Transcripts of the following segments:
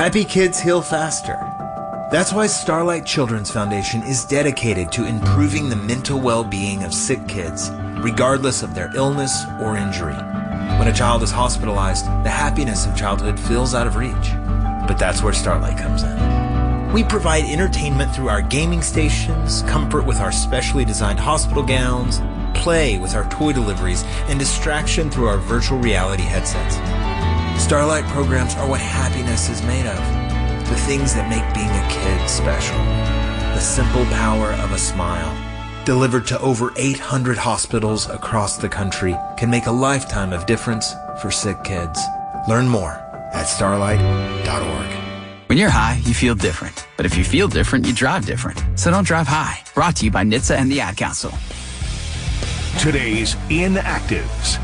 Happy kids heal faster. That's why Starlight Children's Foundation is dedicated to improving the mental well-being of sick kids, regardless of their illness or injury. When a child is hospitalized, the happiness of childhood feels out of reach. But that's where Starlight comes in. We provide entertainment through our gaming stations, comfort with our specially designed hospital gowns, play with our toy deliveries, and distraction through our virtual reality headsets. Starlight programs are what happiness is made of. The things that make being a kid special. The simple power of a smile, delivered to over 800 hospitals across the country, can make a lifetime of difference for sick kids. Learn more at starlight.org. When you're high, you feel different. But if you feel different, you drive different. So don't drive high. Brought to you by NHTSA and the Ad Council. Today's Inactives.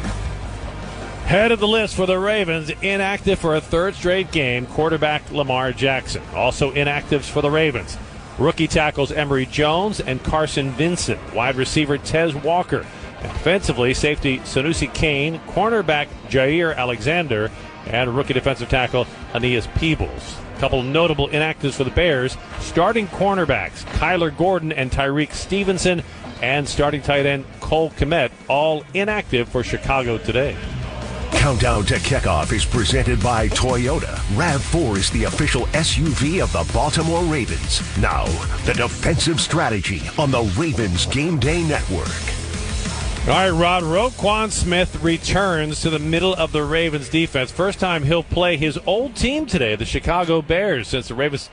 Head of the list for the Ravens, inactive for a third straight game, quarterback Lamar Jackson. Also inactives for the Ravens, rookie tackles Emory Jones and Carson Vincent, wide receiver Tez Walker, and defensively safety Sanusi Kane, cornerback Jair Alexander, and rookie defensive tackle Aeneas Peebles. A couple notable inactives for the Bears, starting cornerbacks Kyler Gordon and Tyreek Stevenson, and starting tight end Cole Kmet, all inactive for Chicago today. Countdown to Kickoff is presented by Toyota. RAV4 is the official SUV of the Baltimore Ravens. Now, the defensive strategy on the Ravens Game Day Network. All right, Rod, Roquan Smith returns to the middle of the Ravens defense. First time he'll play his old team today, the Chicago Bears, since the Ravens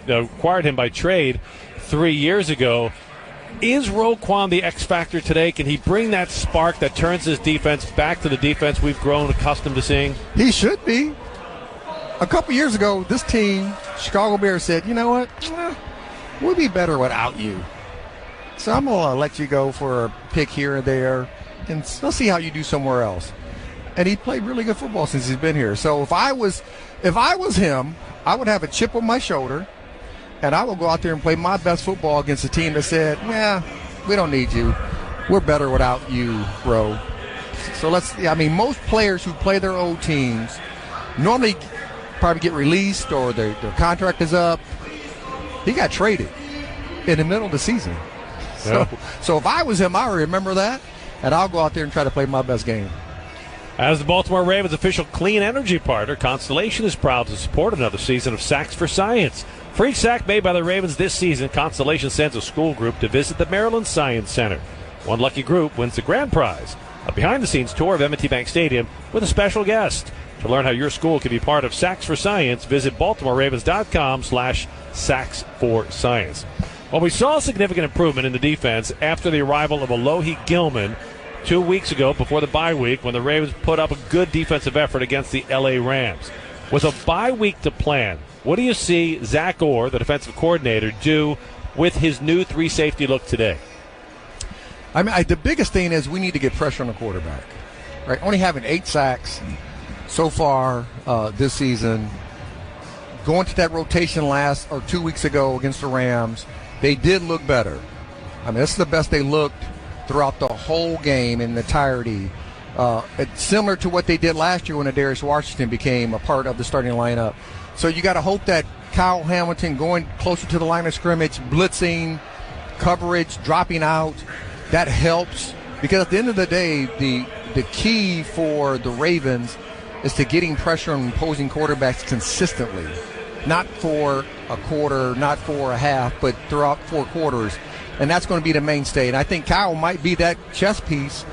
acquired him by trade 3 years ago. Is Roquan the X factor today? Can he bring that spark that turns his defense back to the defense we've grown accustomed to seeing? He should be. A couple years ago, this team, Chicago Bears, said, you know what? We'll be better without you. So I'm going to let you go for a pick here and there, and let's see how you do somewhere else. And he played really good football since he's been here. So if I was him, I would have a chip on my shoulder, and I will go out there and play my best football against a team that said, we don't need you. We're better without you, bro. So most players who play their old teams normally probably get released or their contract is up. He got traded in the middle of the season. So if I was him, I would remember that, and I'll go out there and try to play my best game. As the Baltimore Ravens' official clean energy partner, Constellation is proud to support another season of Sacks for Science. For each sack made by the Ravens this season, Constellation sends a school group to visit the Maryland Science Center. One lucky group wins the grand prize, a behind-the-scenes tour of M&T Bank Stadium with a special guest. To learn how your school can be part of Sacks for Science, visit BaltimoreRavens.com/Sacks4Science. Well, we saw a significant improvement in the defense after the arrival of Alohi Gilman 2 weeks ago before the bye week when the Ravens put up a good defensive effort against the L.A. Rams. With a bye week to plan, what do you see Zach Orr, the defensive coordinator, do with his new three-safety look today? The biggest thing is we need to get pressure on the quarterback. Right? Only having 8 sacks so far this season. Going to that rotation 2 weeks ago against the Rams, they did look better. This is the best they looked throughout the whole game in entirety. It's similar to what they did last year when Darius Washington became a part of the starting lineup. So you got to hope that Kyle Hamilton going closer to the line of scrimmage, blitzing, coverage, dropping out, that helps. Because at the end of the day, the key for the Ravens is to getting pressure on opposing quarterbacks consistently. Not for a quarter, not for a half, but throughout 4 quarters. And that's going to be the mainstay. And I think Kyle might be that chess piece,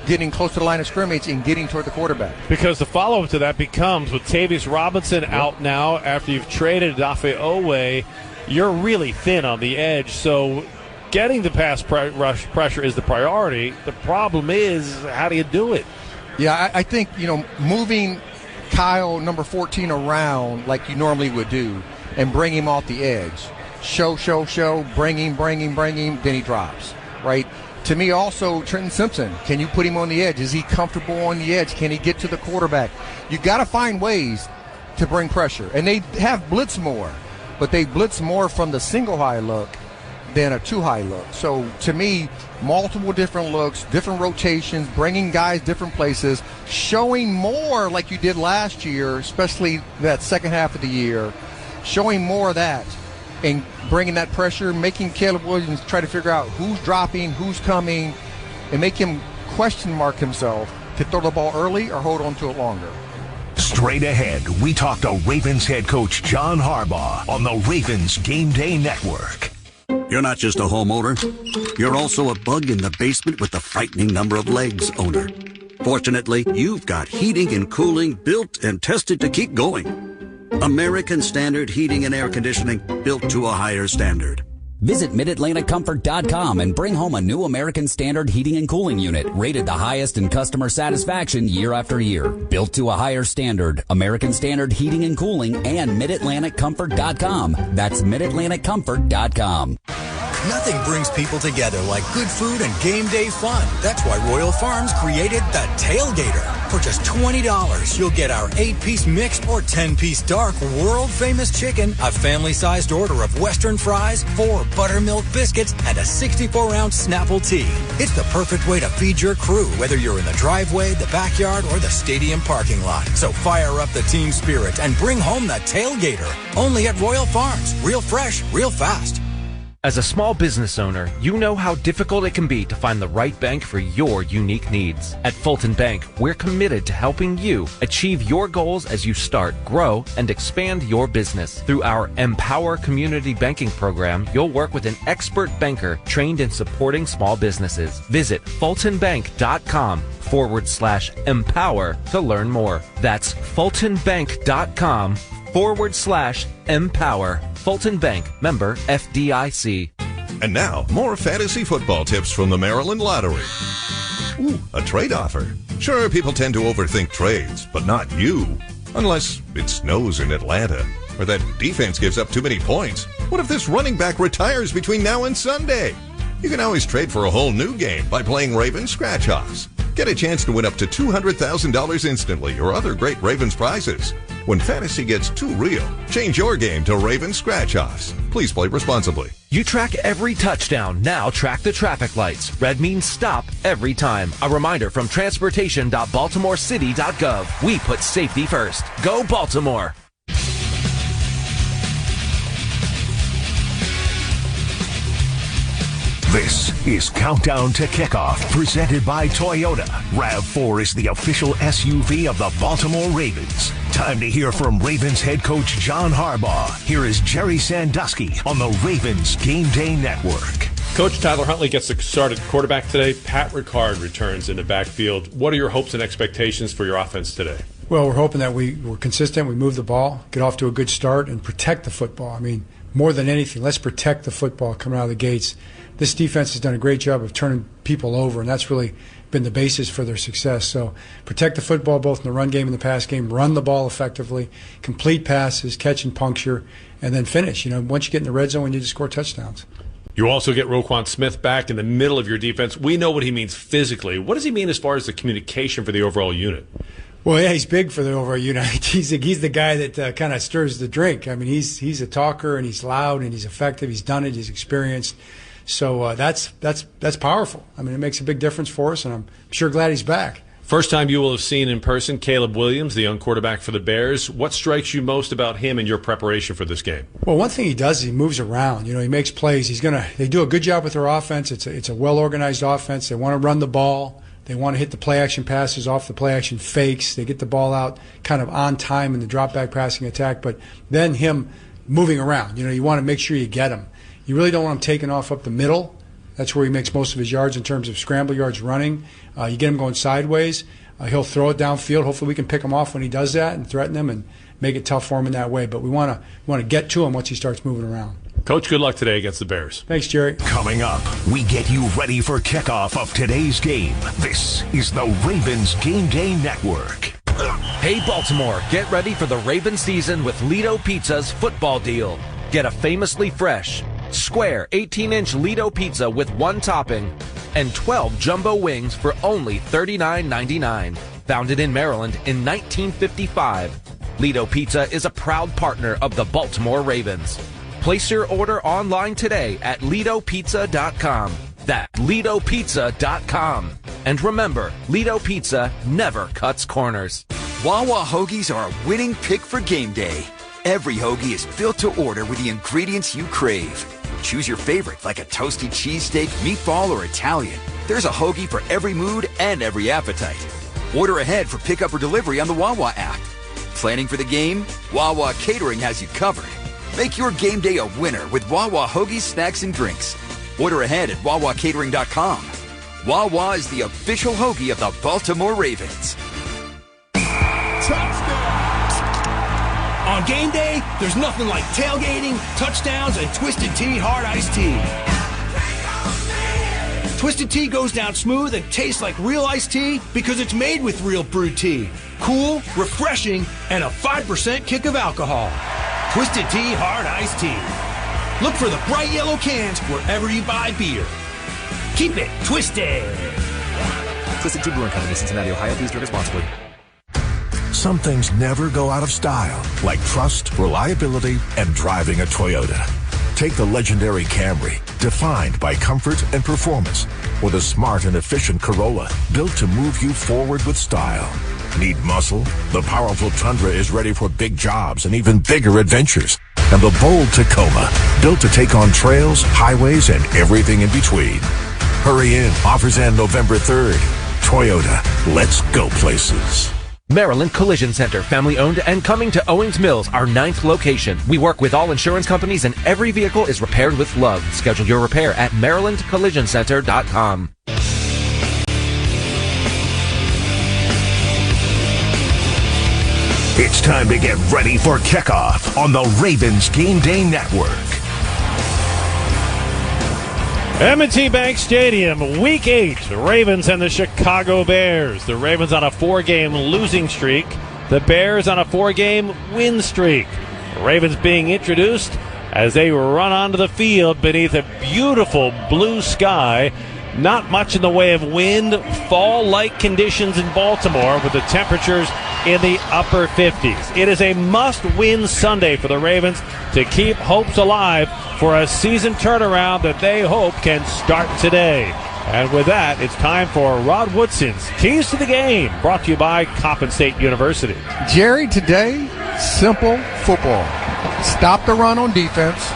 getting close to the line of scrimmage and getting toward the quarterback. Because the follow-up to that becomes, with Tavius Robinson out now after you've traded Dafe Owe, you're really thin on the edge. So getting the pass rush pressure is the priority. The problem is, how do you do it? Yeah, I think, moving Kyle, number 14, around like you normally would do and bring him off the edge. Show, bring him, then he drops, right? To me, also, Trenton Simpson, can you put him on the edge? Is he comfortable on the edge? Can he get to the quarterback? You got to find ways to bring pressure. And they have blitz more, but they blitz more from the single high look than a 2-high look. So, to me, multiple different looks, different rotations, bringing guys different places, showing more like you did last year, especially that second half of the year, showing more of that and bringing that pressure, making Caleb Williams try to figure out who's dropping, who's coming, and make him question mark himself to throw the ball early or hold on to it longer. Straight ahead, we talk to Ravens head coach John Harbaugh on the Ravens Game Day Network. You're not just a homeowner. You're also a bug in the basement with the frightening number of legs owner. Fortunately, you've got heating and cooling built and tested to keep going. American Standard Heating and Air Conditioning, built to a higher standard. Visit MidAtlanticComfort.com and bring home a new American Standard heating and cooling unit, rated the highest in customer satisfaction year after year. Built to a higher standard, American Standard Heating and Cooling and MidAtlanticComfort.com. That's MidAtlanticComfort.com. Nothing brings people together like good food and game day fun. That's why Royal Farms created the Tailgater. For just $20, you'll get our 8-piece mixed or 10-piece dark world-famous chicken, a family-sized order of Western fries, 4 buttermilk biscuits, and a 64-ounce Snapple tea. It's the perfect way to feed your crew, whether you're in the driveway, the backyard, or the stadium parking lot. So fire up the team spirit and bring home the Tailgater. Only at Royal Farms. Real fresh, real fast. As a small business owner, you know how difficult it can be to find the right bank for your unique needs. At Fulton Bank, we're committed to helping you achieve your goals as you start, grow, and expand your business. Through our Empower Community Banking program, you'll work with an expert banker trained in supporting small businesses. Visit fultonbank.com/empower to learn more. That's fultonbank.com/empower. Fulton Bank, member FDIC. And now, more fantasy football tips from the Maryland Lottery. Ooh, a trade offer. Sure, people tend to overthink trades, but not you. Unless it snows in Atlanta, or that defense gives up too many points. What if this running back retires between now and Sunday? You can always trade for a whole new game by playing Ravens Scratch-Offs. Get a chance to win up to $200,000 instantly or other great Ravens prizes. When fantasy gets too real, change your game to Ravens Scratch-Offs. Please play responsibly. You track every touchdown. Now track the traffic lights. Red means stop every time. A reminder from transportation.baltimorecity.gov. We put safety first. Go Baltimore. This is Countdown to Kickoff, presented by Toyota. RAV4 is the official SUV of the Baltimore Ravens. Time to hear from Ravens head coach John Harbaugh. Here is Jerry Sandusky on the Ravens Game Day Network. Coach, Tyler Huntley gets the start at quarterback today. Pat Ricard returns in the backfield. What are your hopes and expectations for your offense today? Well, we're hoping that we're consistent, we move the ball, get off to a good start, and protect the football. I mean, more than anything, let's protect the football coming out of the gates. This defense has done a great job of turning people over, and that's really been the basis for their success. So protect the football both in the run game and the pass game, run the ball effectively, complete passes, catch and puncture, and then finish. You know, once you get in the red zone, we need to score touchdowns. You also get Roquan Smith back in the middle of your defense. We know what he means physically. What does he mean as far as the communication for the overall unit? Well, yeah, he's big for the overall unit. He's the guy that kind of stirs the drink. I mean, he's a talker, and he's loud, and he's effective. He's done it. He's experienced. So that's powerful. I mean, it makes a big difference for us, and I'm sure glad he's back. First time you will have seen in person Caleb Williams, the young quarterback for the Bears. What strikes you most about him and your preparation for this game? Well, one thing he does is he moves around. You know, he makes plays. They do a good job with their offense. It's a well-organized offense. They want to run the ball. They want to hit the play-action passes off the play-action fakes. They get the ball out kind of on time in the drop-back passing attack. But then him moving around. You know, you want to make sure you get him. You really don't want him taking off up the middle. That's where he makes most of his yards in terms of scramble yards running. You get him going sideways. He'll throw it downfield. Hopefully we can pick him off when he does that and threaten him and make it tough for him in that way. But we want to get to him once he starts moving around. Coach, good luck today against the Bears. Thanks, Jerry. Coming up, we get you ready for kickoff of today's game. This is the Ravens Game Day Network. Hey, Baltimore, get ready for the Ravens season with Lido Pizza's football deal. Get a famously fresh, square 18-inch Lido pizza with one topping and 12 jumbo wings for only $39.99. Founded in Maryland in 1955, Lido Pizza is a proud partner of the Baltimore Ravens. Place your order online today at LidoPizza.com. That's LidoPizza.com. And remember, Lido Pizza never cuts corners. Wawa Hoagies are a winning pick for game day. Every hoagie is built to order with the ingredients you crave. Choose your favorite, like a toasty cheesesteak, meatball, or Italian. There's a hoagie for every mood and every appetite. Order ahead for pickup or delivery on the Wawa app. Planning for the game? Wawa Catering has you covered. Make your game day a winner with Wawa hoagies, snacks, and drinks. Order ahead at wawacatering.com. Wawa is the official hoagie of the Baltimore Ravens. On game day, there's nothing like tailgating, touchdowns, and Twisted Tea Hard Iced Tea. Twisted Tea goes down smooth and tastes like real iced tea because it's made with real brewed tea. Cool, refreshing, and a 5% kick of alcohol. Twisted Tea Hard Iced Tea. Look for the bright yellow cans wherever you buy beer. Keep it twisted. Twisted Tea Brewing Company, Cincinnati, Ohio. Please drink responsibly. Some things never go out of style, like trust, reliability, and driving a Toyota. Take the legendary Camry, defined by comfort and performance, or the smart and efficient Corolla, built to move you forward with style. Need muscle? The powerful Tundra is ready for big jobs and even bigger adventures. And the bold Tacoma, built to take on trails, highways, and everything in between. Hurry in. Offers end November 3rd. Toyota, let's go places. Maryland Collision Center, family owned and coming to Owings Mills, our 9th location. We work with all insurance companies and every vehicle is repaired with love. Schedule your repair at MarylandCollisionCenter.com. It's time to get ready for kickoff on the Ravens Game Day Network. M&T Bank Stadium, Week 8, Ravens and the Chicago Bears. The Ravens on a 4-game losing streak. The Bears on a 4-game win streak. The Ravens being introduced as they run onto the field beneath a beautiful blue sky. Not much in the way of wind, fall-like conditions in Baltimore with the temperatures in the upper 50s. It is a must-win Sunday for the Ravens to keep hopes alive for a season turnaround that they hope can start today. And with that, it's time for Rod Woodson's Keys to the Game, brought to you by Coppin State University. Jerry, today, simple football. Stop the run on defense,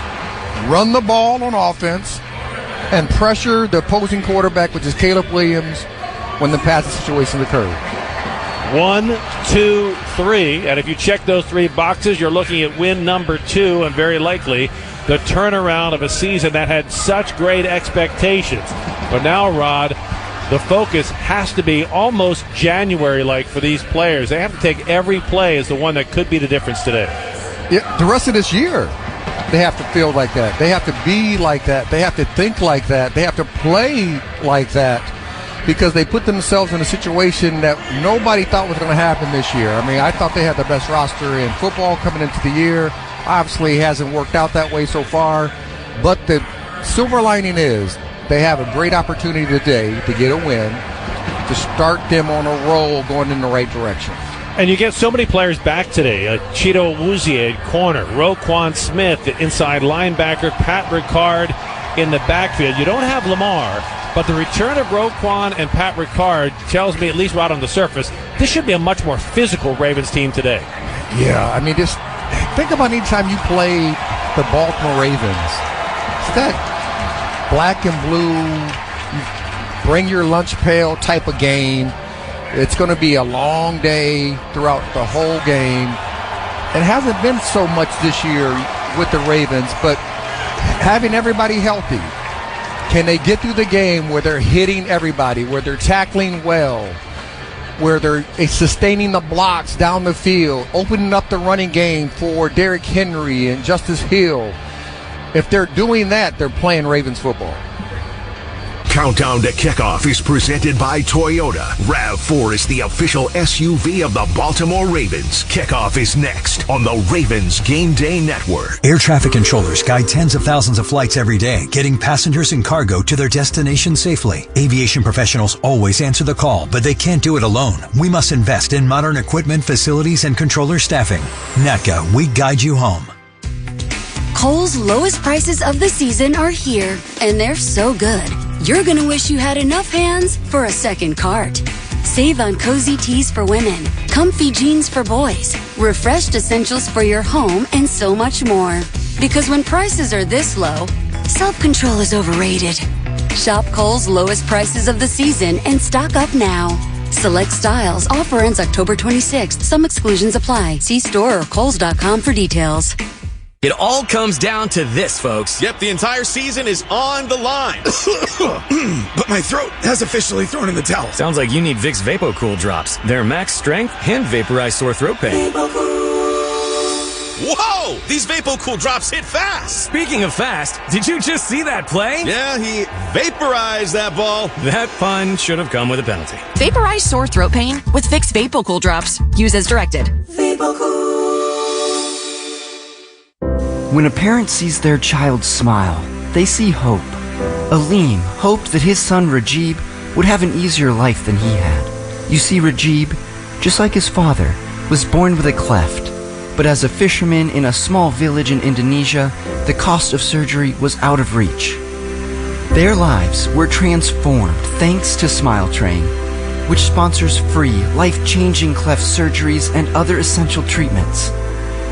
run the ball on offense, and pressure the opposing quarterback, which is Caleb Williams, when the passing situation occurs. 1, 2, 3, and if you check those 3 boxes, you're looking at win number 2, and very likely the turnaround of a season that had such great expectations. But now, Rod, the focus has to be almost January-like for these players. They have to take every play as the one that could be the difference today. Yeah, the rest of this year, they have to feel like that. They have to be like that. They have to think like that. They have to play like that, because they put themselves in a situation that nobody thought was going to happen this year. I mean, I thought they had the best roster in football coming into the year. Obviously, it hasn't worked out that way so far. But the silver lining is they have a great opportunity today to get a win, to start them on a roll going in the right direction. And you get so many players back today. Cheeto Awuzie at corner, Roquan Smith, the inside linebacker, Pat Ricard in the backfield. You don't have Lamar, but the return of Roquan and Pat Ricard tells me, at least right on the surface, this should be a much more physical Ravens team today. Yeah, I mean, just think about any time you play the Baltimore Ravens. It's that black and blue, bring your lunch pail type of game. It's going to be a long day throughout the whole game. It hasn't been so much this year with the Ravens, but having everybody healthy, can they get through the game where they're hitting everybody, where they're tackling well, where they're sustaining the blocks down the field, opening up the running game for Derrick Henry and Justice Hill? If they're doing that, they're playing Ravens football. Countdown to Kickoff is presented by Toyota. RAV4 is the official SUV of the Baltimore Ravens. Kickoff is next on the Ravens Game Day Network. Air traffic controllers guide tens of thousands of flights every day, getting passengers and cargo to their destination safely. Aviation professionals always answer the call, but they can't do it alone. We must invest in modern equipment, facilities, and controller staffing. NATCA, we guide you home. Kohl's lowest prices of the season are here, and they're so good, you're going to wish you had enough hands for a second cart. Save on cozy tees for women, comfy jeans for boys, refreshed essentials for your home, and so much more. Because when prices are this low, self-control is overrated. Shop Kohl's lowest prices of the season and stock up now. Select styles. Offer ends October 26th. Some exclusions apply. See store or Kohls.com for details. It all comes down to this, folks. Yep, the entire season is on the line. But my throat has officially thrown in the towel. Sounds like you need Vicks VapoCool drops. They're max strength and vaporize sore throat pain. Whoa! These VapoCool drops hit fast. Speaking of fast, did you just see that play? Yeah, he vaporized that ball. That pun should have come with a penalty. Vaporize sore throat pain with Vicks VapoCool drops. Use as directed. VapoCool. When a parent sees their child smile, they see hope. Aleem hoped that his son Rajib would have an easier life than he had. You see, Rajib, just like his father, was born with a cleft. But as a fisherman in a small village in Indonesia, the cost of surgery was out of reach. Their lives were transformed thanks to Smile Train, which sponsors free, life-changing cleft surgeries and other essential treatments.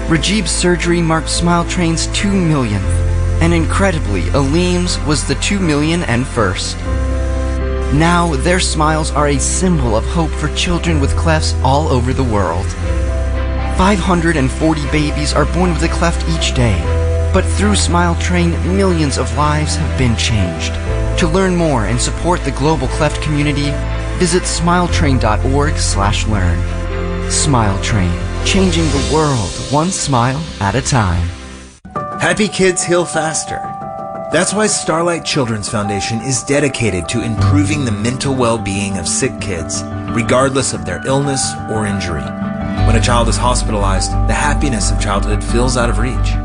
Rajib's surgery marked Smile Train's 2 millionth, and incredibly, Aleem's was the 2 million and first. Now, their smiles are a symbol of hope for children with clefts all over the world. 540 babies are born with a cleft each day, but through Smile Train, millions of lives have been changed. To learn more and support the global cleft community, visit smiletrain.org/learn. Smile Train, changing the world one smile at a time. Happy kids heal faster. That's why Starlight Children's Foundation is dedicated to improving the mental well-being of sick kids, regardless of their illness or injury. When a child is hospitalized, the happiness of childhood feels out of reach.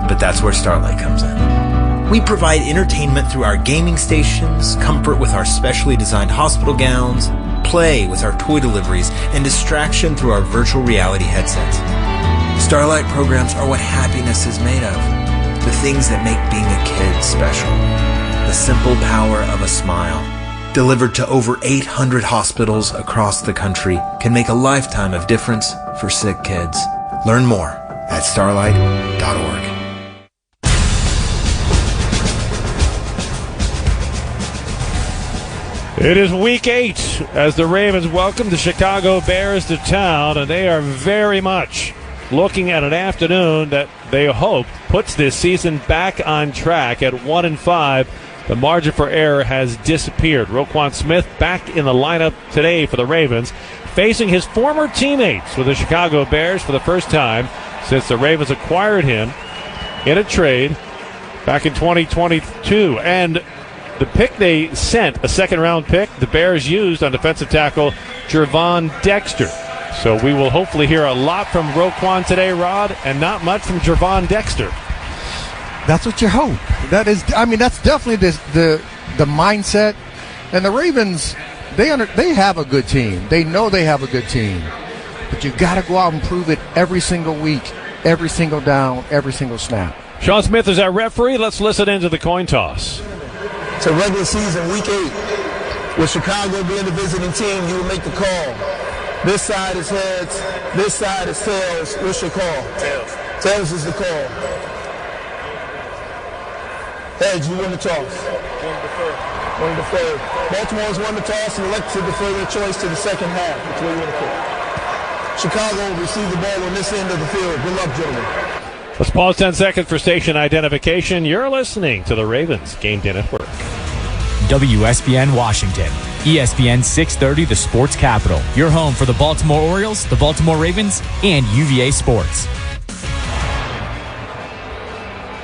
But that's where Starlight comes in. We provide entertainment through our gaming stations, comfort with our specially designed hospital gowns, play with our toy deliveries, and distraction through our virtual reality headsets. Starlight programs are what happiness is made of. The things that make being a kid special. The simple power of a smile. Delivered to over 800 hospitals across the country, can make a lifetime of difference for sick kids. Learn more at starlight.org. It is week 8 as the Ravens welcome the Chicago Bears to town, and they are very much looking at an afternoon that they hope puts this season back on track at 1-5. The margin for error has disappeared. Roquan Smith back in the lineup today for the Ravens, facing his former teammates with the Chicago Bears for the first time since the Ravens acquired him in a trade back in 2022. And the pick they sent, a second-round pick, the Bears used on defensive tackle Gervon Dexter. So we will hopefully hear a lot from Roquan today, Rod, and not much from Gervon Dexter. That's what you hope. That's definitely the mindset. And the Ravens, they have a good team. They know they have a good team. But you got to go out and prove it every single week, every single down, every single snap. Sean Smith is our referee. Let's listen into the coin toss. It's a regular season, week 8. With Chicago being the visiting team, you will make the call. This side is heads. This side is tails. What's your call? Tails. Tails is the call. Heads, you win the toss. Won the third. Baltimore's won the toss and elected to defer their choice to the second half. That's where you win the kick. Chicago will receive the ball on this end of the field. Good luck, gentlemen. Let's pause 10 seconds for station identification. You're listening to the Ravens Game Day Network. WSBN Washington. ESPN 630, the sports capital. Your home for the Baltimore Orioles, the Baltimore Ravens, and UVA Sports.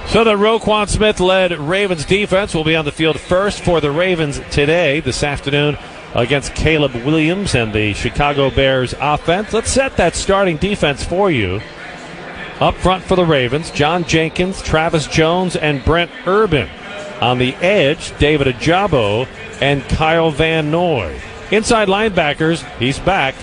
So the Roquan Smith-led Ravens defense will be on the field first for the Ravens today, this afternoon, against Caleb Williams and the Chicago Bears offense. Let's set that starting defense for you. Up front for the Ravens, John Jenkins, Travis Jones, and Brent Urban. On the edge, David Ajabo and Kyle Van Noy. Inside linebackers, he's back,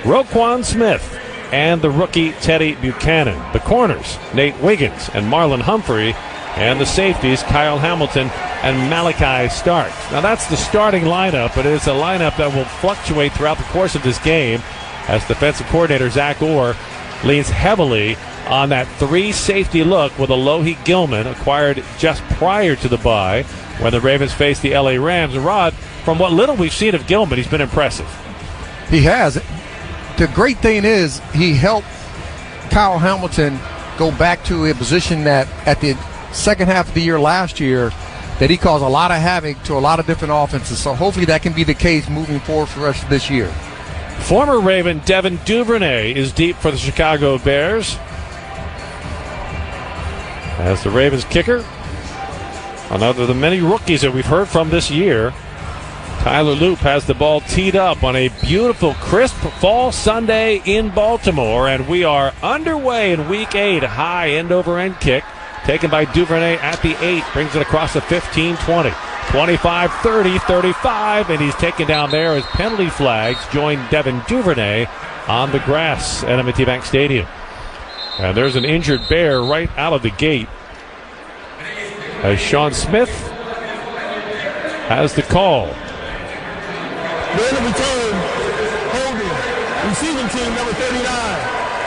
Roquan Smith and the rookie Teddy Buchanan. The corners, Nate Wiggins and Marlon Humphrey. and the safeties, Kyle Hamilton and Malachi Starks. Now that's the starting lineup, but it's a lineup that will fluctuate throughout the course of this game as defensive coordinator Zach Orr leans heavily on that 3-safety look with Alohi Gilman, acquired just prior to the bye when the Ravens faced the LA Rams. And Rod, from what little we've seen of Gilman, he's been impressive. He has. The great thing is he helped Kyle Hamilton go back to a position that at the second half of the year last year that he caused a lot of havoc to a lot of different offenses. So hopefully that can be the case moving forward for the rest of this year. Former Raven Devin Duvernay is deep for the Chicago Bears. As the Ravens kicker, another of the many rookies that we've heard from this year, Tyler Loop has the ball teed up on a beautiful, crisp fall Sunday in Baltimore, and we are underway in Week 8. A high end-over-end kick taken by Duvernay at the 8, brings it across the 15, 20, 25, 30, 35, and he's taken down there as penalty flags join Devin Duvernay on the grass at M&T Bank Stadium. And there's an injured Bear right out of the gate as Sean Smith has the call. Man of return, holding, receiving team number 39,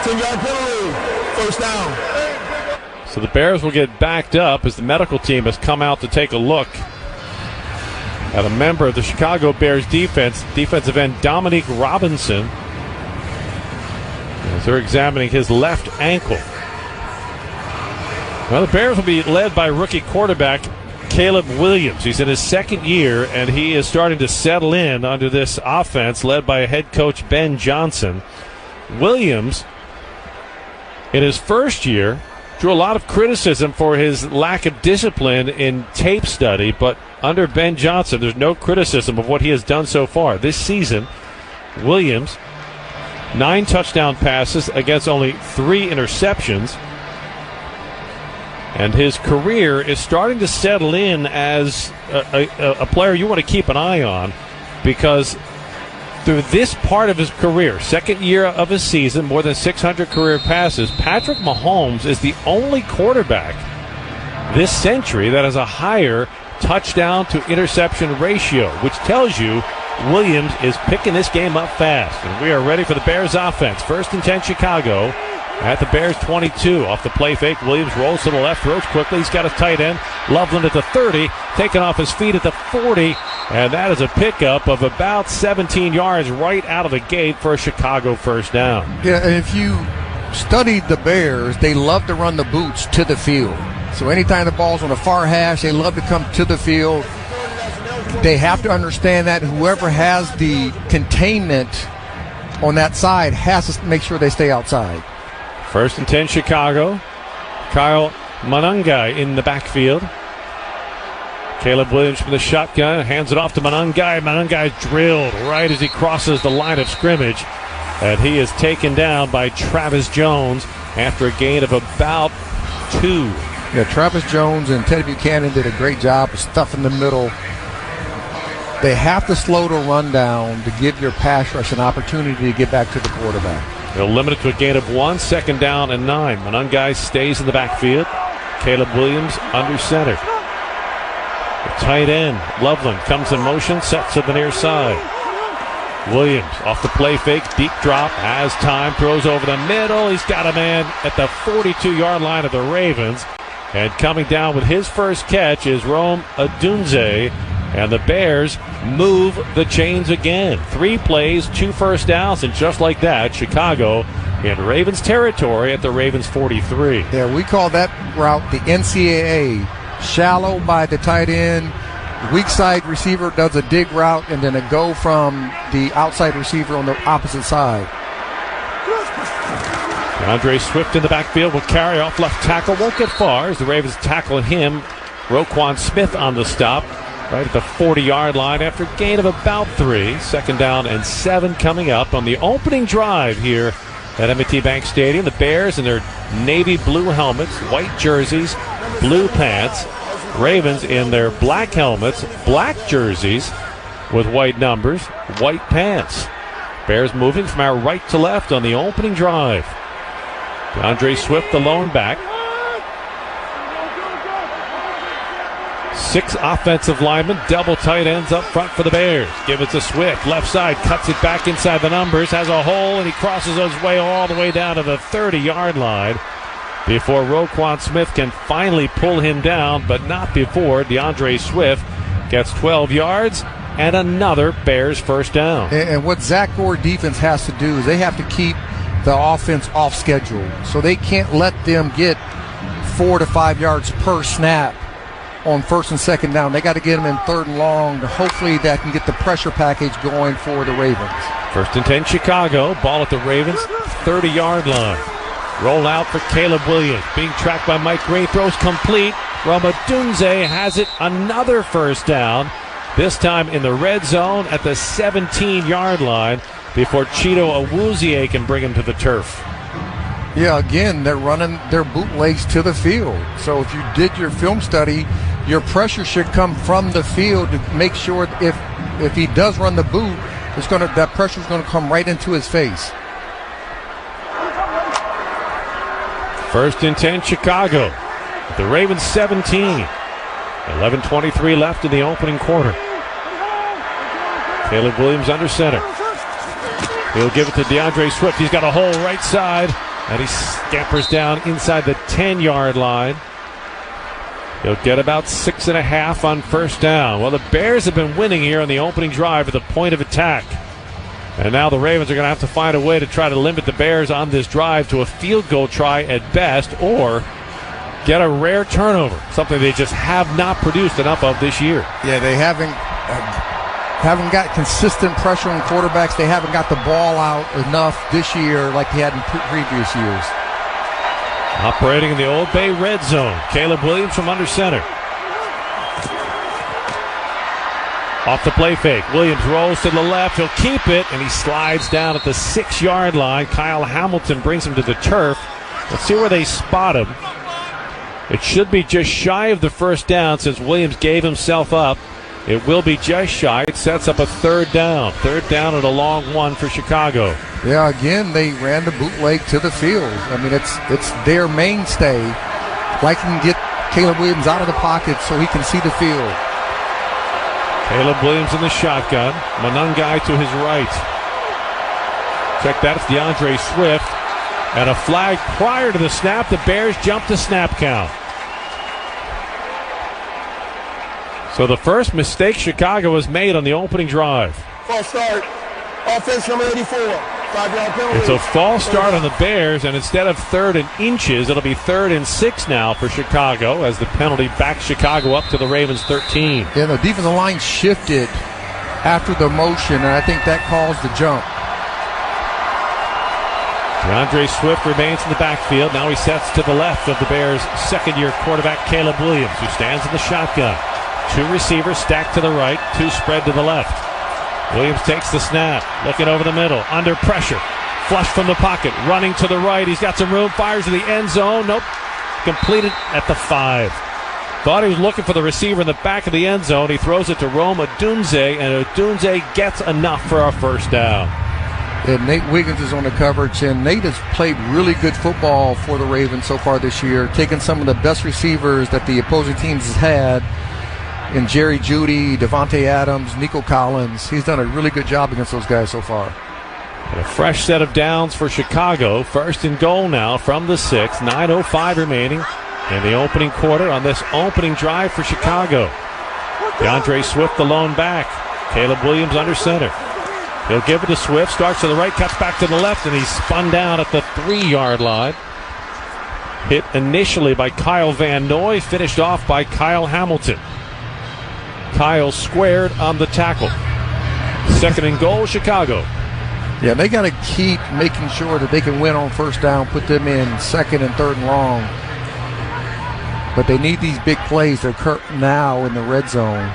10-yard penalty, first down. So the Bears will get backed up as the medical team has come out to take a look at a member of the Chicago Bears defense, defensive end Dominique Robinson, as they're examining his left ankle. Well, the Bears will be led by rookie quarterback Caleb Williams. He's in his second year, and he is starting to settle in under this offense led by head coach Ben Johnson. Williams, in his first year, drew a lot of criticism for his lack of discipline in tape study, but under Ben Johnson, there's no criticism of what he has done so far. This season, Williams, 9 touchdown passes against only 3 interceptions. And his career is starting to settle in as a player you want to keep an eye on, because through this part of his career, second year of his season, more than 600 career passes, Patrick Mahomes is the only quarterback this century that has a higher touchdown to interception ratio, which tells you Williams is picking this game up fast. And we are ready for the Bears offense. 1st and 10 Chicago. At the Bears 22, off the play fake, Williams rolls to the left, throws quickly. He's got a tight end, Loveland at the 30, taken off his feet at the 40, and that is a pickup of about 17 yards right out of the gate for a Chicago first down. Yeah, and if you studied the Bears, they love to run the boots to the field. So anytime the ball's on the far hash, they love to come to the field. They have to understand that whoever has the containment on that side has to make sure they stay outside. 1st and 10 Chicago. Kyle Monangai in the backfield. Caleb Williams from the shotgun, hands it off to Monangai. Monangai's drilled right as he crosses the line of scrimmage. And he is taken down by Travis Jones after a gain of about 2. Yeah, Travis Jones and Teddy Buchanan did a great job of stuffing the middle. They have to slow the run down to give your pass rush an opportunity to get back to the quarterback. They'll limit it to a gain of 1, 2nd down and 9. Monangai stays in the backfield. Caleb Williams under center. The tight end, Loveland, comes in motion, sets to the near side. Williams off the play fake, deep drop, has time, throws over the middle. He's got a man at the 42-yard line of the Ravens. And coming down with his first catch is Rome Odunze. And the Bears move the chains again. 3 plays, 2 first downs, and just like that, Chicago in Ravens territory at the Ravens 43. Yeah, we call that route the NCAA. Shallow by the tight end. Weak side receiver does a dig route, and then a go from the outside receiver on the opposite side. DeAndre Swift in the backfield will carry off left tackle. Won't get far as the Ravens tackle him. Roquan Smith on the stop. Right at the 40-yard line after a gain of about 3. 2nd down and 7 coming up on the opening drive here at M&T Bank Stadium. The Bears in their navy blue helmets, white jerseys, blue pants. Ravens in their black helmets, black jerseys with white numbers, white pants. Bears moving from our right to left on the opening drive. DeAndre Swift, the lone back. 6 offensive linemen, double tight ends up front for the Bears. Give it to Swift, left side, cuts it back inside the numbers, has a hole, and he crosses his way all the way down to the 30-yard line before Roquan Smith can finally pull him down, but not before DeAndre Swift gets 12 yards and another Bears first down. And what Zach Gore defense has to do is they have to keep the offense off schedule. So they can't let them get 4 to 5 yards per snap on first and second down. They got to get them in third and long. Hopefully that can get the pressure package going for the Ravens. 1st and 10 Chicago. Ball at the Ravens 30-yard line. Roll out for Caleb Williams. Being tracked by Mike Green. Throws complete. Odunze has it. Another first down. This time in the red zone at the 17-yard line before Cheeto Awuzie can bring him to the turf. Yeah, again, they're running their bootlegs to the field. So if you did your film study, your pressure should come from the field to make sure if he does run the boot, that pressure is going to come right into his face. 1st and 10 Chicago. The Ravens 17. 11:23 left in the opening quarter. Caleb Williams under center. He'll give it to DeAndre Swift. He's got a hole right side, and he scampers down inside the 10-yard line. He'll get about 6.5 on first down. Well, the Bears have been winning here on the opening drive at the point of attack. And now the Ravens are going to have to find a way to try to limit the Bears on this drive to a field goal try at best, or get a rare turnover, something they just have not produced enough of this year. Yeah, they haven't got consistent pressure on quarterbacks. They haven't got the ball out enough this year like they had in previous years. Operating in the Old Bay red zone, Caleb Williams from under center. Off the play fake, Williams rolls to the left. He'll keep it, and he slides down at the 6-yard line. Kyle Hamilton brings him to the turf. Let's see where they spot him. It should be just shy of the first down since Williams gave himself up. It will be just shy. It sets up a third down. Third down and a long one for Chicago. Yeah, again, they ran the bootleg to the field. I mean, it's their mainstay. Like can get Caleb Williams out of the pocket so he can see the field. Caleb Williams in the shotgun. Monangai to his right. Check that. It's DeAndre Swift. And a flag prior to the snap. The Bears jump to snap count. So the first mistake Chicago has made on the opening drive. False start. Offense number 84. 5-yard penalty. It's a false start on the Bears, and instead of 3rd and inches, it'll be 3rd and 6 now for Chicago as the penalty backs Chicago up to the Ravens 13. Yeah, the defensive line shifted after the motion, and I think that caused the jump. DeAndre Swift remains in the backfield. Now he sets to the left of the Bears' second-year quarterback, Caleb Williams, who stands in the shotgun. 2 receivers stacked to the right, 2 spread to the left. Williams takes the snap, looking over the middle, under pressure. Flush from the pocket, running to the right. He's got some room, fires to the end zone. Nope, completed at the 5. Thought he was looking for the receiver in the back of the end zone. He throws it to Odunze, and Odunze gets enough for a first down. And Nate Wiggins is on the coverage, and Nate has played really good football for the Ravens so far this year, taking some of the best receivers that the opposing teams has had in Jerry Jeudy, Devontae Adams, Nico Collins. He's done a really good job against those guys so far. And a fresh set of downs for Chicago. 1st and goal now from the 6. 9:05 remaining in the opening quarter on this opening drive for Chicago. DeAndre Swift, the lone back. Caleb Williams under center. He'll give it to Swift. Starts to the right, cuts back to the left, and he's spun down at the 3-yard line. Hit initially by Kyle Van Noy, finished off by Kyle Hamilton. Kyle squared on the tackle. 2nd and goal, Chicago. Yeah, they got to keep making sure that they can win on first down, put them in 2nd and 3rd and long. But they need these big plays to occur now in the red zone.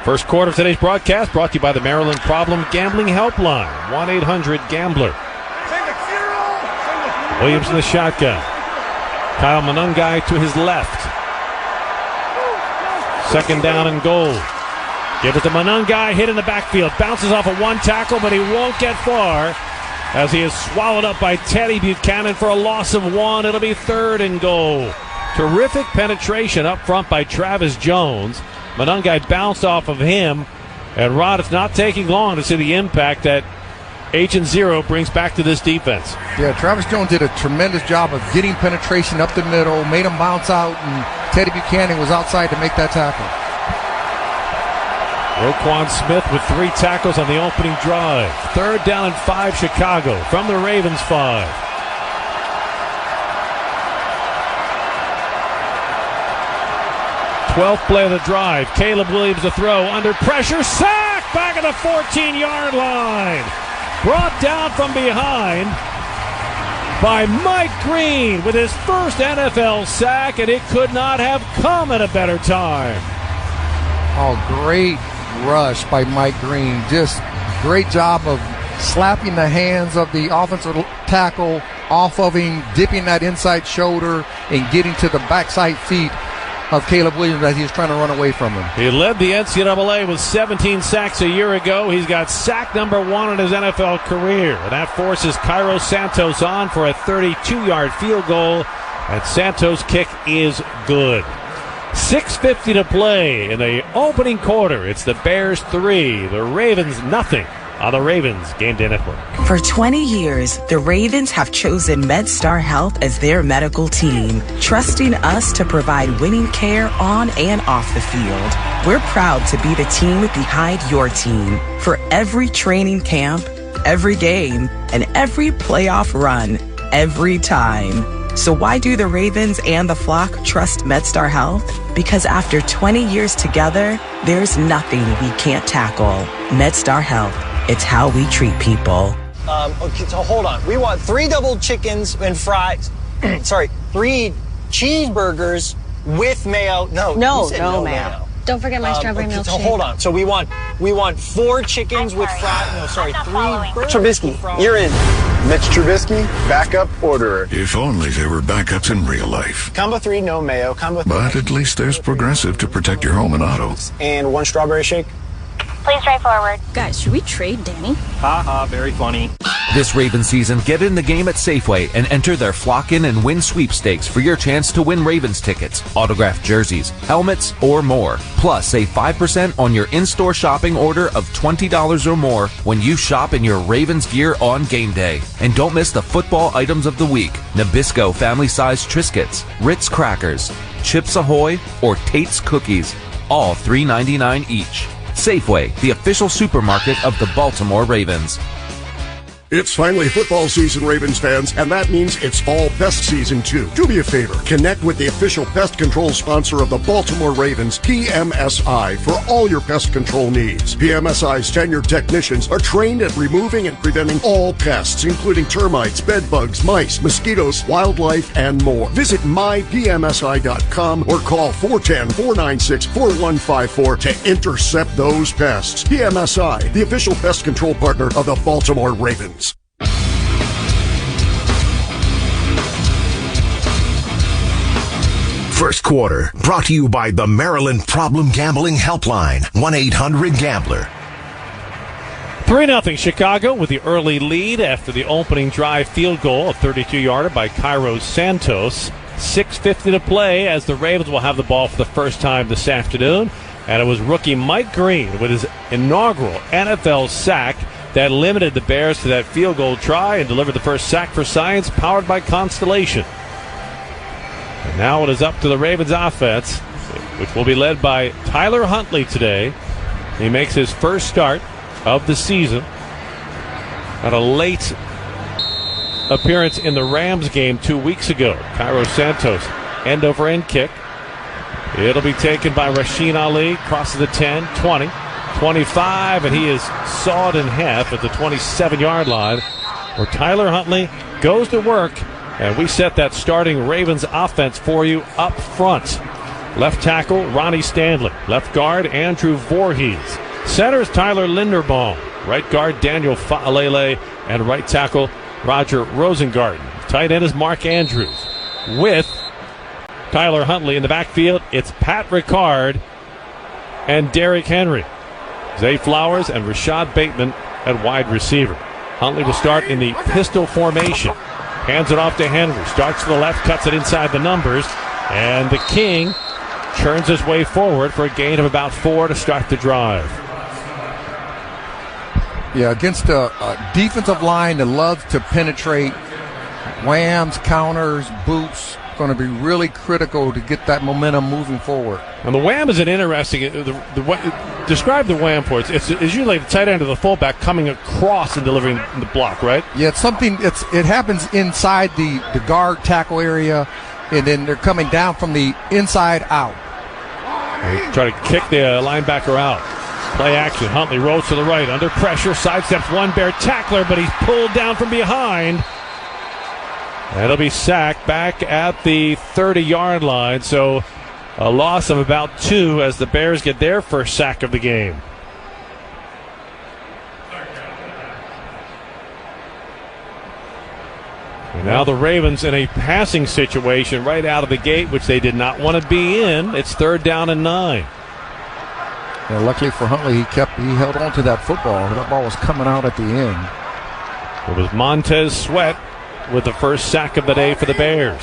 First quarter of today's broadcast brought to you by the Maryland Problem Gambling Helpline, 1-800-GAMBLER. Williams in the shotgun. Kyle Monangai to his left. 2nd down and goal. Give it to Monangai, hit in the backfield. Bounces off of 1 tackle, but he won't get far as he is swallowed up by Teddy Buchanan for a loss of 1. It'll be 3rd and goal. Terrific penetration up front by Travis Jones. Monungai bounced off of him. And Rod, it's not taking long to see the impact that Agent Zero brings back to this defense. Yeah, Travis Jones did a tremendous job of getting penetration up the middle, made him bounce out, and Teddy Buchanan was outside to make that tackle. Roquan Smith with 3 tackles on the opening drive. 3rd down and 5, Chicago from the Ravens 5. Twelfth play of the drive. Caleb Williams to throw. Under pressure. Sack! Back at the 14-yard line. Brought down from behind by Mike Green with his first NFL sack, and it could not have come at a better time. Oh, great rush by Mike Green. Just great job of slapping the hands of the offensive tackle off of him, dipping that inside shoulder, and getting to the backside feet of Caleb Williams as he was trying to run away from him. He led the NCAA with 17 sacks a year ago. He's got sack number 1 in his NFL career. And that forces Cairo Santos on for a 32-yard field goal. And Santos' kick is good. 6:50 to play in the opening quarter. It's the Bears 3, the Ravens nothing on the Ravens Game Day Network. For 20 years, the Ravens have chosen MedStar Health as their medical team, trusting us to provide winning care on and off the field. We're proud to be the team behind your team for every training camp, every game, and every playoff run, every time. So why do the Ravens and the flock trust MedStar Health? Because after 20 years together, there's nothing we can't tackle. MedStar Health. It's how we treat people. Okay, so hold on. We want 3 double chickens and fries. 3 cheeseburgers with mayo. No mayo. Don't forget my strawberry milkshake. So hold on. So we want 4 chickens with fries. No, sorry, 3 burgers. Trubisky, you're in. Mitch Trubisky, backup orderer. If only there were backups in real life. Combo 3, no mayo. Combo 3. But at least there's Progressive to protect your home and auto. And 1 strawberry shake. Please drive forward. Guys, should we trade Danny? Ha, very funny. This Ravens season, get in the game at Safeway and enter their Flock In and Win sweepstakes for your chance to win Ravens tickets, autographed jerseys, helmets, or more. Plus, save 5% on your in-store shopping order of $20 or more when you shop in your Ravens gear on game day. And don't miss the football items of the week: Nabisco family-sized Triscuits, Ritz crackers, Chips Ahoy, or Tate's cookies, all $3.99 each. Safeway, the official supermarket of the Baltimore Ravens. It's finally football season, Ravens fans, and that means it's fall pest season too. Do me a favor, connect with the official pest control sponsor of the Baltimore Ravens, PMSI, for all your pest control needs. PMSI's tenured technicians are trained at removing and preventing all pests, including termites, bedbugs, mice, mosquitoes, wildlife, and more. Visit mypmsi.com or call 410-496-4154 to intercept those pests. PMSI, the official pest control partner of the Baltimore Ravens. First quarter, brought to you by the Maryland Problem Gambling Helpline, 1-800-GAMBLER. 3-0 Chicago with the early lead after the opening drive field goal, a 32-yarder by Cairo Santos. 6:50 to play as the Ravens will have the ball for the first time this afternoon. And it was rookie Mike Green with his inaugural NFL sack that limited the Bears to that field goal try and delivered the first sack for science, powered by Constellation. And now it is up to the Ravens offense, which will be led by Tyler Huntley today. He makes his first start of the season. Had a late appearance in the Rams game 2 weeks ago. Cairo Santos, end-over-end kick. It'll be taken by Rasheen Ali, crosses the 10, 20. 25, and he is sawed in half at the 27-yard line, where Tyler Huntley goes to work, and we set that starting Ravens offense for you up front. Left tackle, Ronnie Stanley. Left guard, Andrew Voorhees. Centers, Tyler Linderbaum. Right guard, Daniel Fa'alele. And right tackle, Roger Rosengarten. Tight end is Mark Andrews. With Tyler Huntley in the backfield, it's Pat Ricard and Derrick Henry. Zay Flowers and Rashad Bateman at wide receiver. Huntley will start in the pistol formation. Hands it off to Henry. Starts to the left, cuts it inside the numbers. And the King churns his way forward for a gain of about 4 to start the drive. Yeah, against a defensive line that loves to penetrate, whams, counters, boots, going to be really critical to get that momentum moving forward. And the wham is an interesting. Describe the wham for us. It's usually like the tight end of the fullback coming across and delivering the block, right? Yeah, it's something. It happens inside the guard tackle area, and then they're coming down from the inside out. They try to kick the linebacker out. Play action. Huntley rolls to the right under pressure, sidesteps one Bear tackler, but he's pulled down from behind. And he'll be sacked back at the 30-yard line. So a loss of about 2 as the Bears get their first sack of the game. And now the Ravens in a passing situation right out of the gate, which they did not want to be in. It's 3rd down and 9. Yeah, luckily for Huntley, he held on to that football. That ball was coming out at the end. It was Montez Sweat with the first sack of the day for the Bears.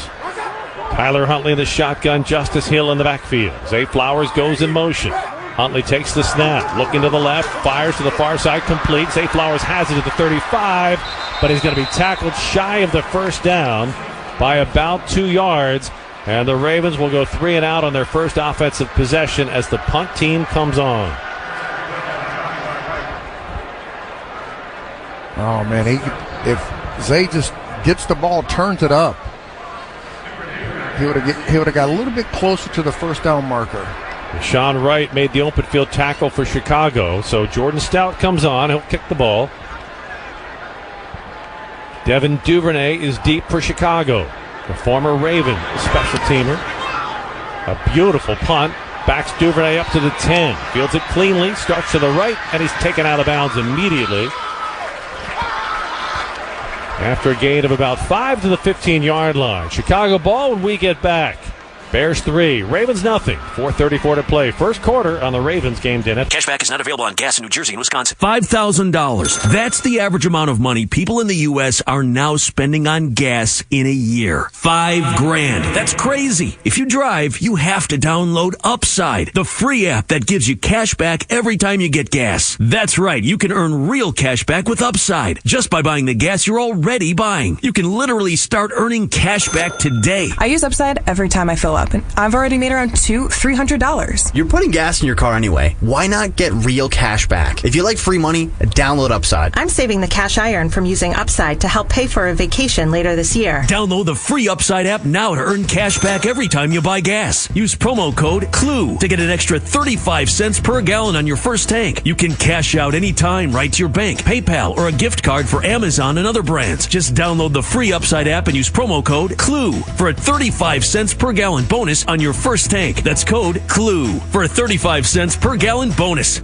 Tyler Huntley in the shotgun, Justice Hill in the backfield. Zay Flowers goes in motion. Huntley takes the snap, looking to the left, fires to the far side, complete. Zay Flowers has it at the 35, but he's going to be tackled shy of the first down by about 2 yards. And the Ravens will go 3 and out on their first offensive possession as the punt team comes on. Oh, man, if Zay just gets the ball, turns it up, he would have got a little bit closer to the first down marker. Deshaun Wright made the open field tackle for Chicago, so Jordan Stout comes on. He'll kick the ball. Devin Duvernay is deep for Chicago, the former Raven special teamer. A beautiful punt. Backs Duvernay up to the 10. Fields it cleanly, starts to the right, and he's taken out of bounds immediately. After a gain of about 5 to the 15-yard line. Chicago ball when we get back. Bears 3, Ravens nothing. 4:34 to play. First quarter on the Ravens Game Day. Cashback is not available on gas in New Jersey and Wisconsin. $5,000. That's the average amount of money people in the U.S. are now spending on gas in a year. $5,000. That's crazy. If you drive, you have to download Upside, the free app that gives you cash back every time you get gas. That's right. You can earn real cash back with Upside just by buying the gas you're already buying. You can literally start earning cash back today. I use Upside every time I fill up, and I've already made around $300. You're putting gas in your car anyway. Why not get real cash back? If you like free money, download Upside. I'm saving the cash I earn from using Upside to help pay for a vacation later this year. Download the free Upside app now to earn cash back every time you buy gas. Use promo code CLUE to get an extra 35 cents per gallon on your first tank. You can cash out anytime right to your bank, PayPal, or a gift card for Amazon and other brands. Just download the free Upside app and use promo code CLUE for a 35 cents per gallon bonus on your first tank. That's code CLUE for a 35 cents per gallon bonus.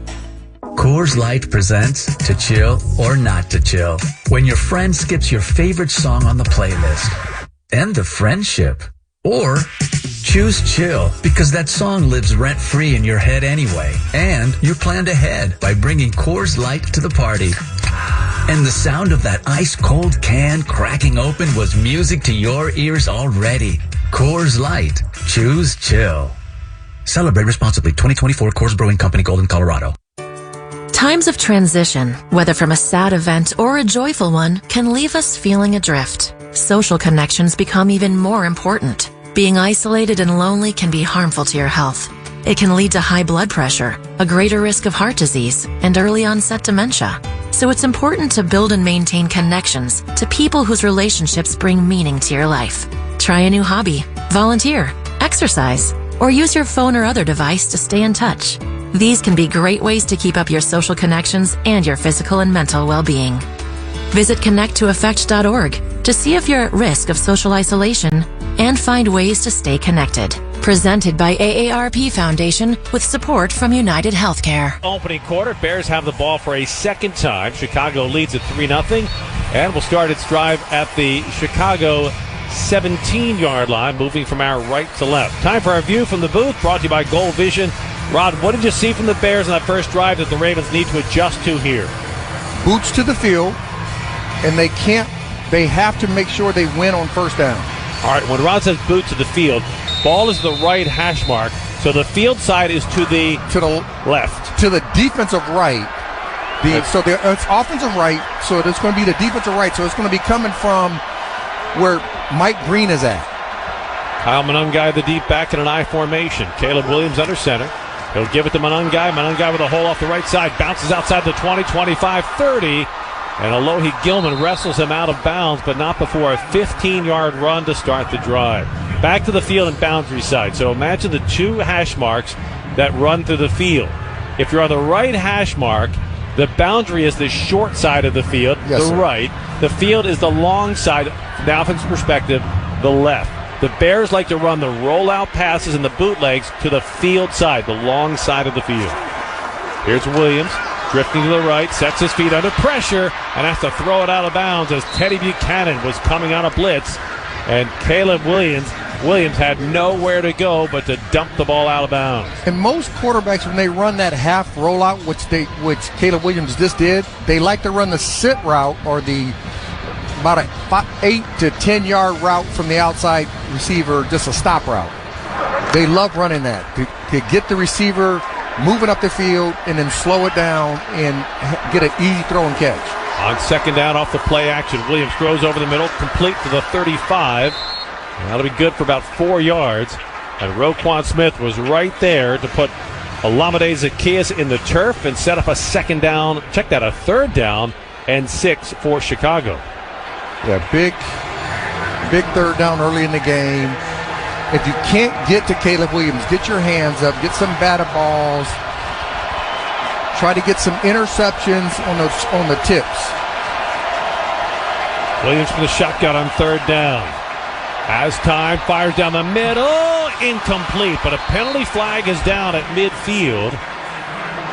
Coors Light presents To Chill or Not to Chill. When your friend skips your favorite song on the playlist. End the friendship. Or choose chill because that song lives rent-free in your head anyway. And you're planned ahead by bringing Coors Light to the party. And the sound of that ice-cold can cracking open was music to your ears already. Coors Light. Choose chill. Celebrate responsibly. 2024 Coors Brewing Company, Golden, Colorado. Times of transition, whether from a sad event or a joyful one, can leave us feeling adrift. Social connections become even more important. Being isolated and lonely can be harmful to your health. It can lead to high blood pressure, a greater risk of heart disease, and early onset dementia. So it's important to build and maintain connections to people whose relationships bring meaning to your life. Try a new hobby, volunteer, exercise, or use your phone or other device to stay in touch. These can be great ways to keep up your social connections and your physical and mental well-being. Visit connecttoeffect.org to see if you're at risk of social isolation and find ways to stay connected. Presented by AARP Foundation with support from United Healthcare. Opening quarter, Bears have the ball for a second time. Chicago leads at 3-0 and will start its drive at the Chicago 17-yard line, moving from our right to left. Time for our view from the booth, brought to you by Gold Vision. Rod, what did you see from the Bears in that first drive that the Ravens need to adjust to here? Boots to the field, and they have to make sure they win on first down. All right, when Rod says boot to the field, Ball is the right hash mark, so the field side is to the left. To the defensive right. So it's offensive right, so it's going to be the defensive right. So it's going to be coming from where Mike Green is at. Kyle Monungai, the deep back in an I formation. Caleb Williams under center. He'll give it to Monungai. Monungai with a hole off the right side. Bounces outside the 20, 25, 30. And Alohi Gilman wrestles him out of bounds, but not before a 15-yard run to start the drive. Back to the field and boundary side. So imagine the two hash marks that run through the field. If you're on the right hash mark, the boundary is the short side of the field, right. The field is the long side, from the offensive perspective, the left. The Bears like to run the rollout passes and the bootlegs to the field side, the long side of the field. Here's Williams, drifting to the right, sets his feet under pressure, and has to throw it out of bounds as Teddy Buchanan was coming on a blitz. And Caleb Williams had nowhere to go but to dump the ball out of bounds. And most quarterbacks, when they run that half rollout, which Caleb Williams just did, they like to run the sit route or the about a 8 to 10 yard route from the outside receiver, just a stop route. They love running that to get the receiver moving up the field and then slow it down and get an easy throw and catch. On second down off the play action, Williams throws over the middle, complete to the 35. That'll be good for about 4 yards. And Roquan Smith was right there to put Olamide Zacchaeus in the turf and set up a second down, a third down and 6 for Chicago. Yeah, big third down early in the game. If you can't get to Caleb Williams, get your hands up, get some batted balls. Try to get some interceptions on the tips. Williams for the shotgun on third down. Has time, fires down the middle, incomplete, but a penalty flag is down at midfield.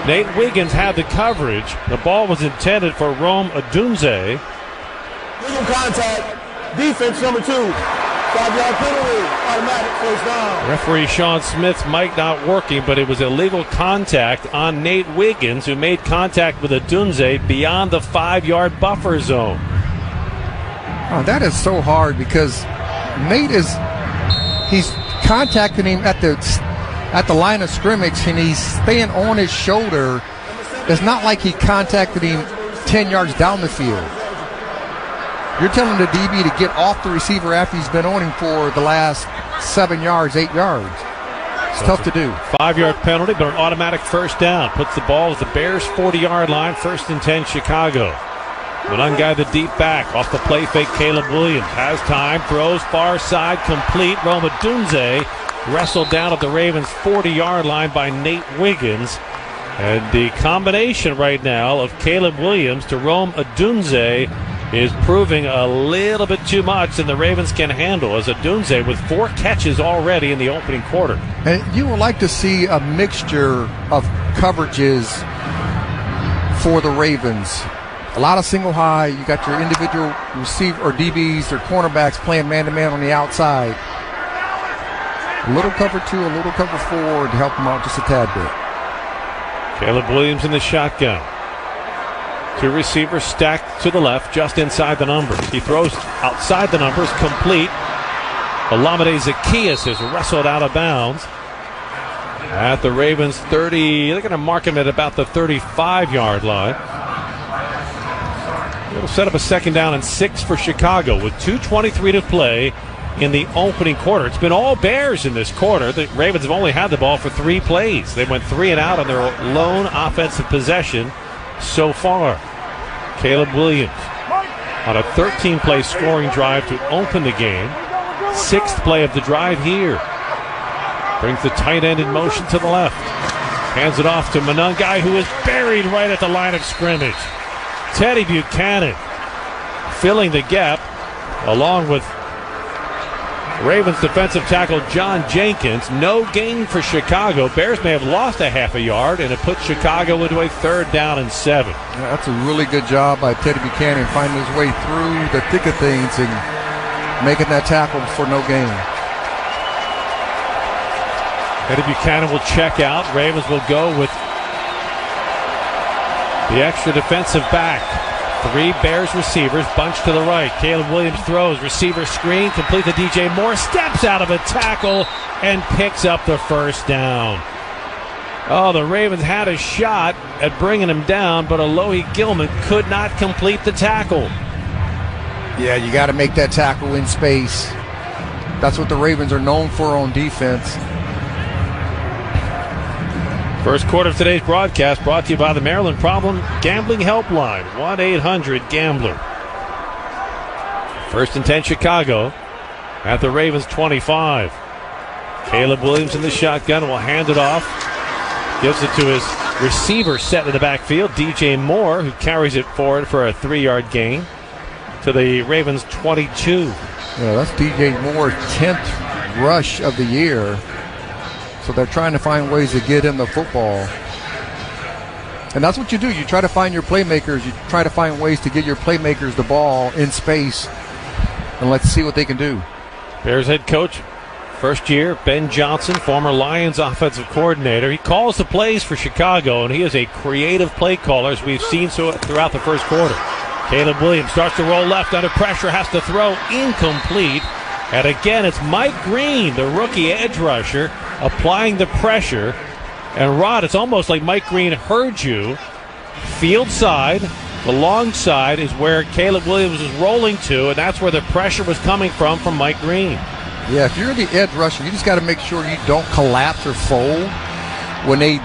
Nate Wiggins had the coverage. The ball was intended for Rome Odunze. Legal contact, defense number 2. 5-yard penalty, automatic first down. Referee Sean Smith's mic not working, but it was illegal contact on Nate Wiggins, who made contact with Odunze beyond the 5-yard buffer zone. Oh, that is so hard because Nate he's contacting him at the line of scrimmage and he's staying on his shoulder. It's not like he contacted him 10 yards down the field. You're telling the DB to get off the receiver after he's been on him for the last 7 yards, 8 yards. It's tough to do. 5-yard penalty, but an automatic first down. Puts the ball at the Bears' 40-yard line, 1st and 10 Chicago. Monungai, the deep back, off the play fake, Caleb Williams. Has time, throws far side, complete. Rome Odunze wrestled down at the Ravens' 40-yard line by Nate Wiggins. And the combination right now of Caleb Williams to Rome Odunze is proving a little bit too much than the Ravens can handle, as Odunze with 4 catches already in the opening quarter. And you would like to see a mixture of coverages for the Ravens. A lot of single high. You got your individual receiver or DBs or cornerbacks playing man-to-man on the outside. A little cover 2, a little cover 4 to help them out just a tad bit. Caleb Williams in the shotgun. 2 receivers stacked to the left, just inside the numbers. He throws outside the numbers, complete. Olamide Zacchaeus is wrestled out of bounds at the Ravens' 30. They're going to mark him at about the 35-yard line. It'll set up a second down and 6 for Chicago with 2:23 to play in the opening quarter. It's been all Bears in this quarter. The Ravens have only had the ball for 3 plays. They went 3 and out on their lone offensive possession so far. Caleb Williams on a 13-play scoring drive to open the game. 6th play of the drive here. Brings the tight end in motion to the left. Hands it off to Monungai, who is buried right at the line of scrimmage. Teddy Buchanan filling the gap along with Ravens defensive tackle John Jenkins. No gain for Chicago. Bears may have lost a half a yard, and it puts Chicago into a 3rd down and 7. Yeah, that's a really good job by Teddy Buchanan finding his way through the thick of things and making that tackle for no gain. Teddy Buchanan will check out. Ravens will go with the extra defensive back. Three Bears receivers bunched to the right. Caleb Williams throws. Receiver screen. Complete to DJ Moore. Steps out of a tackle and picks up the first down. Oh, the Ravens had a shot at bringing him down, but Alohi Gilman could not complete the tackle. Yeah, you got to make that tackle in space. That's what the Ravens are known for on defense. First quarter of today's broadcast brought to you by the Maryland Problem Gambling Helpline, 1-800-GAMBLER. First and 10 Chicago at the Ravens 25. Caleb Williams in the shotgun will hand it off. Gives it to his receiver set in the backfield, DJ Moore, who carries it forward for a 3-yard gain to the Ravens 22. Yeah, that's DJ Moore's 10th rush of the year. So they're trying to find ways to get him the football. And that's what you do. You try to find your playmakers. You try to find ways to get your playmakers the ball in space. And let's see what they can do. Bears head coach, first year, Ben Johnson, former Lions offensive coordinator. He calls the plays for Chicago, and he is a creative play caller, as we've seen throughout the first quarter. Caleb Williams starts to roll left under pressure, has to throw incomplete. And again, it's Mike Green, the rookie edge rusher, applying the pressure. And Rod, it's almost like Mike Green heard you. Field side, the long side is where Caleb Williams is rolling to, and that's where the pressure was coming from Mike Green. Yeah, if you're the edge rusher, you just got to make sure you don't collapse or fold when they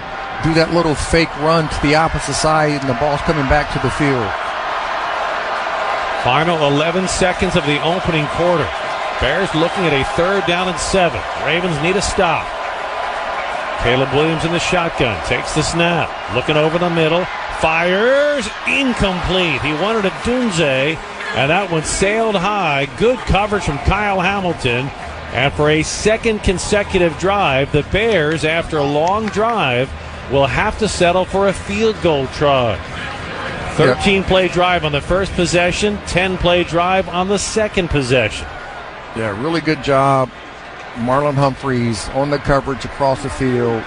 do that little fake run to the opposite side and the ball's coming back to the field. Final 11 seconds of the opening quarter. Bears looking at a 3rd down and 7. Ravens need a stop. Caleb Williams in the shotgun. Takes the snap. Looking over the middle. Fires. Incomplete. He wanted a odunze, and that one sailed high. Good coverage from Kyle Hamilton. And for a second consecutive drive, the Bears, after a long drive, will have to settle for a field goal try. 13-play drive on the first possession, 10-play drive on the second possession. Yeah, really good job. Marlon Humphreys on the coverage across the field.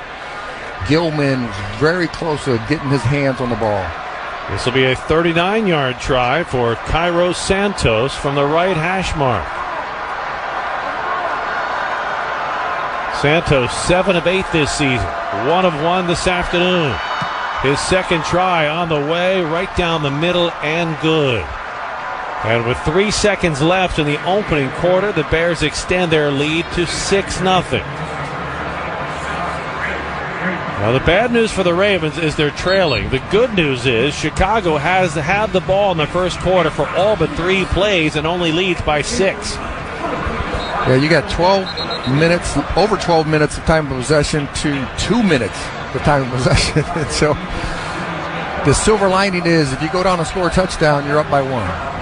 Gilman very close to getting his hands on the ball. This will be a 39-yard try for Cairo Santos from the right hash mark. Santos 7 of 8 this season, 1 of 1 this afternoon. His second try on the way, right down the middle and good. And with 3 seconds left in the opening quarter, the Bears extend their lead to 6-0. Now, the bad news for the Ravens is they're trailing. The good news is Chicago has had the ball in the first quarter for all but 3 plays and only leads by 6. Yeah, you got 12 minutes, over 12 minutes of time of possession to 2 minutes of time of possession. So the silver lining is if you go down and score a touchdown, you're up by 1.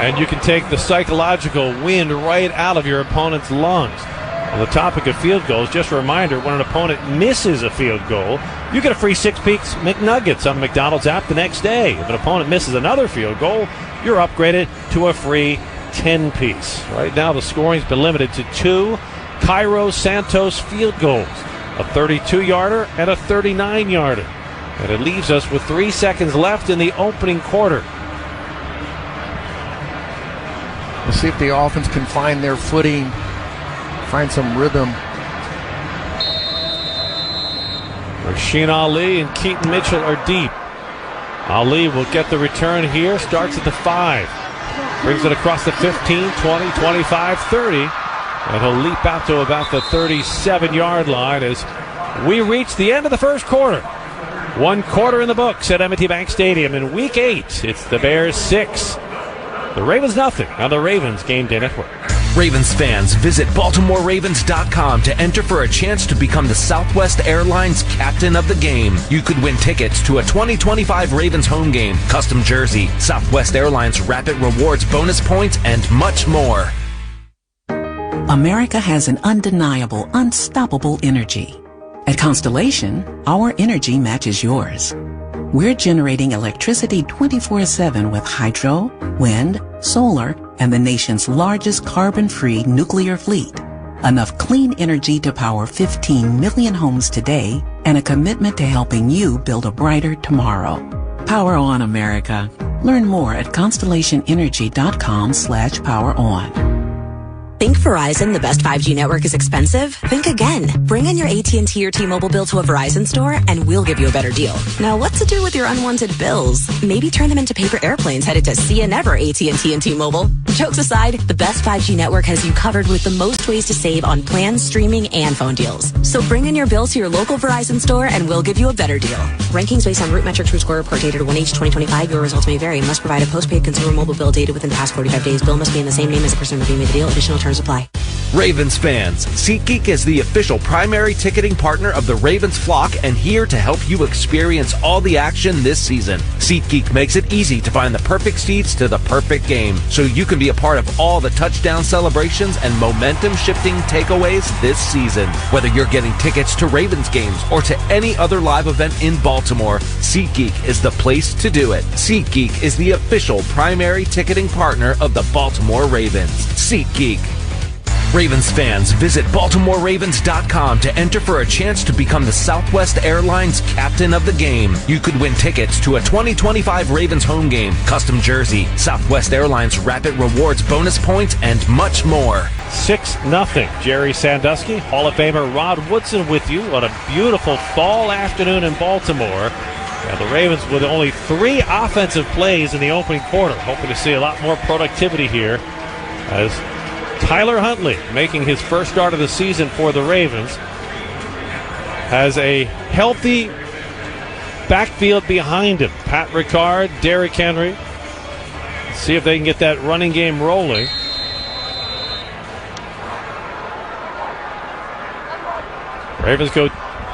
And you can take the psychological wind right out of your opponent's lungs. On the topic of field goals, just a reminder, when an opponent misses a field goal, you get a free 6-piece McNuggets on the McDonald's app the next day. If an opponent misses another field goal, you're upgraded to a free 10-piece. Right now, the scoring's been limited to 2 Cairo Santos field goals, a 32-yarder and a 39-yarder. And it leaves us with 3 seconds left in the opening quarter. Let's see if the offense can find their footing, find some rhythm. Rasheen Ali and Keaton Mitchell are deep. Ali will get the return here, starts at the 5. Brings it across the 15, 20, 25, 30. And he'll leap out to about the 37-yard line as we reach the end of the first quarter. 1 quarter in the books at M&T Bank Stadium in Week 8. It's the Bears 6, the Ravens nothing on the Ravens Game Day Network. Ravens fans, visit BaltimoreRavens.com to enter for a chance to become the Southwest Airlines captain of the game. You could win tickets to a 2025 Ravens home game, custom jersey, Southwest Airlines Rapid Rewards bonus points, and much more. America has an undeniable, unstoppable energy. At Constellation, our energy matches yours. We're generating electricity 24/7 with hydro, wind, solar, and the nation's largest carbon-free nuclear fleet. Enough clean energy to power 15 million homes today, and a commitment to helping you build a brighter tomorrow. Power on, America. Learn more at constellationenergy.com/poweron. Think Verizon, the best 5G network, is expensive? Think again. Bring in your AT&T or T-Mobile bill to a Verizon store and we'll give you a better deal. Now, what to do with your unwanted bills? Maybe turn them into paper airplanes headed to See Ya Never AT&T and T-Mobile. Jokes aside, the best 5G network has you covered with the most ways to save on plans, streaming, and phone deals. So bring in your bill to your local Verizon store and we'll give you a better deal. Rankings based on Root Metrics Root Score Report dated 1H 2025. Your results may vary. Must provide a postpaid consumer mobile bill dated within the past 45 days. Bill must be in the same name as the person redeeming the deal. Additional terms apply. Ravens fans, SeatGeek is the official primary ticketing partner of the Ravens flock and here to help you experience all the action this season. SeatGeek makes it easy to find the perfect seats to the perfect game so you can be a part of all the touchdown celebrations and momentum-shifting takeaways this season. Whether you're getting tickets to Ravens games or to any other live event in Baltimore, SeatGeek is the place to do it. SeatGeek is the official primary ticketing partner of the Baltimore Ravens. SeatGeek. Ravens fans, visit BaltimoreRavens.com to enter for a chance to become the Southwest Airlines captain of the game. You could win tickets to a 2025 Ravens home game, custom jersey, Southwest Airlines Rapid Rewards bonus points, and much more. 6-0. Jerry Sandusky, Hall of Famer Rod Woodson with you on a beautiful fall afternoon in Baltimore. And the Ravens with only 3 offensive plays in the opening quarter. Hoping to see a lot more productivity here as Tyler Huntley, making his first start of the season for the Ravens, has a healthy backfield behind him. Pat Ricard, Derrick Henry. Let's see if they can get that running game rolling. Ravens go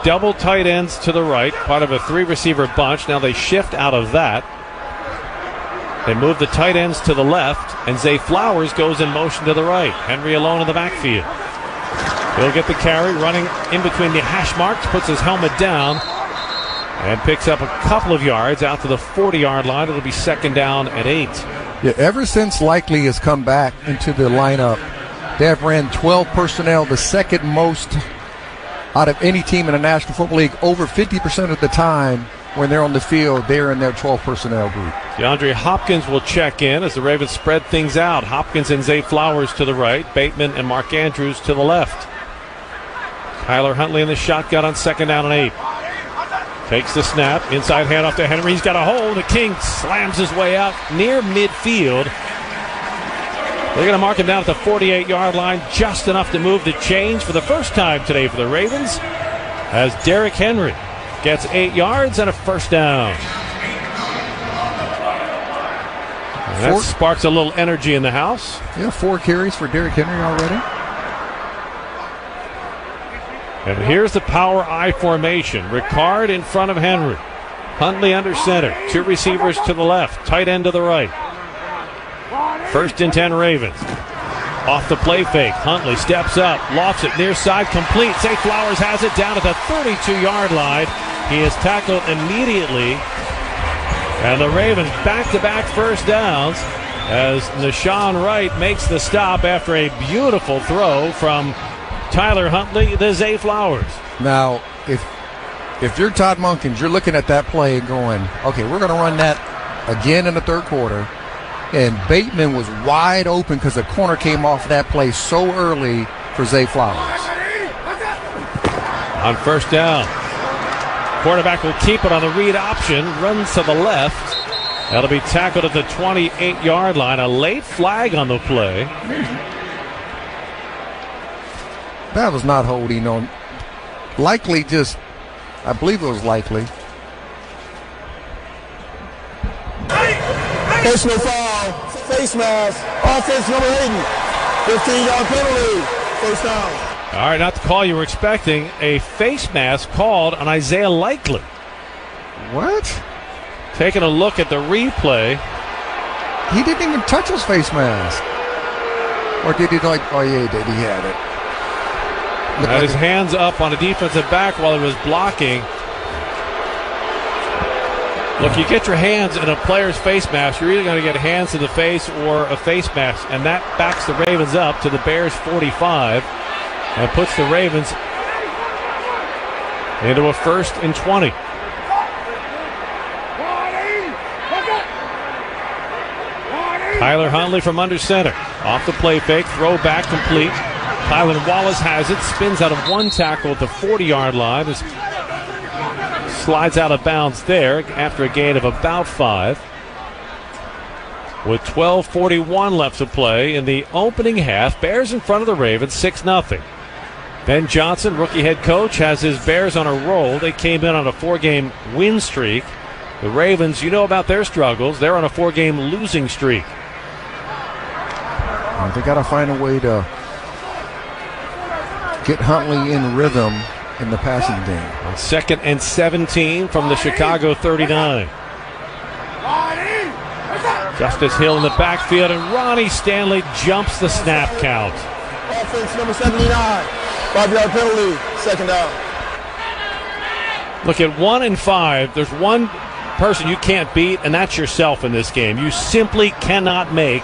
double tight ends to the right, part of a 3-receiver bunch. Now they shift out of that. They move the tight ends to the left, and Zay Flowers goes in motion to the right. Henry alone in the backfield. He'll get the carry, running in between the hash marks, puts his helmet down, and picks up a couple of yards out to the 40-yard line. It'll be 2nd down and 8. Yeah, ever since Likely has come back into the lineup, they have ran 12 personnel, the second most out of any team in the National Football League. Over 50% of the time when they're on the field, they're in their 12 personnel group. DeAndre Hopkins will check in as the Ravens spread things out. Hopkins and Zay Flowers to the right, Bateman and Mark Andrews to the left. Tyler Huntley in the shotgun on 2nd down and 8. Takes the snap, inside handoff to Henry. He's got a hole. The King slams his way out near midfield. They're going to mark him down at the 48-yard line, just enough to move the chains for the first time today for the Ravens, as Derrick Henry gets 8 yards and a 1st down. And that sparks a little energy in the house. Yeah, 4 carries for Derrick Henry already. And here's the power I formation. Ricard in front of Henry. Huntley under center. 2 receivers to the left. Tight end to the right. 1st and 10 Ravens. Off the play fake. Huntley steps up. Lofts it near side. Complete. Zay Flowers has it down at the 32-yard line. He is tackled immediately. And the Ravens back-to-back 1st downs as Nashawn Wright makes the stop after a beautiful throw from Tyler Huntley to Zay Flowers. Now, if you're Todd Monken, you're looking at that play going, okay, we're going to run that again in the 3rd quarter. And Bateman was wide open because the corner came off that play so early for Zay Flowers. On 1st down, quarterback will keep it on the read option, runs to the left. That'll be tackled at the 28-yard line. A late flag on the play. That was not holding on. Likely just, I believe it was Likely. Personal foul, face mask, offense number 80, 15-yard penalty, 1st down. All right, not the call you were expecting. A face mask called on Isaiah Likely. What? Taking a look at the replay. He didn't even touch his face mask. Or did he like, oh yeah, he did, he had it. Had his hands up on a defensive back while he was blocking. Look, you get your hands in a player's face mask, you're either going to get hands to the face or a face mask, and that backs the Ravens up to the Bears' 45 and puts the Ravens into a 1st and 20. Tyler Huntley from under center. Off the play fake, throw back complete. Kylan Wallace has it, spins out of one tackle at the 40-yard line. Slides out of bounds there after a gain of about 5. With 12:41 left to play in the opening half, Bears in front of the Ravens, 6-0. Ben Johnson, rookie head coach, has his Bears on a roll. They came in on a 4-game win streak. The Ravens, you know about their struggles. They're on a 4-game losing streak. They got to find a way to get Huntley in rhythm in the passing game. 2nd and 17 from the Chicago 39. Justice Hill in the backfield, and Ronnie Stanley jumps the snap count. Offense number 79. 5-yard penalty, 2nd down. Look, at 1 and 5, there's one person you can't beat, and that's yourself in this game. You simply cannot make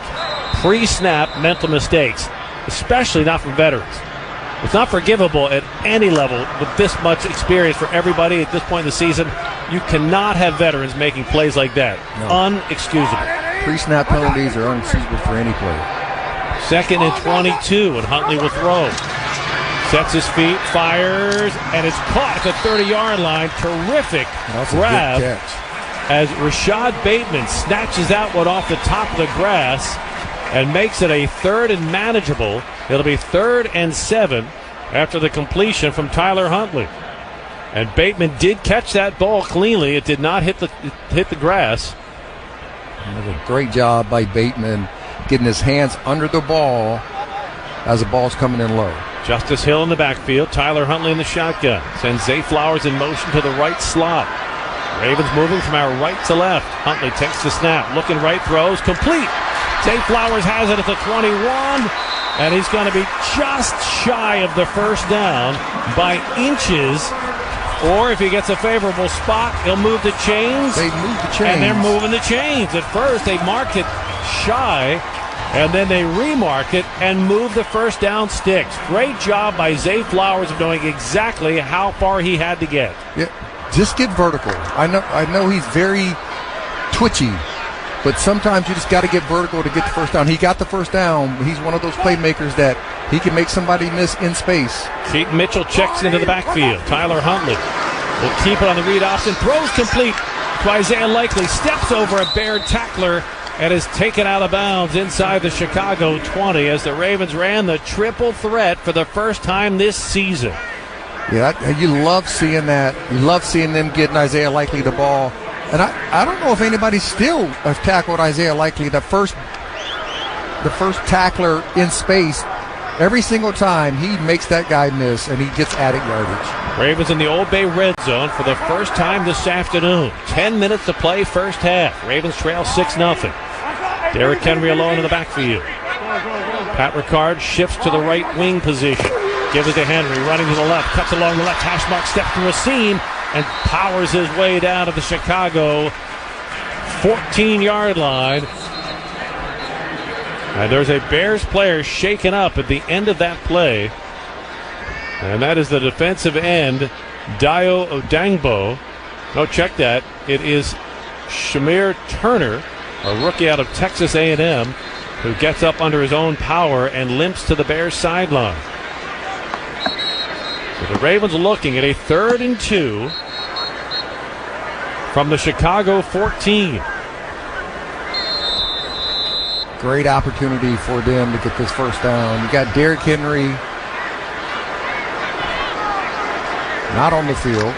pre-snap mental mistakes, especially not from veterans. It's not forgivable at any level with this much experience for everybody at this point in the season. You cannot have veterans making plays like that. No. Unexcusable. Pre-snap penalties are unexcusable for any player. 2nd and 22, and Huntley will throw. Sets his feet, fires, and it's caught at the 30-yard line. Terrific grab as Rashad Bateman snatches that one off the top of the grass and makes it a 3rd and manageable. It'll be 3rd and 7 after the completion from Tyler Huntley. And Bateman did catch that ball cleanly. It did not hit the grass. A great job by Bateman getting his hands under the ball as the ball's coming in low. Justice Hill in the backfield. Tyler Huntley in the shotgun. Sends Zay Flowers in motion to the right slot. Ravens moving from our right to left. Huntley takes the snap. Looking right, throws. Complete. Zay Flowers has it at the 21. And he's going to be just shy of the first down by inches. Or if he gets a favorable spot, he'll move the chains. They move the chains. And they're moving the chains. At first, they marked it shy, and then they remark it and move the first down sticks. Great job by Zay Flowers of knowing exactly how far he had to get. Yeah, just get vertical. I know he's very twitchy, but sometimes you just got to get vertical to get the first down. He got the first down. He's one of those playmakers that he can make somebody miss in space. Keaton Mitchell checks into the backfield. Tyler Huntley will keep it on the read option. Throws complete to Isaiah Likely. Steps over a Bear tackler and is taken out of bounds inside the Chicago 20 as the Ravens ran the triple threat for the first time this season. Yeah, you love seeing that. You love seeing them getting Isaiah Likely the ball. And I don't know if anybody still has tackled Isaiah Likely. The first tackler in space. Every single time he makes that guy miss, and he gets added yardage. Ravens in the Old Bay red zone for the first time this afternoon. 10 minutes to play first half. Ravens trail 6-0. Derrick Henry alone in the backfield. Pat Ricard shifts to the right wing position. Gives it to Henry, running to the left, cuts along the left hash mark, steps through a seam, and powers his way down to the Chicago 14-yard line. And there's a Bears player shaken up at the end of that play. And that is the defensive end, Dio Odangbo. No, check that. It is Shamir Turner, a rookie out of Texas A&M, who gets up under his own power and limps to the Bears sideline. So the Ravens looking at a 3rd and 2 from the Chicago 14. Great opportunity for them to get this first down. You got Derrick Henry not on the field.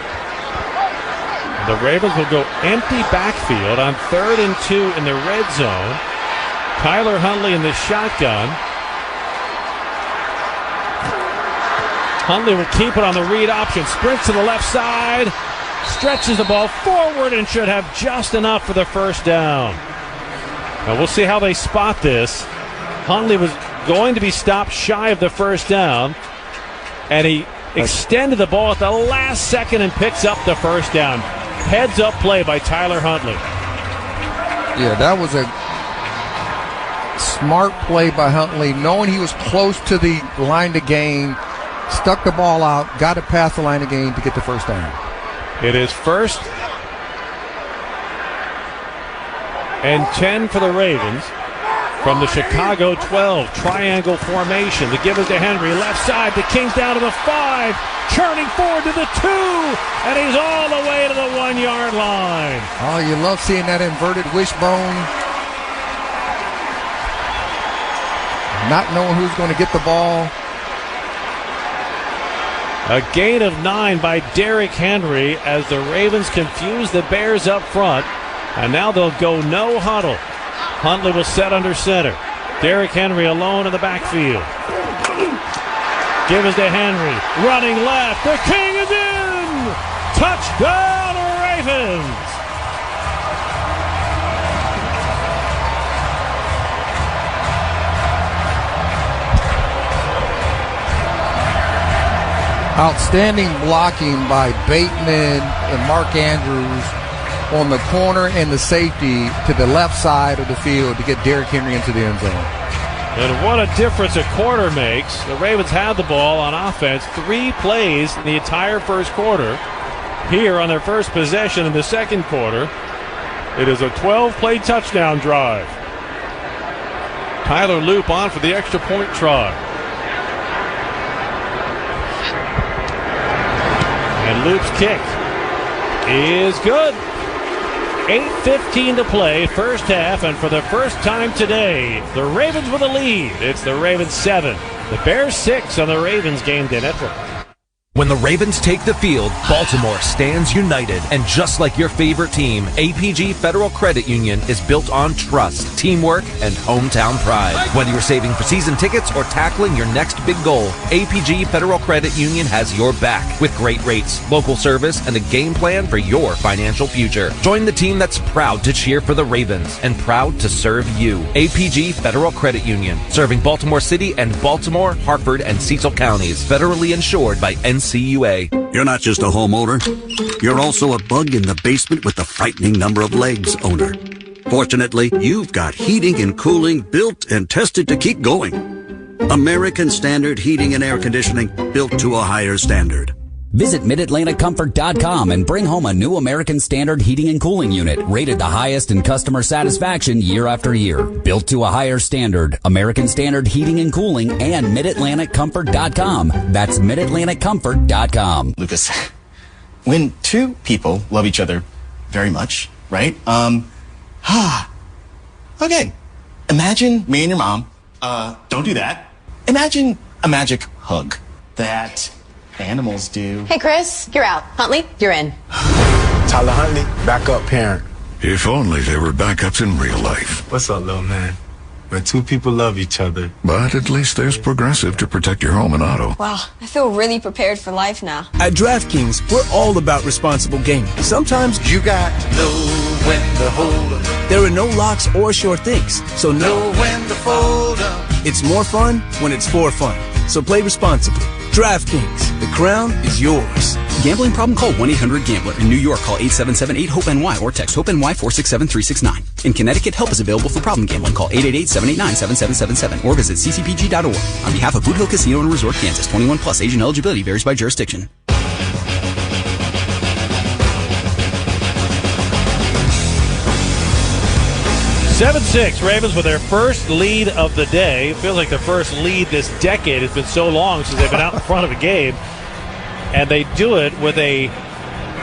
The Ravens will go empty backfield on 3rd and 2 in the red zone. Tyler Huntley in the shotgun. Huntley will keep it on the read option. Sprints to the left side. Stretches the ball forward and should have just enough for the first down. Now we'll see how they spot this. Huntley was going to be stopped shy of the first down, and he extended the ball at the last second and picks up the first down. Heads up play by Tyler Huntley. Yeah, that was a smart play by Huntley, knowing he was close to the line to gain, stuck the ball out, got it past the line to gain to get the first down. It is 1st and 10 for the Ravens from the Chicago 12, triangle formation. The give is to Henry, left side. The Kings down to the 5, churning forward to the 2, and he's all the way to the 1-yard line. Oh, you love seeing that inverted wishbone. Not knowing who's going to get the ball. A gain of 9 by Derrick Henry as the Ravens confuse the Bears up front, and now they'll go no huddle. Huntley will set under center. Derrick Henry alone in the backfield. Give is to Henry. Running left. The King is in! Touchdown, Ravens! Outstanding blocking by Bateman and Mark Andrews on the corner and the safety to the left side of the field to get Derrick Henry into the end zone. And what a difference a quarter makes. The Ravens had the ball on offense 3 plays in the entire first quarter. Here on their first possession in the second quarter, it is a 12-play touchdown drive. Tyler Loop on for the extra point try. And Loop's kick is good. 8:15 to play, first half, and for the first time today, the Ravens with a lead. It's the Ravens 7, the Bears 6 on the Ravens Game Day Network. When the Ravens take the field, Baltimore stands united. And just like your favorite team, APG Federal Credit Union is built on trust, teamwork, and hometown pride. Whether you're saving for season tickets or tackling your next big goal, APG Federal Credit Union has your back with great rates, local service, and a game plan for your financial future. Join the team that's proud to cheer for the Ravens and proud to serve you. APG Federal Credit Union, serving Baltimore City and Baltimore, Hartford, and Cecil counties. Federally insured by NCUA. You're not just a homeowner. You're also a bug in the basement with the frightening number of legs owner. Fortunately, you've got heating and cooling built and tested to keep going. American Standard Heating and Air Conditioning, built to a higher standard. Visit MidAtlanticComfort.com and bring home a new American Standard heating and cooling unit, rated the highest in customer satisfaction year after year. Built to a higher standard, American Standard Heating and Cooling, and MidAtlanticComfort.com. That's MidAtlanticComfort.com. Lucas, when two people love each other very much, right? Okay. Imagine me and your mom. Don't do that. Imagine a magic hug that animals do. Hey, Chris, you're out. Huntley, you're in. Tyler Huntley, backup parent. If only there were backups in real life. What's up, little man? When two people love each other. But at least there's Progressive to protect your home and auto. Wow, I feel really prepared for life now. At DraftKings, we're all about responsible gaming. Sometimes you got know when to hold up. There are no locks or sure things, so know when to fold up. It's more fun when it's for fun. So play responsibly. DraftKings, the crown is yours. Gambling problem? Call 1-800-GAMBLER. In New York, call 877-8-HOPE-NY or text HOPE-NY 467-369. In Connecticut, help is available for problem gambling. Call 888-789-7777 or visit ccpg.org. On behalf of Boot Hill Casino and Resort, Kansas, 21 plus, age and eligibility varies by jurisdiction. Seven-6, Ravens with their first lead of the day. It feels like the first lead this decade. It's been so long since they've been out in front of a game. And they do it with a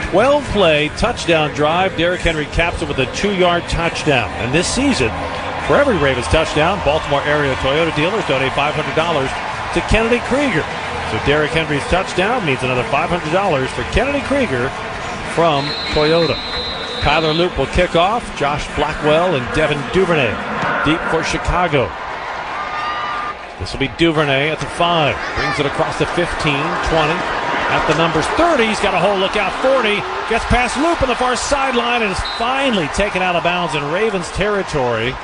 12-play touchdown drive. Derrick Henry caps it with a 2-yard touchdown. And this season, for every Ravens touchdown, Baltimore area Toyota dealers donate $500 to Kennedy Krieger. So Derrick Henry's touchdown means another $500 for Kennedy Krieger from Toyota. Tyler Loop will kick off. Josh Blackwell and Devin Duvernay deep for Chicago. This will be Duvernay at the 5. Brings it across the 15, 20. At the numbers 30, he's got a hole. Look out, 40. Gets past Loop on the far sideline and is finally taken out of bounds in Ravens territory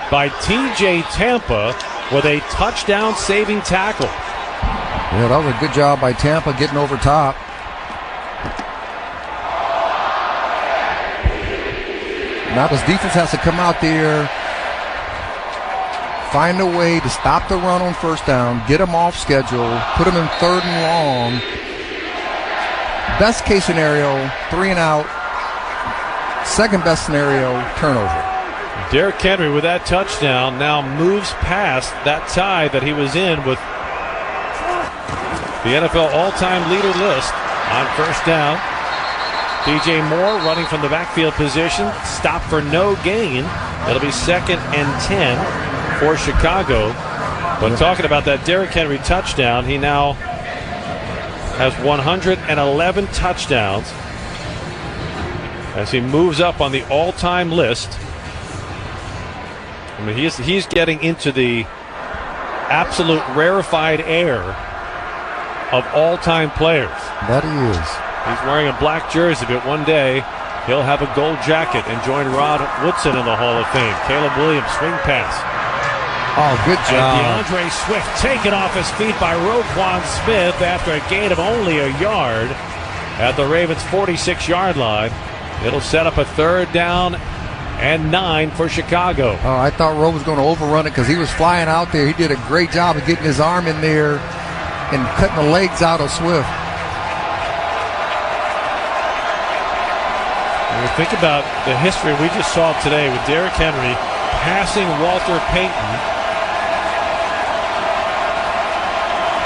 by T.J. Tampa with a touchdown-saving tackle. Yeah, that was a good job by Tampa getting over top. Now this defense has to come out there, find a way to stop the run on first down, get them off schedule, put them in 3rd and long. Best case scenario, 3 and out. Second best scenario, turnover. Derrick Henry with that touchdown now moves past that tie that he was in with the NFL all-time leader list on first down. DJ Moore running from the backfield position. Stop for no gain. It'll be 2nd and 10 for Chicago. But talking about that Derrick Henry touchdown, he now has 111 touchdowns as he moves up on the all-time list. I mean, he's getting into the absolute rarefied air of all-time players. That he is. He's wearing a black jersey, but one day he'll have a gold jacket and join Rod Woodson in the Hall of Fame. Caleb Williams, swing pass. Oh, good job. And DeAndre Swift taken off his feet by Roquan Smith after a gain of only a yard at the Ravens' 46-yard line. It'll set up a 3rd down and 9 for Chicago. Oh, I thought Rowe was going to overrun it because he was flying out there. He did a great job of getting his arm in there and cutting the legs out of Swift. When we think about the history we just saw today with Derrick Henry passing Walter Payton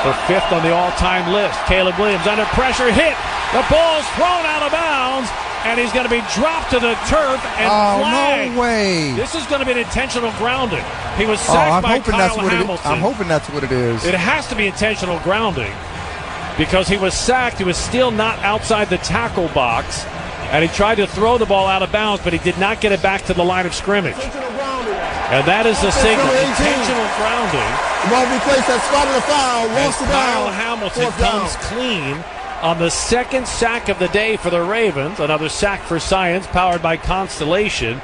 for 5th on the all-time list. Caleb Williams under pressure, hit. The ball's thrown out of bounds, and he's going to be dropped to the turf and flagged. No way. This is going to be an intentional grounding. He was sacked by Kyle Hamilton. I'm hoping that's what it is. It has to be intentional grounding because he was sacked. He was still not outside the tackle box, and he tried to throw the ball out of bounds, but he did not get it back to the line of scrimmage. And that is the signal. Intentional grounding. Ball replaced that spot of the foul. As Kyle Hamilton comes clean on the 2nd sack of the day for the Ravens. Another sack for science powered by Constellation.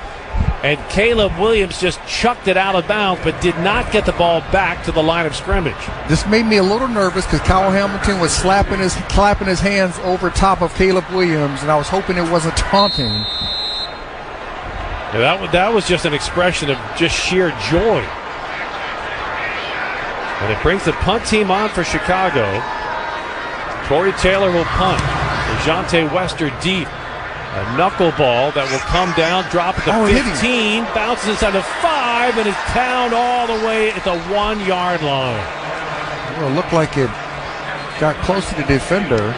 And Caleb Williams just chucked it out of bounds but did not get the ball back to the line of scrimmage. This made me a little nervous because Kyle Hamilton was clapping his hands over top of Caleb Williams, and I was hoping it wasn't taunting. Yeah, that was just an expression of just sheer joy. And it brings the punt team on for Chicago. Torrey Taylor will punt. DeJounte Wester deep. A knuckleball that will come down, drop at the 15, bounces inside the 5, and is down all the way at the 1-yard line. Well, it looked like it got close to the defender.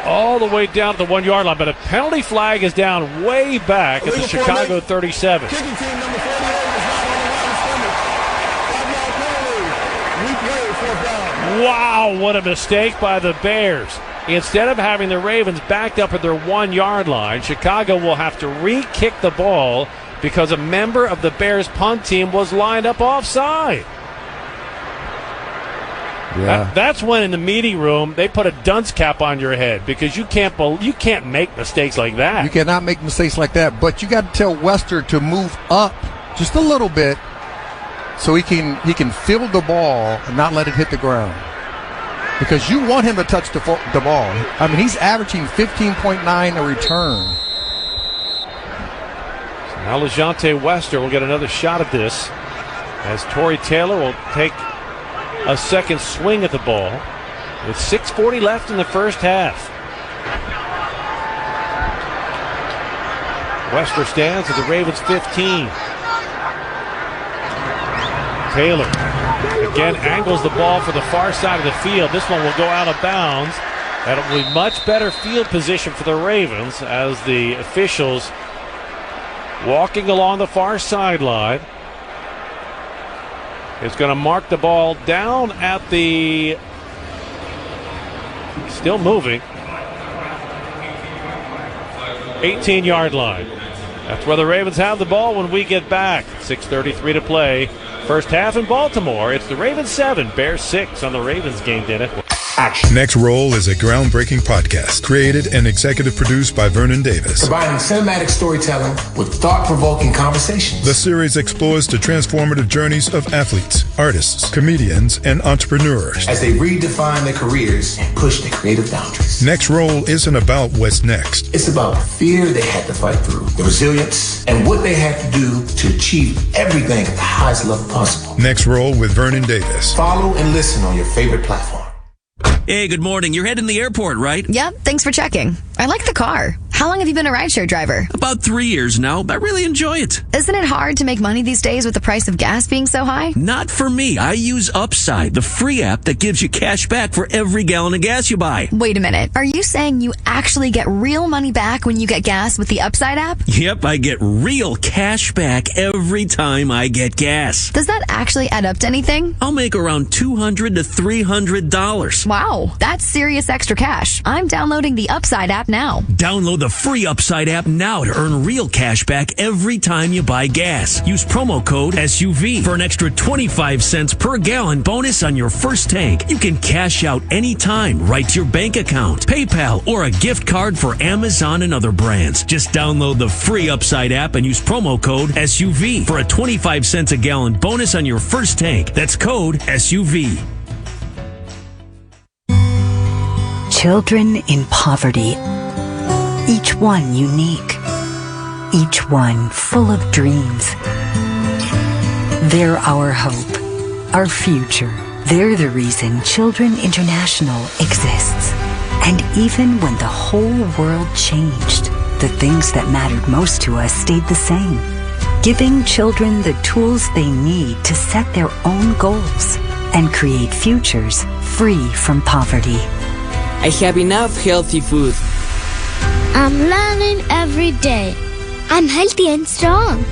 All the way down to the 1-yard line, but a penalty flag is down way back at the Chicago 37. Kicking team number 48 is not on the line of scrimmage. 5-yard penalty. Replay, 4th down. Wow, what a mistake by the Bears. Instead of having the Ravens backed up at their 1-yard line, Chicago will have to re-kick the ball because a member of the Bears punt team was lined up offside. Yeah. That's when in the meeting room they put a dunce cap on your head because you can't make mistakes like that. You cannot make mistakes like that, but you got to tell Wester to move up just a little bit so he can field the ball and not let it hit the ground. Because you want him to touch the ball. I mean, he's averaging 15.9 a return. So now DeJounte Wester will get another shot at this as Torrey Taylor will take a second swing at the ball with 6:40 left in the first half. Wester stands at the Ravens 15. Taylor again angles the ball for the far side of the field. This one will go out of bounds. That'll be much better field position for the Ravens as the officials walking along the far sideline. It's going to mark the ball down at the still moving 18-yard line. That's where the Ravens have the ball when we get back. 6:33 to play. First half in Baltimore. It's the Ravens 7, Bears 6 on the Ravens Game Day Network. Next Roll is a groundbreaking podcast created and executive produced by Vernon Davis. Combining cinematic storytelling with thought-provoking conversations. The series explores the transformative journeys of athletes, artists, comedians, and entrepreneurs as they redefine their careers and push their creative boundaries. Next Roll isn't about what's next. It's about the fear they had to fight through, the resilience, and what they had to do to achieve everything at the highest level possible. Next Roll with Vernon Davis. Follow and listen on your favorite platform. Hey, good morning. You're heading to the airport, right? Yep, thanks for checking. I like the car. How long have you been a rideshare driver? About 3 years now, but I really enjoy it. Isn't it hard to make money these days with the price of gas being so high? Not for me. I use Upside, the free app that gives you cash back for every gallon of gas you buy. Wait a minute. Are you saying you actually get real money back when you get gas with the Upside app? Yep, I get real cash back every time I get gas. Does that actually add up to anything? I'll make around $200 to $300. Wow, that's serious extra cash. I'm downloading the Upside app now. Download the free Upside app now to earn real cash back every time you buy gas. Use promo code SUV for an extra 25 cents per gallon bonus on your first tank. You can cash out anytime right to your bank account, PayPal, or a gift card for Amazon and other brands. Just download the free Upside app and use promo code SUV for a 25 cents a gallon bonus on your first tank. That's code SUV. Children in poverty. Each one unique, each one full of dreams. They're our hope, our future. They're the reason Children International exists. And even when the whole world changed, the things that mattered most to us stayed the same. Giving children the tools they need to set their own goals and create futures free from poverty. I have enough healthy food. I'm learning every day. I'm healthy and strong.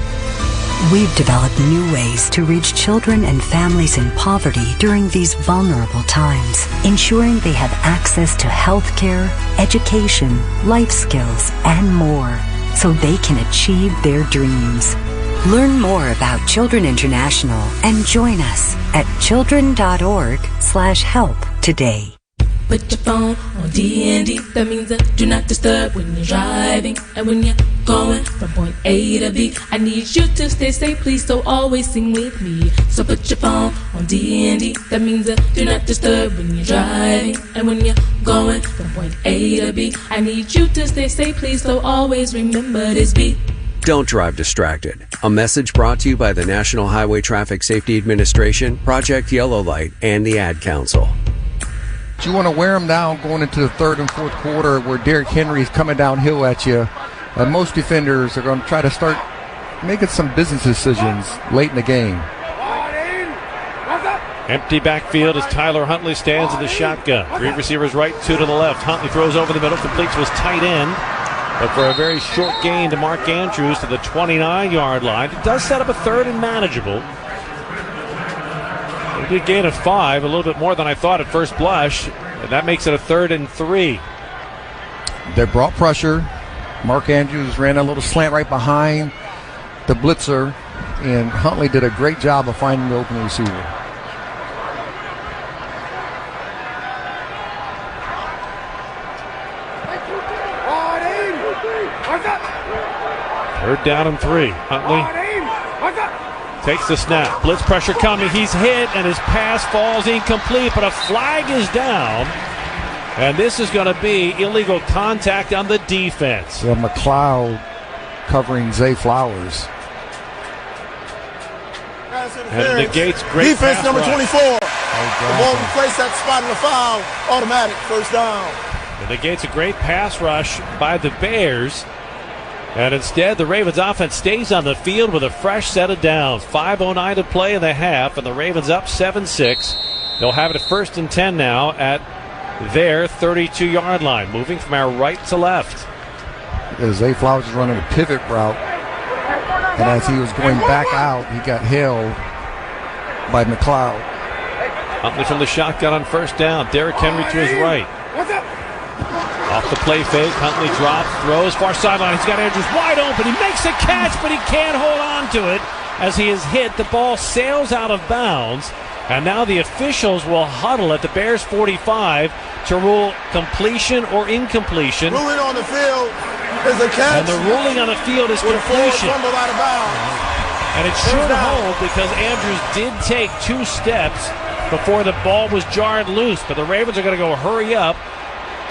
We've developed new ways to reach children and families in poverty during these vulnerable times, ensuring they have access to health care, education, life skills, and more, so they can achieve their dreams. Learn more about Children International and join us at children.org/help today. Put your phone on DND. That means do not disturb when you're driving. And when you're going from point A to B, I need you to stay safe, please, so always sing with me. So put your phone on DND. That means do not disturb when you're driving. And when you're going from point A to B, I need you to stay safe, please, so always remember this beat. Don't drive distracted. A message brought to you by the National Highway Traffic Safety Administration, Project Yellow Light, and the Ad Council. You want to wear them down going into the third and fourth quarter where Derrick Henry is coming downhill at you. Most defenders are going to try to start making some business decisions late in the game. Empty backfield as Tyler Huntley stands in the shotgun. 3 receivers right, 2 to the left. Huntley throws over the middle, completes to his tight end. But for a very short gain to Mark Andrews to the 29-yard line. It does set up a third and manageable. A good gain of 5, a little bit more than I thought at first blush. And that makes it a 3rd and 3. They brought pressure. Mark Andrews ran a little slant right behind the blitzer. And Huntley did a great job of finding the open receiver. Third down and 3. Huntley takes the snap. Blitz pressure coming. He's hit, and his pass falls incomplete, but a flag is down. And this is going to be illegal contact on the defense. Yeah, McLeod covering Zay Flowers. And negates great defense pass number rush. 24. The ball replaced that spot in the foul. Automatic first down. It negates a great pass rush by the Bears. And instead, the Ravens offense stays on the field with a fresh set of downs. 5:09 to play in the half, and the Ravens up 7-6. They'll have it at 1st and 10 now at their 32-yard line, moving from our right to left. Zay Flowers is running a pivot route, and as he was going back out, he got held by McLeod. Huntley from the shotgun on 1st down. Derrick Henry to his right. Off the play fake, Huntley drops, throws, far sideline. He's got Andrews wide open. He makes a catch, but he can't hold on to it as he is hit. The ball sails out of bounds, and now the officials will huddle at the Bears 45 to rule completion or incompletion. Ruling on the field is a catch. And the ruling on the field is completion. Fumble out of bounds. And it should hold because Andrews did take 2 steps before the ball was jarred loose. But the Ravens are going to go hurry up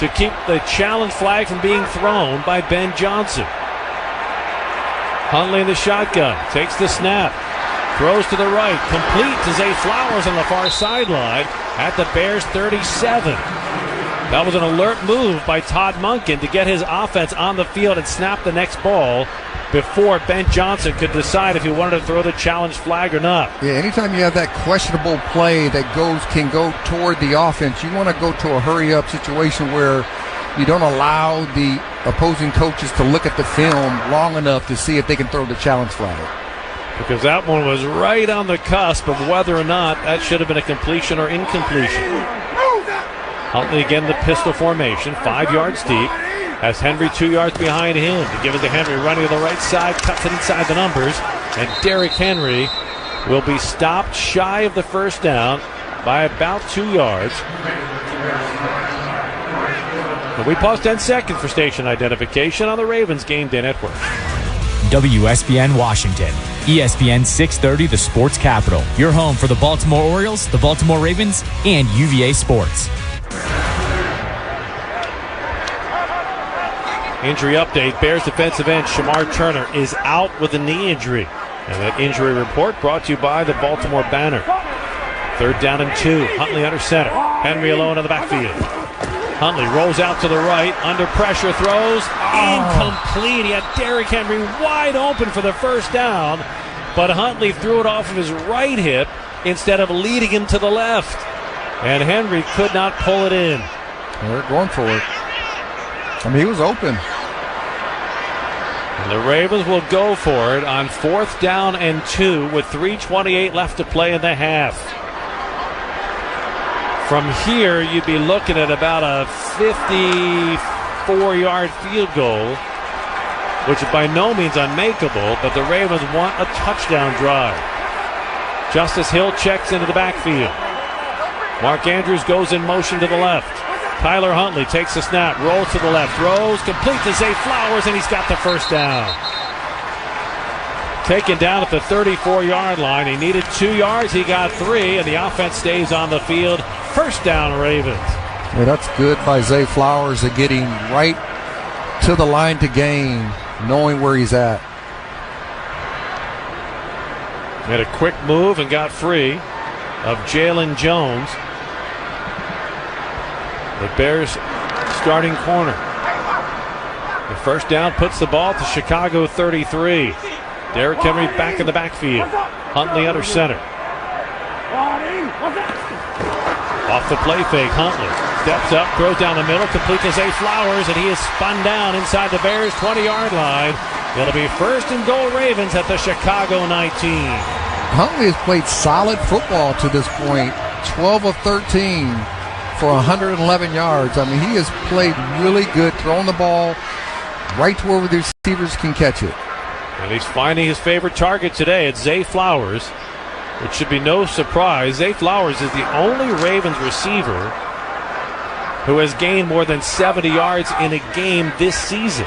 to keep the challenge flag from being thrown by Ben Johnson. Huntley in the shotgun, takes the snap, throws to the right, complete to Zay Flowers on the far sideline at the Bears 37. That was an alert move by Todd Monken to get his offense on the field and snap the next ball before Ben Johnson could decide if he wanted to throw the challenge flag or not. Yeah, anytime you have that questionable play that can go toward the offense, you want to go to a hurry-up situation where you don't allow the opposing coaches to look at the film long enough to see if they can throw the challenge flag. Because that one was right on the cusp of whether or not that should have been a completion or incompletion. Huntley again the pistol formation, 5 yards deep. Has Henry 2 yards behind him. To give it to Henry, running to the right side, cuts it inside the numbers. And Derrick Henry will be stopped shy of the first down by about 2 yards. And we pause 10 seconds for station identification on the Ravens Game Day Network. WSBN Washington, ESPN 630, the sports capital. Your home for the Baltimore Orioles, the Baltimore Ravens, and UVA Sports. Injury update. Bears defensive end Shamar Turner is out with a knee injury. And that injury report brought to you by the Baltimore Banner. 3rd down and 2. Huntley under center. Henry alone in the backfield. Huntley rolls out to the right. Under pressure throws. Incomplete. He had Derrick Henry wide open for the first down. But Huntley threw it off of his right hip instead of leading him to the left. And Henry could not pull it in. They're going for it. I mean, he was open. And the Ravens will go for it on 4th down and 2 with 3:28 left to play in the half. From here, you'd be looking at about a 54-yard field goal, which is by no means unmakeable, but the Ravens want a touchdown drive. Justice Hill checks into the backfield. Mark Andrews goes in motion to the left. Tyler Huntley takes the snap, rolls to the left, throws, complete to Zay Flowers, and he's got the first down. Taken down at the 34-yard line. He needed 2 yards. He got 3, and the offense stays on the field. First down, Ravens. Yeah, that's good by Zay Flowers of getting right to the line to gain, knowing where he's at. Made a quick move and got free of Jalen Jones, the Bears starting corner. The first down puts the ball to Chicago 33. Derrick Henry back in the backfield. Huntley under center. Off the play fake, Huntley steps up, throws down the middle, complete to Zay Flowers, and he is spun down inside the Bears' 20-yard line. It'll be 1st and goal Ravens at the Chicago 19. Huntley has played solid football to this point. 12 of 13 for 111 yards. I mean, he has played really good, throwing the ball right to where the receivers can catch it. And he's finding his favorite target today. It's Zay Flowers. It should be no surprise. Zay Flowers is the only Ravens receiver who has gained more than 70 yards in a game this season.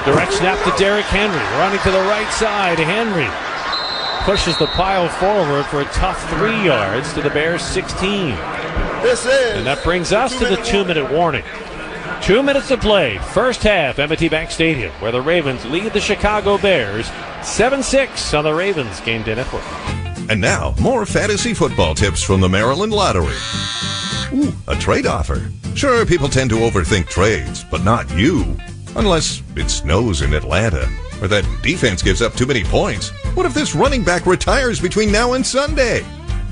Direct snap to Derrick Henry. Running to the right side. Henry pushes the pile forward for a tough 3 yards to the Bears' 16. And that brings us to the 2-minute warning. 2 minutes to play. First half, M&T Bank Stadium, where the Ravens lead the Chicago Bears 7-6 on the Ravens Game Day Network. And now, more fantasy football tips from the Maryland Lottery. Ooh, a trade offer. Sure, people tend to overthink trades, but not you. Unless it snows in Atlanta, or that defense gives up too many points. What if this running back retires between now and Sunday?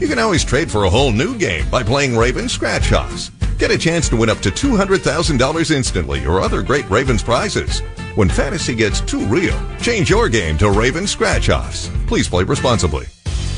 You can always trade for a whole new game by playing Ravens Scratch-Offs. Get a chance to win up to $200,000 instantly or other great Ravens prizes. When fantasy gets too real, change your game to Ravens Scratch-Offs. Please play responsibly.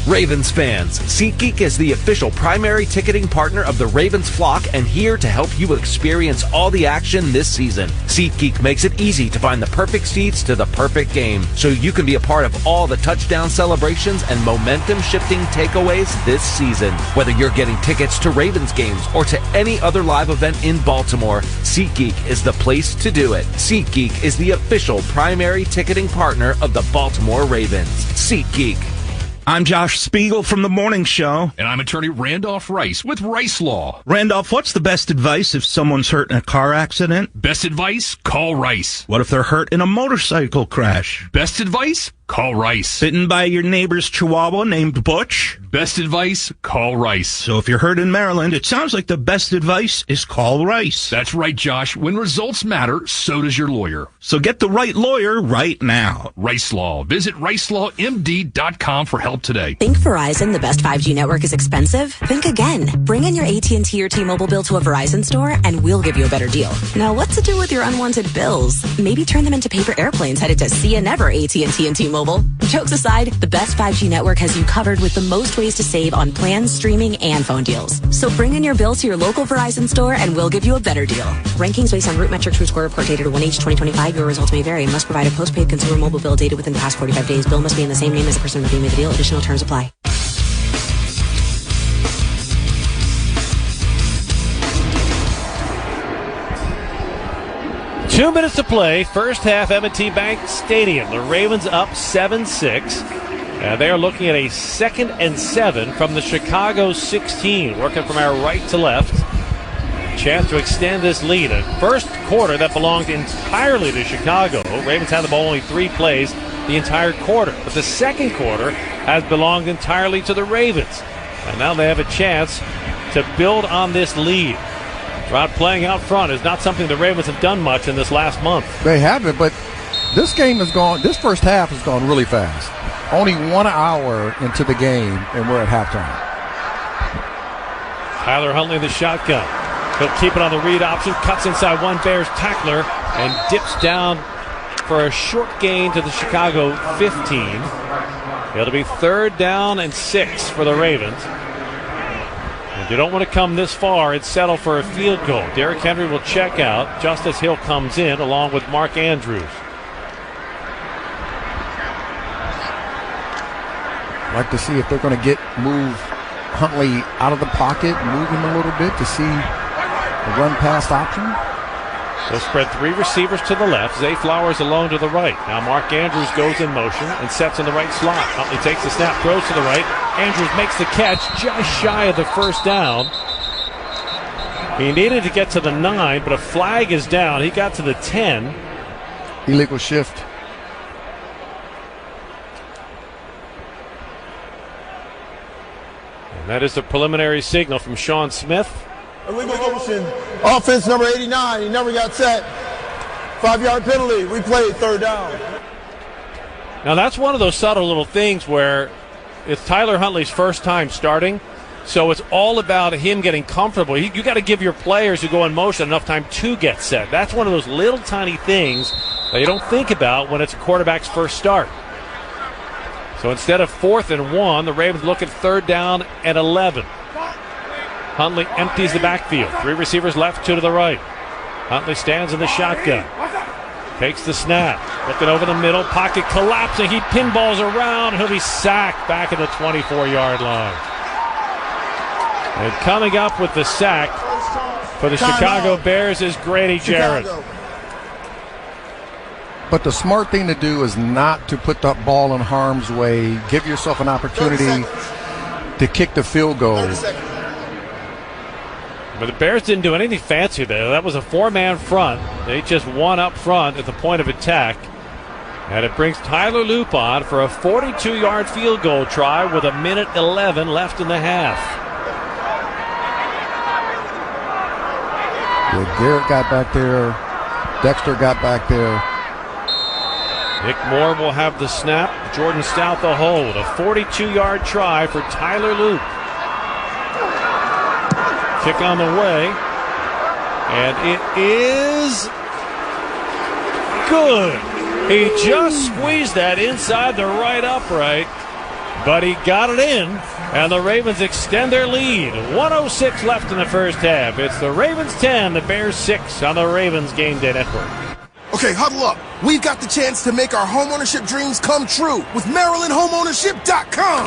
Ravens fans, SeatGeek is the official primary ticketing partner of the Ravens flock and here to help you experience all the action this season. SeatGeek makes it easy to find the perfect seats to the perfect game so you can be a part of all the touchdown celebrations and momentum-shifting takeaways this season. Whether you're getting tickets to Ravens games or to any other live event in Baltimore, SeatGeek is the place to do it. SeatGeek is the official primary ticketing partner of the Baltimore Ravens. SeatGeek. I'm Josh Spiegel from The Morning Show. And I'm attorney Randolph Rice with Rice Law. Randolph, what's the best advice if someone's hurt in a car accident? Best advice? Call Rice. What if they're hurt in a motorcycle crash? Best advice? Call Rice. Bitten by your neighbor's chihuahua named Butch? Best advice, call Rice. So if you're hurt in Maryland, it sounds like the best advice is call Rice. That's right, Josh. When results matter, so does your lawyer. So get the right lawyer right now. Rice Law. Visit ricelawmd.com for help today. Think Verizon, the best 5G network, is expensive? Think again. Bring in your AT&T or T-Mobile bill to a Verizon store, and we'll give you a better deal. Now, what to do with your unwanted bills? Maybe turn them into paper airplanes headed to See Ya Never AT&T and T-Mobile. Jokes aside, the best 5G network has you covered with the most ways to save on plans, streaming, and phone deals. So bring in your bill to your local Verizon store, and we'll give you a better deal. Rankings based on root metrics from Score Report dated 1H 2025. Your results may vary. Must provide a postpaid consumer mobile bill dated within the past 45 days. Bill must be in the same name as the person redeeming the deal. Additional terms apply. Two minutes to play. First half, M&T Bank Stadium. The Ravens up 7-6. And they are looking at a 2nd and 7 from the Chicago 16. Working from our right to left. Chance to extend this lead. A first quarter that belonged entirely to Chicago. Ravens had the ball only 3 plays the entire quarter. But the second quarter has belonged entirely to the Ravens. And now they have a chance to build on this lead. Rod playing out front is not something the Ravens have done much in this last month. They haven't, but this game has gone, this first half has gone really fast. Only 1 hour into the game, and we're at halftime. Tyler Huntley in the shotgun. He'll keep it on the read option, cuts inside one Bears tackler, and dips down for a short gain to the Chicago 15. It'll be 3rd down and 6 for the Ravens. And you don't want to come this far and settle for a field goal. Derrick Henry will check out. Justice Hill comes in along with Mark Andrews. Like to see if they're going to move Huntley out of the pocket, move him a little bit to see the run pass option. They'll spread 3 receivers to the left. Zay Flowers alone to the right. Now Mark Andrews goes in motion and sets in the right slot. Huntley takes the snap, throws to the right. Andrews makes the catch just shy of the first down. He needed to get to the 9, but a flag is down. He got to the 10. Illegal shift. And that is the preliminary signal from Sean Smith. Illegal motion. Offense number 89. He never got set. 5-yard penalty. We played 3rd down. Now that's one of those subtle little things where it's Tyler Huntley's first time starting, so it's all about him getting comfortable. You got to give your players who go in motion enough time to get set. That's one of those little tiny things that you don't think about when it's a quarterback's first start. So instead of 4th and 1, the Ravens look at 3rd down and 11. Huntley empties the backfield. 3 receivers left, 2 to the right. Huntley stands in the shotgun. Takes the snap. Looking over the middle. Pocket collapsing. He pinballs around. He'll be sacked back at the 24-yard line. And coming up with the sack for the Chicago Bears is Grady Jarrett. But the smart thing to do is not to put that ball in harm's way. Give yourself an opportunity to kick the field goal. But the Bears didn't do anything fancy there. That was a 4-man front. They just won up front at the point of attack. And it brings Tyler Loop on for a 42-yard field goal try with 1:11 left in the half. Yeah, Garrett got back there. Dexter got back there. Nick Moore will have the snap. Jordan Stout the hold. A 42-yard try for Tyler Loop. Kick on the way. And it is good. He just squeezed that inside the right upright, but he got it in, and the Ravens extend their lead. 1:06 left in the first half. It's the Ravens 10, the Bears 6 on the Ravens Game Day Network. Okay, huddle up. We've got the chance to make our homeownership dreams come true with MarylandHomeownership.com.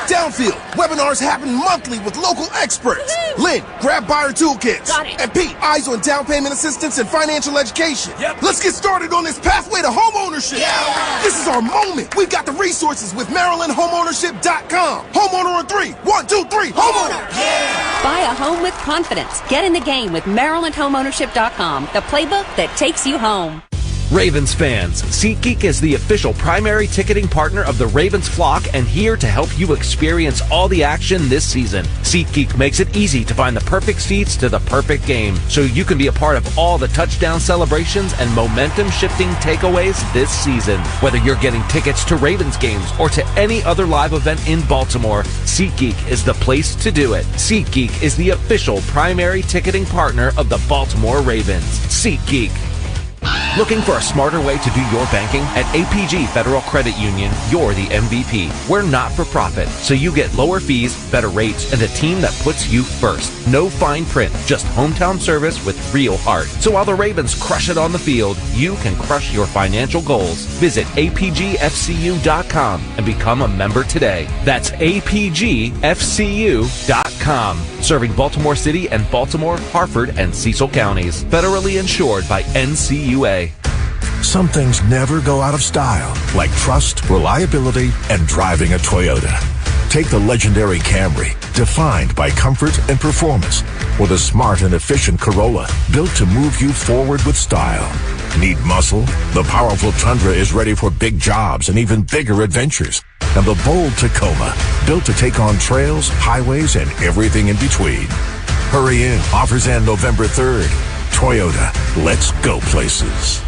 Downfield, webinars happen monthly with local experts. Lynn, grab buyer toolkits. Got it. And Pete, eyes on down payment assistance and financial education. Yep. Let's get started on this pathway to homeownership. Yeah. This is our moment. We've got the resources with MarylandHomeownership.com. Homeowner on 3. 1, 2, 3. Homeowner. Yeah. Buy a home with confidence. Get in the game with MarylandHomeownership.com, the playbook that takes you home. Ravens fans, SeatGeek is the official primary ticketing partner of the Ravens flock and here to help you experience all the action this season. SeatGeek makes it easy to find the perfect seats to the perfect game, so you can be a part of all the touchdown celebrations and momentum-shifting takeaways this season. Whether you're getting tickets to Ravens games or to any other live event in Baltimore, SeatGeek is the place to do it. SeatGeek is the official primary ticketing partner of the Baltimore Ravens. SeatGeek. Looking for a smarter way to do your banking? At APG Federal Credit Union, you're the MVP. We're not for profit, so you get lower fees, better rates, and a team that puts you first. No fine print, just hometown service with real heart. So while the Ravens crush it on the field, you can crush your financial goals. Visit apgfcu.com and become a member today. That's apgfcu.com. Serving Baltimore City and Baltimore, Harford, and Cecil counties. Federally insured by NCUA. Some things never go out of style, like trust, reliability, and driving a Toyota. Take the legendary Camry, defined by comfort and performance, or the smart and efficient Corolla, built to move you forward with style. Need muscle? The powerful Tundra is ready for big jobs and even bigger adventures. And the bold Tacoma, built to take on trails, highways, and everything in between. Hurry in. Offers end November 3rd. Toyota. Let's go places.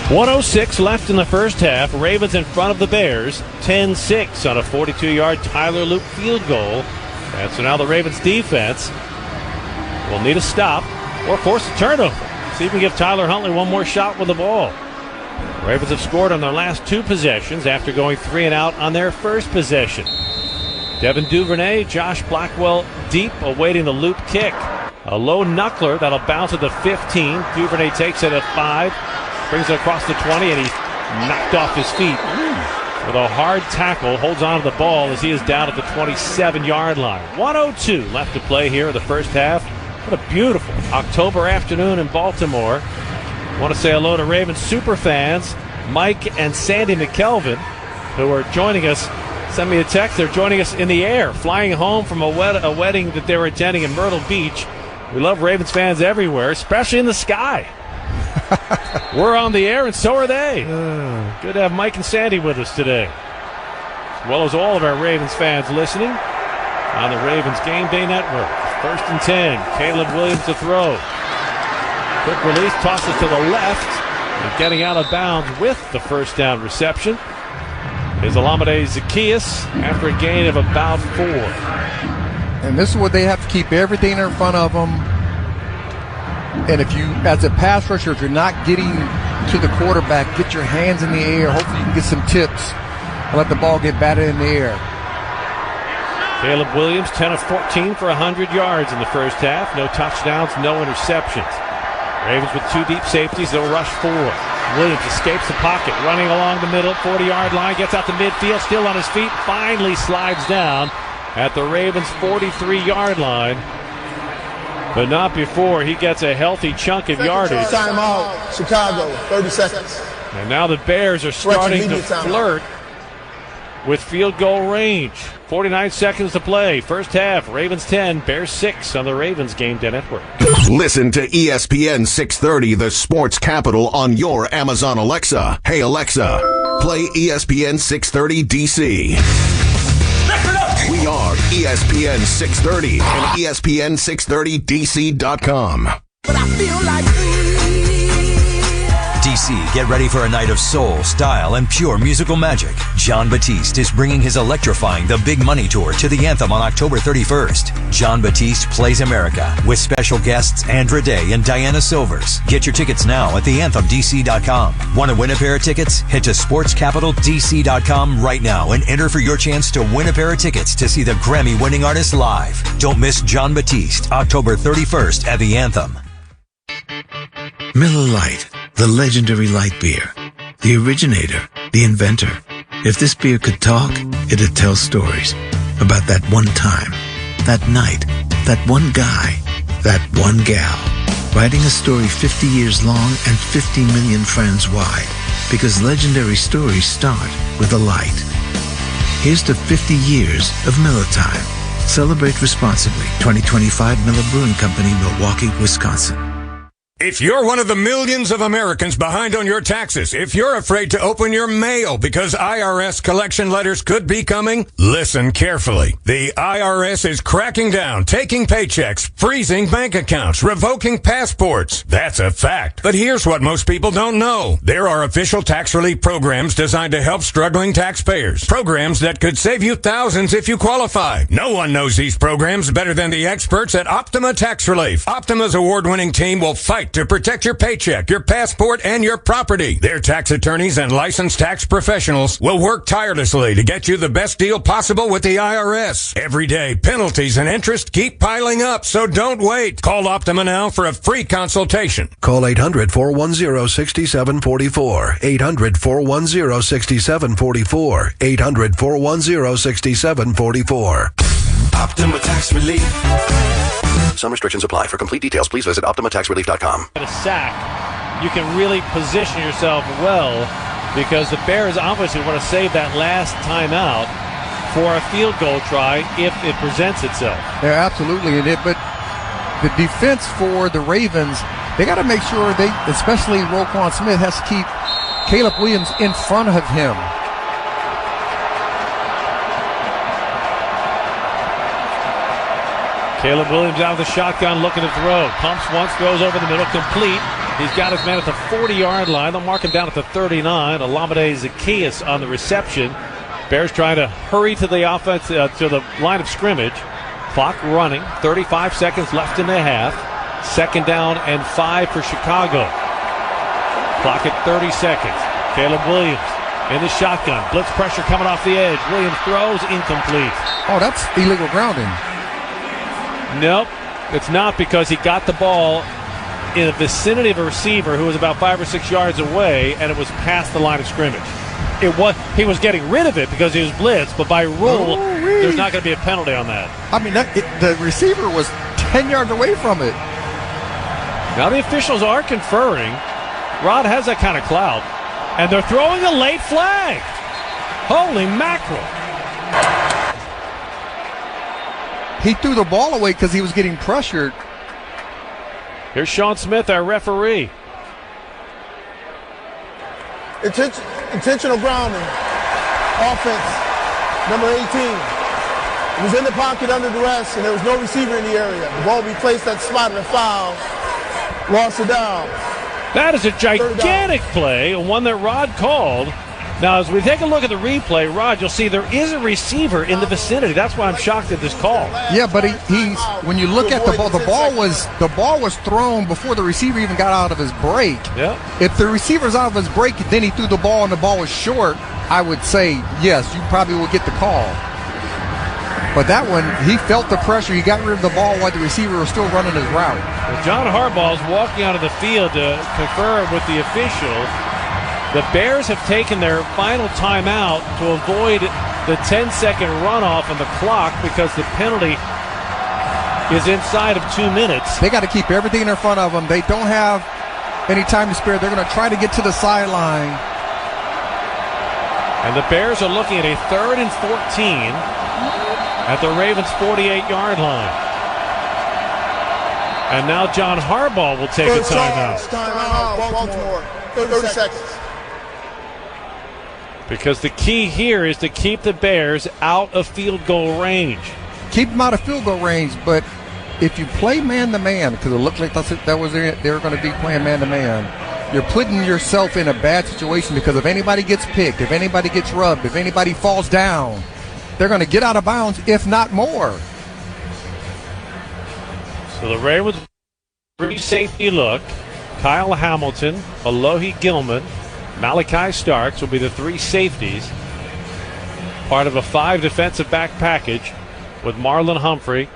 .106 left in the first half. Ravens in front of the Bears. 10-6 on a 42-yard Tyler Loop field goal. And so now the Ravens defense will need a stop or force a turnover. See if we can give Tyler Huntley one more shot with the ball. The Ravens have scored on their last two possessions after going 3 and out on their first possession. Devin Duvernay, Josh Blackwell deep, awaiting the loop kick. A low knuckler that'll bounce at the 15. Duvernay takes it at 5, brings it across the 20, and he's knocked off his feet with a hard tackle. Holds on to the ball as he is down at the 27-yard line. 1:02 left to play here in the first half. What a beautiful October afternoon in Baltimore. I want to say hello to Ravens super fans, Mike and Sandy McKelvin, who are joining us. Send me a text. They're joining us in the air, flying home from a wedding that they were attending in Myrtle Beach. We love Ravens fans everywhere, especially in the sky. We're on the air, and so are they. Good to have Mike and Sandy with us today, as well as all of our Ravens fans listening on the Ravens Game Day Network. 1st and 10. Caleb Williams to throw. Quick release, tosses to the left, and getting out of bounds with the first down reception is Olamide Zaccheaus after a gain of about 4. And this is where they have to keep everything in front of them. And if you, as a pass rusher, if you're not getting to the quarterback, get your hands in the air. Hopefully you can get some tips and let the ball get batted in the air. Caleb Williams, 10 of 14 for 100 yards in the first half. No touchdowns, no interceptions. Ravens with 2 deep safeties. They'll rush 4. Williams escapes the pocket, running along the middle, 40-yard line, gets out to midfield, still on his feet, finally slides down at the Ravens' 43-yard line. But not before he gets a healthy chunk of yardage. Timeout, Chicago, 30 seconds. And now the Bears are starting to flirt with field goal range. 49 seconds to play. First half, Ravens 10, Bears 6 on the Ravens Game Day Network. Listen to ESPN 630, the sports capital, on your Amazon Alexa. Hey, Alexa, play ESPN 630 DC. We are ESPN 630 and ESPN630DC.com. But I feel like DC, get ready for a night of soul, style, and pure musical magic. John Batiste is bringing his electrifying The Big Money Tour to the Anthem on October 31st. John Batiste Plays America with special guests Andra Day and Diana Silvers. Get your tickets now at theanthemdc.com. Want to win a pair of tickets? Head to sportscapitaldc.com right now and enter for your chance to win a pair of tickets to see the Grammy-winning artist live. Don't miss John Batiste, October 31st at the Anthem. Miller Lite, the legendary light beer. The originator, the inventor. If this beer could talk, it'd tell stories about that one time, that night, that one guy, that one gal. Writing a story 50 years long and 50 million friends wide. Because legendary stories start with a light. Here's to 50 years of Miller Time. Celebrate responsibly. 2025 Miller Brewing Company, Milwaukee, Wisconsin. If you're one of the millions of Americans behind on your taxes, if you're afraid to open your mail because IRS collection letters could be coming, listen carefully. The IRS is cracking down, taking paychecks, freezing bank accounts, revoking passports. That's a fact. But here's what most people don't know. There are official tax relief programs designed to help struggling taxpayers. Programs that could save you thousands if you qualify. No one knows these programs better than the experts at Optima Tax Relief. Optima's award-winning team will fight to protect your paycheck, your passport, and your property. Their tax attorneys and licensed tax professionals will work tirelessly to get you the best deal possible with the IRS. Every day, penalties and interest keep piling up, so don't wait. Call Optima now for a free consultation. Call 800-410-6744. 800-410-6744. 800-410-6744. Optima Tax Relief. Some restrictions apply. For complete details, please visit OptimaTaxRelief.com. At a sack, you can really position yourself well because the Bears obviously want to save that last timeout for a field goal try if it presents itself. They're absolutely in it, but the defense for the Ravens, they got to make sure they, especially Roquan Smith, has to keep Caleb Williams in front of him. Caleb Williams out of the shotgun looking to throw. Pumps once, throws over the middle, complete. He's got his man at the 40-yard line. They'll mark him down at the 39. Olamide Zacchaeus on the reception. Bears trying to hurry to the offense, to the line of scrimmage. Clock running. 35 seconds left in the half. 2nd down and 5 for Chicago. Clock at 30 seconds. Caleb Williams in the shotgun. Blitz pressure coming off the edge. Williams throws, incomplete. Oh, that's illegal grounding. Nope, it's not, because he got the ball in the vicinity of a receiver who was about 5 or 6 yards away, and it was past the line of scrimmage. He was getting rid of it because he was blitzed, but by rule, there's not going to be a penalty on that. I mean, the receiver was 10 yards away from it. Now the officials are conferring. Rod has that kind of clout, and they're throwing a late flag. Holy mackerel. He threw the ball away because he was getting pressured. Here's Sean Smith, our referee. Intentional grounding. Offense, number 18. He was in the pocket under duress, and there was no receiver in the area. The ball be placed at spot and a foul. Lost it down. That is a gigantic play, one that Rod called. Now, as we take a look at the replay, Rod, you'll see there is a receiver in the vicinity. That's why I'm shocked at this call. Yeah, but he's when you look at the ball was thrown before the receiver even got out of his break. Yeah. If the receiver's out of his break, then he threw the ball and the ball was short, I would say yes, you probably will get the call. But that one, he felt the pressure. He got rid of the ball while the receiver was still running his route. Well, John Harbaugh is walking out of the field to confer with the official. The Bears have taken their final timeout to avoid the 10-second runoff on the clock because the penalty is inside of 2 minutes. They got to keep everything in front of them. They don't have any time to spare. They're going to try to get to the sideline. And the Bears are looking at a 3rd and 14 at the Ravens' 48-yard line. And now John Harbaugh will take a timeout. Timeout, Baltimore. 30 seconds. Because the key here is to keep the Bears out of field goal range. Keep them out of field goal range, but if you play man-to-man, because it looked like they were going to be playing man-to-man, you're putting yourself in a bad situation because if anybody gets picked, if anybody gets rubbed, if anybody falls down, they're going to get out of bounds, if not more. So the Ravens free safety look. Kyle Hamilton, Alohi Gilman, Malachi Starks will be the 3 safeties. Part of a 5 defensive back package with Marlon Humphrey.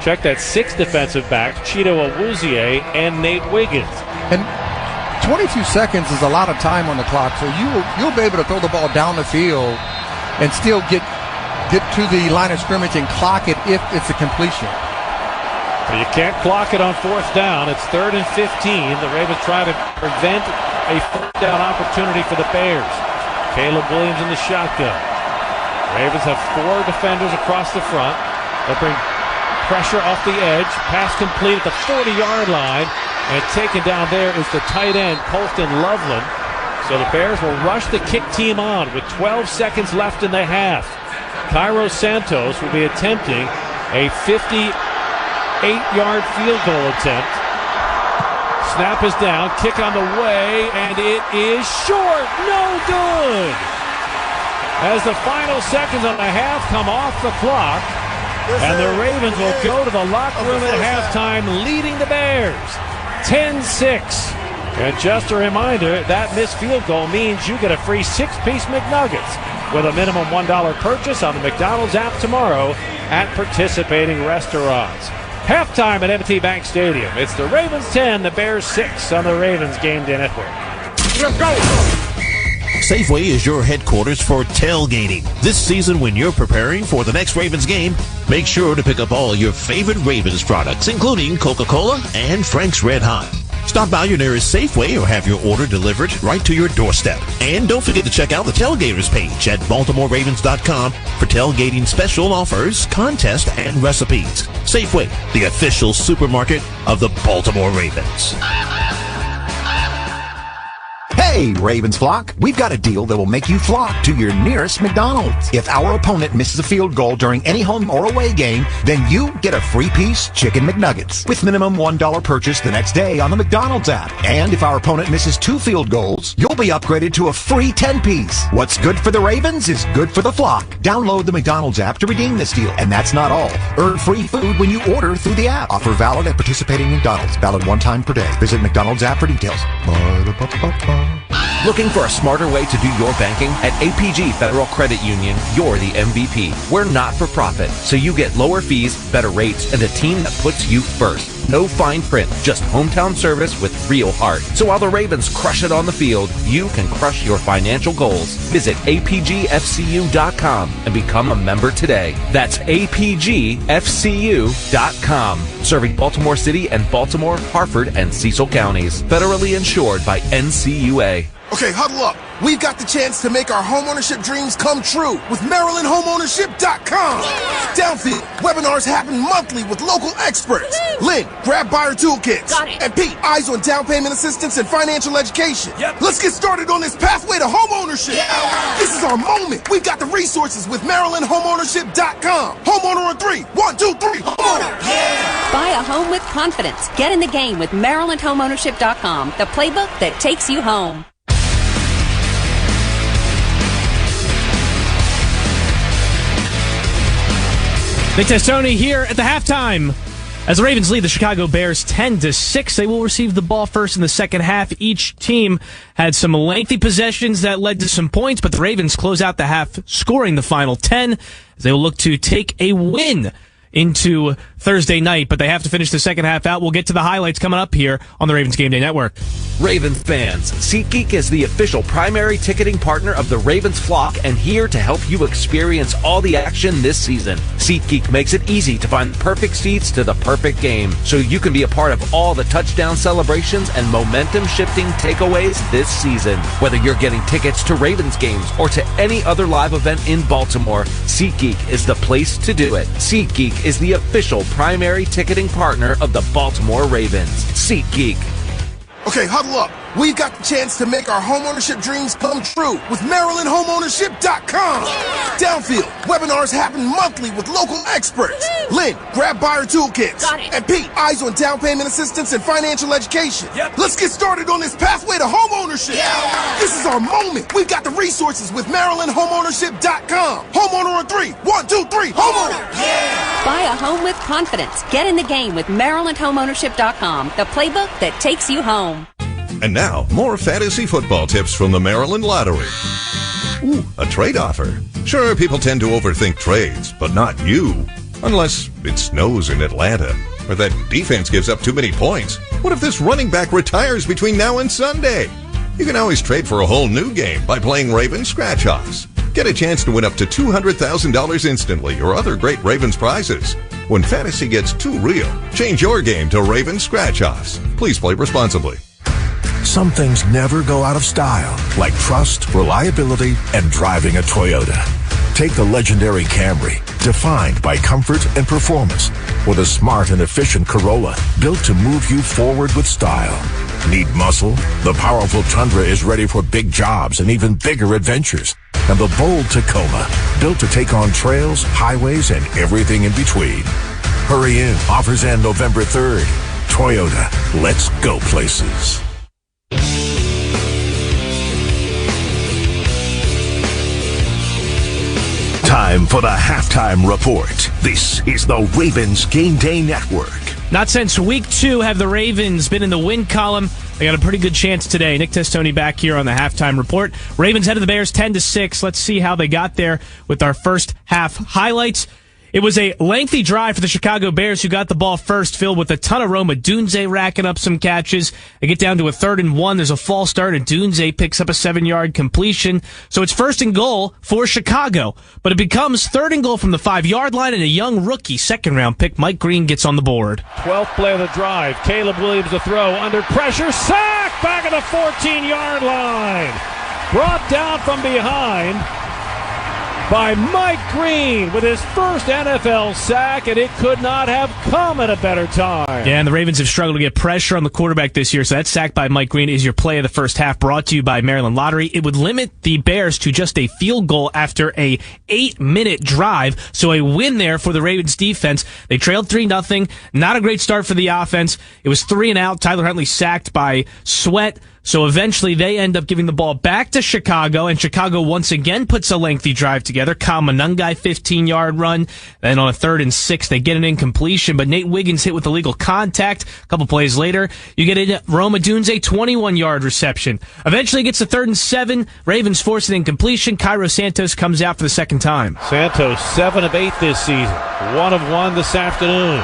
Check that 6 defensive backs, Cheeto Awuzie and Nate Wiggins. And 22 seconds is a lot of time on the clock, so you'll be able to throw the ball down the field and still get to the line of scrimmage and clock it if it's a completion. But you can't clock it on 4th down. It's 3rd and 15. The Ravens try to prevent a 4th down opportunity for the Bears. Caleb Williams in the shotgun. Ravens have 4 defenders across the front. They'll bring pressure off the edge. Pass complete at the 40-yard line. And taken down there is the tight end, Colston Loveland. So the Bears will rush the kick team on with 12 seconds left in the half. Cairo Santos will be attempting a 58-yard field goal attempt. Snap is down, kick on the way, and it is short. No good. As the final seconds on the half come off the clock, and the Ravens will go to the locker room at halftime, leading the Bears 10-6. And just a reminder, that missed field goal means you get a free 6-piece McNuggets with a minimum $1 purchase on the McDonald's app tomorrow at participating restaurants. Halftime at M&T Bank Stadium. It's the Ravens 10, the Bears 6 on the Ravens Game Day Network. Let's go! Safeway is your headquarters for tailgating. This season, when you're preparing for the next Ravens game, make sure to pick up all your favorite Ravens products, including Coca-Cola and Frank's Red Hot. Stop by your nearest Safeway or have your order delivered right to your doorstep. And don't forget to check out the Tailgaters page at BaltimoreRavens.com for tailgating special offers, contests, and recipes. Safeway, the official supermarket of the Baltimore Ravens. Hey, Ravens flock, we've got a deal that will make you flock to your nearest McDonald's. If our opponent misses a field goal during any home or away game, then you get a free piece Chicken McNuggets with minimum $1 purchase the next day on the McDonald's app. And if our opponent misses 2 field goals, you'll be upgraded to a free 10-piece. What's good for the Ravens is good for the flock. Download the McDonald's app to redeem this deal. And that's not all. Earn free food when you order through the app. Offer valid at participating McDonald's. Valid 1 time per day. Visit McDonald's app for details. Looking for a smarter way to do your banking? At APG Federal Credit Union, you're the MVP. We're not for profit, so you get lower fees, better rates, and a team that puts you first. No fine print, just hometown service with real heart. So while the Ravens crush it on the field, you can crush your financial goals. Visit apgfcu.com and become a member today. That's apgfcu.com. Serving Baltimore City and Baltimore, Harford, and Cecil counties. Federally insured by NCUA. Okay, huddle up. We've got the chance to make our homeownership dreams come true with MarylandHomeownership.com. Downfield, webinars happen monthly with local experts. Lynn, grab buyer toolkits. Got it. And Pete, eyes on down payment assistance and financial education. Yep. Let's get started on this pathway to homeownership. Yeah. This is our moment. We've got the resources with MarylandHomeownership.com. Homeowner on 3. 1, 2, 3. Homeowner. Yeah. Buy a home with confidence. Get in the game with MarylandHomeownership.com, the playbook that takes you home. Nick Testoni here at the halftime. As the Ravens lead the Chicago Bears 10-6, they will receive the ball first in the second half. Each team had some lengthy possessions that led to some points, but the Ravens close out the half scoring the final 10 as they will look to take a win into Thursday night, but they have to finish the second half out. We'll get to the highlights coming up here on the Ravens Game Day Network. Ravens fans, SeatGeek is the official primary ticketing partner of the Ravens flock and here to help you experience all the action this season. SeatGeek makes it easy to find the perfect seats to the perfect game, so you can be a part of all the touchdown celebrations and momentum-shifting takeaways this season. Whether you're getting tickets to Ravens games or to any other live event in Baltimore, SeatGeek is the place to do it. SeatGeek is the official primary ticketing partner of the Baltimore Ravens. SeatGeek. Okay, huddle up. We've got the chance to make our homeownership dreams come true with MarylandHomeownership.com. Downfield, webinars happen monthly with local experts. Lynn, grab buyer toolkits. Got it. And Pete, eyes on down payment assistance and financial education. Yep. Let's get started on this pathway to homeownership. Yeah. This is our moment. We've got the resources with MarylandHomeownership.com. Homeowner on 3. 1, 2, 3. Homeowner. Yeah. Buy a home with confidence. Get in the game with MarylandHomeownership.com, the playbook that takes you home. And now, more fantasy football tips from the Maryland Lottery. Ooh, a trade offer. Sure, people tend to overthink trades, but not you. Unless it snows in Atlanta, or that defense gives up too many points. What if this running back retires between now and Sunday? You can always trade for a whole new game by playing Ravens Scratch-Offs. Get a chance to win up to $200,000 instantly or other great Ravens prizes. When fantasy gets too real, change your game to Ravens Scratch-Offs. Please play responsibly. Some things never go out of style, like trust, reliability, and driving a Toyota. Take the legendary Camry, defined by comfort and performance, or the smart and efficient Corolla, built to move you forward with style. Need muscle? The powerful Tundra is ready for big jobs and even bigger adventures. And the bold Tacoma, built to take on trails, highways, and everything in between. Hurry in. Offers end November 3rd. Toyota, let's go places. Time for the halftime report. This is the Ravens Game Day Network. Not since week 2 have the Ravens been in the win column. They got a pretty good chance today. Nick Testoni back here on the halftime report. Ravens head of the Bears 10-6. Let's see how they got there with our first half highlights. It was a lengthy drive for the Chicago Bears, who got the ball first, filled with a ton of Rome. Odunze racking up some catches. They get down to a 3rd and 1. There's a false start. Odunze picks up a 7-yard completion. So it's 1st and goal for Chicago. But it becomes 3rd and goal from the 5-yard line, and a young rookie, 2nd-round pick, Mike Green, gets on the board. 12th play of the drive. Caleb Williams to throw. Under pressure. Sack! Back at the 14-yard line. Brought down from behind by Mike Green with his first NFL sack, and it could not have come at a better time. Yeah, and the Ravens have struggled to get pressure on the quarterback this year, so that sack by Mike Green is your play of the first half, brought to you by Maryland Lottery. It would limit the Bears to just a field goal after a 8-minute drive, so a win there for the Ravens defense. They trailed 3-0. Not a great start for the offense. It was 3 and out. Tyler Huntley sacked by Sweat. So eventually they end up giving the ball back to Chicago, and Chicago once again puts a lengthy drive together. Kyle Monungai, 15-yard run. Then on a 3rd and 6, they get an incompletion, but Nate Wiggins hit with illegal contact. A couple plays later, you get a Rome Odunze 21-yard reception. Eventually gets to 3rd and 7. Ravens force an incompletion. Cairo Santos comes out for the second time. Santos, 7 of 8 this season. 1 of 1 this afternoon.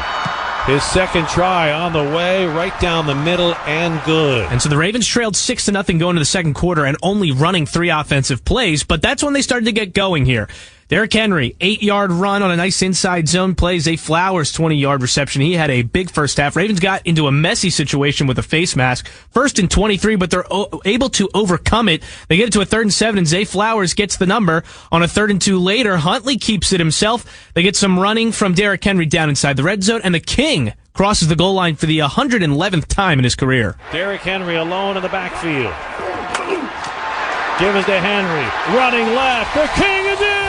His second try on the way, right down the middle, and good. And so the Ravens trailed 6-0 going into the second quarter and only running 3 offensive plays, but that's when they started to get going here. Derrick Henry, 8-yard run on a nice inside zone play. Zay Flowers, 20-yard reception. He had a big first half. Ravens got into a messy situation with a face mask. 1st and 23, but they're able to overcome it. They get it to a 3rd and 7, and Zay Flowers gets the number. On a 3rd and 2 later, Huntley keeps it himself. They get some running from Derrick Henry down inside the red zone, and the King crosses the goal line for the 111th time in his career. Derrick Henry alone in the backfield. Give it to Henry. Running left. The King is in!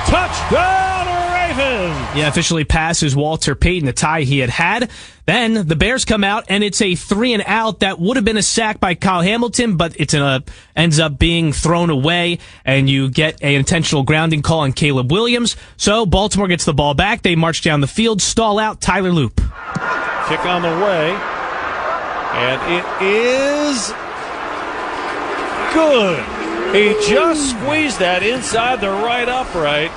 Touchdown, Ravens! Yeah, officially passes Walter Payton, the tie he had. Then the Bears come out, and it's a 3 and out. That would have been a sack by Kyle Hamilton, but it ends up being thrown away, and you get an intentional grounding call on Caleb Williams. So Baltimore gets the ball back. They march down the field, stall out. Tyler Loop. Kick on the way, and it is good. He just squeezed that inside the right upright,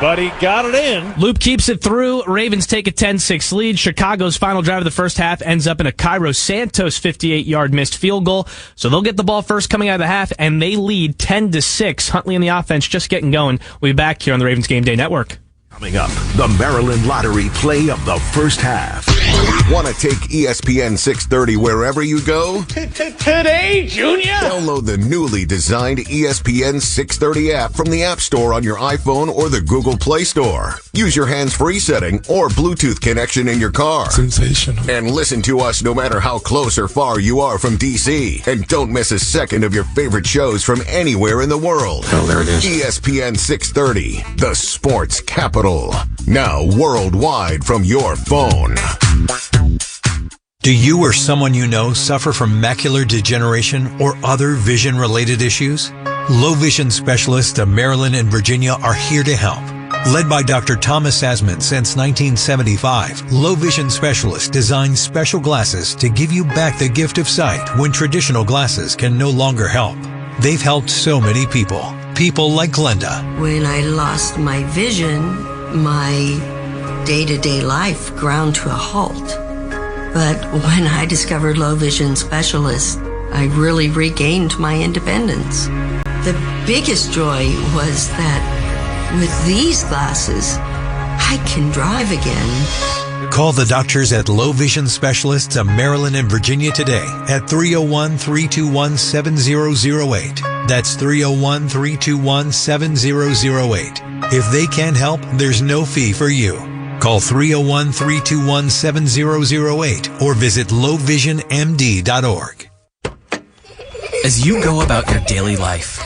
but he got it in. Loop keeps it through. Ravens take a 10-6 lead. Chicago's final drive of the first half ends up in a Cairo Santos 58-yard missed field goal. So they'll get the ball first coming out of the half, and they lead 10-6. Huntley and the offense just getting going. We'll be back here on the Ravens Game Day Network. Coming up, the Maryland Lottery play of the first half. Want to take ESPN 630 wherever you go? Today, Junior? Download the newly designed ESPN 630 app from the App Store on your iPhone or the Google Play Store. Use your hands-free setting or Bluetooth connection in your car. Sensational. And listen to us no matter how close or far you are from DC. And don't miss a second of your favorite shows from anywhere in the world. Oh, there it is. ESPN 630, the sports capital. Now worldwide from your phone. Do you or someone you know suffer from macular degeneration or other vision-related issues? Low vision specialists of Maryland and Virginia are here to help. Led by Dr. Thomas Asman since 1975, Low Vision Specialists design special glasses to give you back the gift of sight when traditional glasses can no longer help. They've helped so many people. People like Glenda. When I lost my vision, my day-to-day life ground to a halt. But when I discovered Low Vision Specialists, I really regained my independence. The biggest joy was that with these glasses, I can drive again Call the doctors at Low Vision Specialists of Maryland and Virginia today at 301-321-7008. That's 301-321-7008. If they can't help, there's no fee for you. Call 301-321-7008 or visit lowvisionmd.org. As you go about your daily life,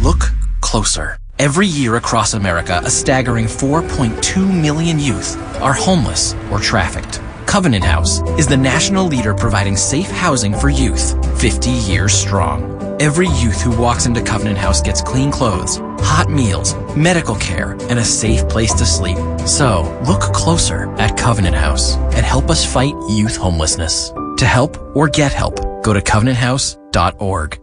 look closer. Every year across America, a staggering 4.2 million youth are homeless or trafficked. Covenant House is the national leader providing safe housing for youth, 50 years strong. Every youth who walks into Covenant House gets clean clothes, hot meals, medical care, and a safe place to sleep. So, look closer at Covenant House and help us fight youth homelessness. To help or get help, go to covenanthouse.org.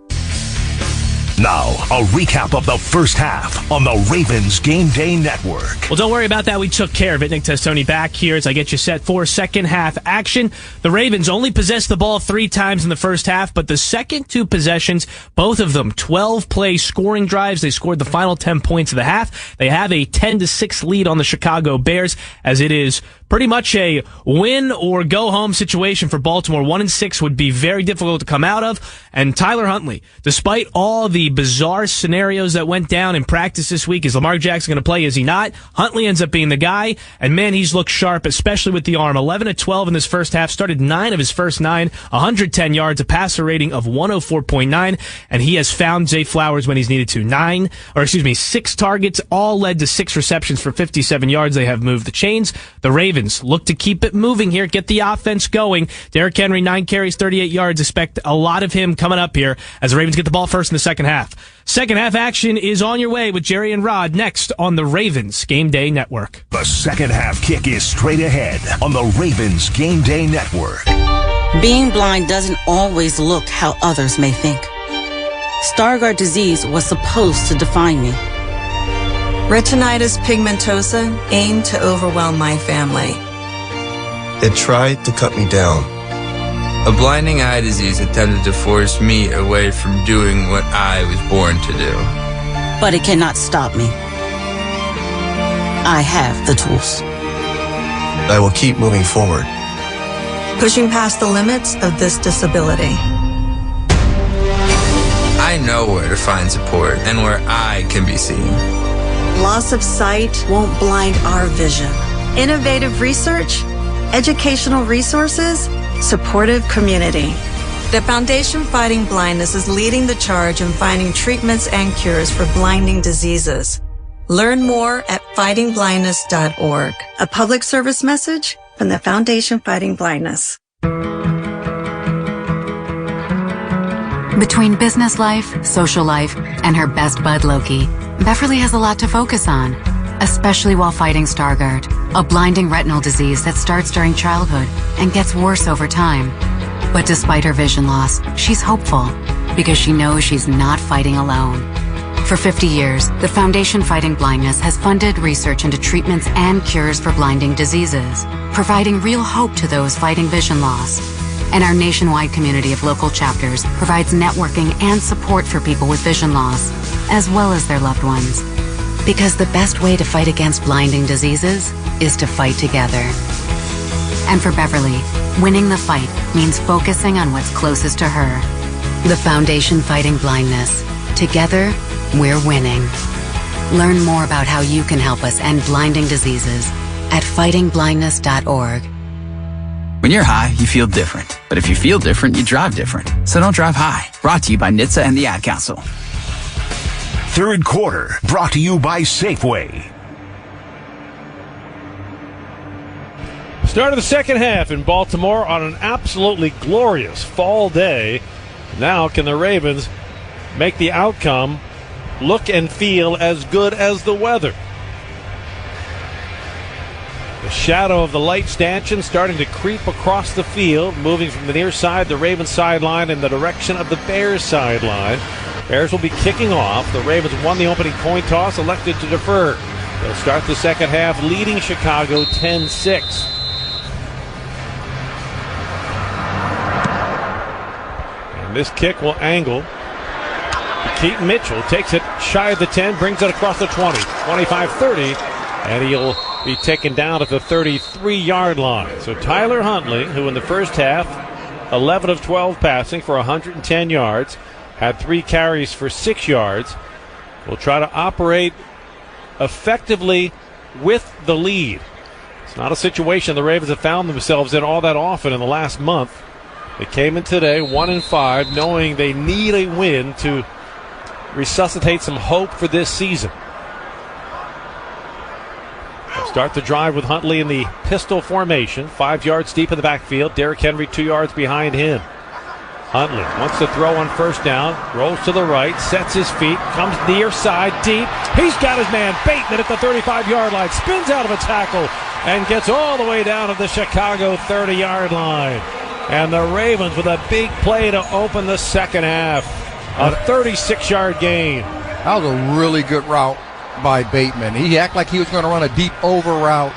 Now, a recap of the first half on the Ravens Game Day Network. Well, don't worry about that. We took care of it. Nick Testoni back here as I get you set for second half action. The Ravens only possessed the ball 3 times in the first half, but the second 2 possessions, both of them 12-play scoring drives. They scored the final 10 points of the half. They have a 10-6 lead on the Chicago Bears, as it is pretty much a win or go home situation for Baltimore. 1-6 would be very difficult to come out of. And Tyler Huntley, despite all the bizarre scenarios that went down in practice this week, is Lamar Jackson going to play? Is he not? Huntley ends up being the guy. And man, he's looked sharp, especially with the arm. 11-12 in this first half, started 9 of his first 9, 110 yards, a passer rating of 104.9. And he has found Zay Flowers when he's needed to. 6 targets, all led to 6 receptions for 57 yards. They have moved the chains. The Ravens look to keep it moving here, get the offense going. Derrick Henry, 9 carries, 38 yards. Expect a lot of him coming up here as the Ravens get the ball first in the second half. Second half action is on your way with Jerry and Rod next on the Ravens Game Day Network. The second half kick is straight ahead on the Ravens Game Day Network. Being blind doesn't always look how others may think. Stargardt disease was supposed to define me. Retinitis pigmentosa aimed to overwhelm my family. It tried to cut me down. A blinding eye disease attempted to force me away from doing what I was born to do. But it cannot stop me. I have the tools. I will keep moving forward. Pushing past the limits of this disability. I know where to find support and where I can be seen. Loss of sight won't blind our vision. Innovative research, educational resources, supportive community. The Foundation Fighting Blindness is leading the charge in finding treatments and cures for blinding diseases. Learn more at fightingblindness.org. A public service message from the Foundation Fighting Blindness. Between business life, social life, and her best bud Loki, Beverly has a lot to focus on, especially while fighting Stargardt, a blinding retinal disease that starts during childhood and gets worse over time. But despite her vision loss, she's hopeful because she knows she's not fighting alone. For 50 years, the Foundation Fighting Blindness has funded research into treatments and cures for blinding diseases, providing real hope to those fighting vision loss. And our nationwide community of local chapters provides networking and support for people with vision loss, as well as their loved ones. Because the best way to fight against blinding diseases is to fight together. And for Beverly, winning the fight means focusing on what's closest to her. The Foundation Fighting Blindness. Together, we're winning. Learn more about how you can help us end blinding diseases at fightingblindness.org. When you're high, you feel different. But if you feel different, you drive different. So don't drive high. Brought to you by NHTSA and the Ad Council. Third quarter, brought to you by Safeway. Start of the second half in Baltimore on an absolutely glorious fall day. Now can the Ravens make the outcome look and feel as good as the weather? The shadow of the light stanchion starting to creep across the field, moving from the near side, the Ravens sideline, in the direction of the Bears sideline. Bears will be kicking off. The Ravens won the opening coin toss, elected to defer. They'll start the second half leading Chicago 10-6. And this kick will angle. Keaton Mitchell takes it shy of the 10, brings it across the 20, 25-30. And he'll be taken down at the 33-yard line. So Tyler Huntley, who in the first half, 11 of 12 passing for 110 yards, had 3 carries for 6 yards, will try to operate effectively with the lead. It's not a situation the Ravens have found themselves in all that often in the last month. They came in today 1-5, knowing they need a win to resuscitate some hope for this season. They'll start the drive with Huntley in the pistol formation, 5 yards deep in the backfield. Derrick Henry 2 yards behind him. Huntley wants to throw on first down, rolls to the right, sets his feet, comes near side, deep. He's got his man Bateman at the 35-yard line, spins out of a tackle, and gets all the way down to the Chicago 30-yard line. And the Ravens with a big play to open the second half. A 36-yard gain. That was a really good route by Bateman. He acted like he was going to run a deep over route,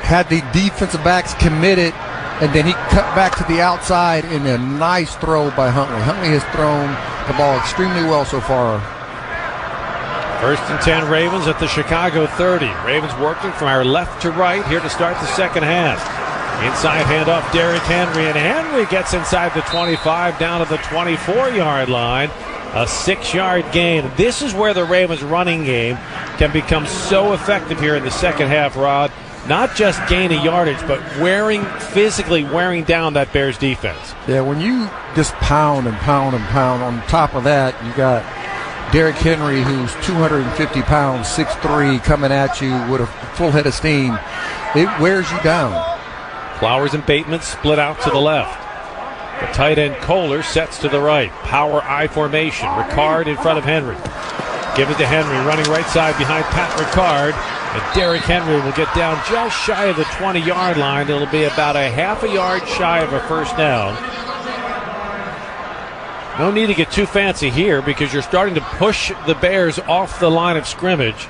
had the defensive backs committed, and then he cut back to the outside in a nice throw by Huntley. Huntley has thrown the ball extremely well so far. 1st and 10 Ravens at the Chicago 30. Ravens working from our left to right here to start the second half. Inside handoff, Derrick Henry, and Henry gets inside the 25 down to the 24-yard line. A 6-yard gain. This is where the Ravens running game can become so effective here in the second half, Rod. Not just gaining yardage, but physically wearing down that Bears defense. Yeah, when you just pound and pound and pound, on top of that, you got Derrick Henry, who's 250 pounds, 6'3", coming at you with a full head of steam. It wears you down. Flowers and Bateman split out to the left. The tight end Kohler sets to the right. Power I formation. Ricard in front of Henry. Give it to Henry, running right side behind Pat Ricard. And Derrick Henry will get down just shy of the 20-yard line. It'll be about a half a yard shy of a first down. No need to get too fancy here because you're starting to push the Bears off the line of scrimmage.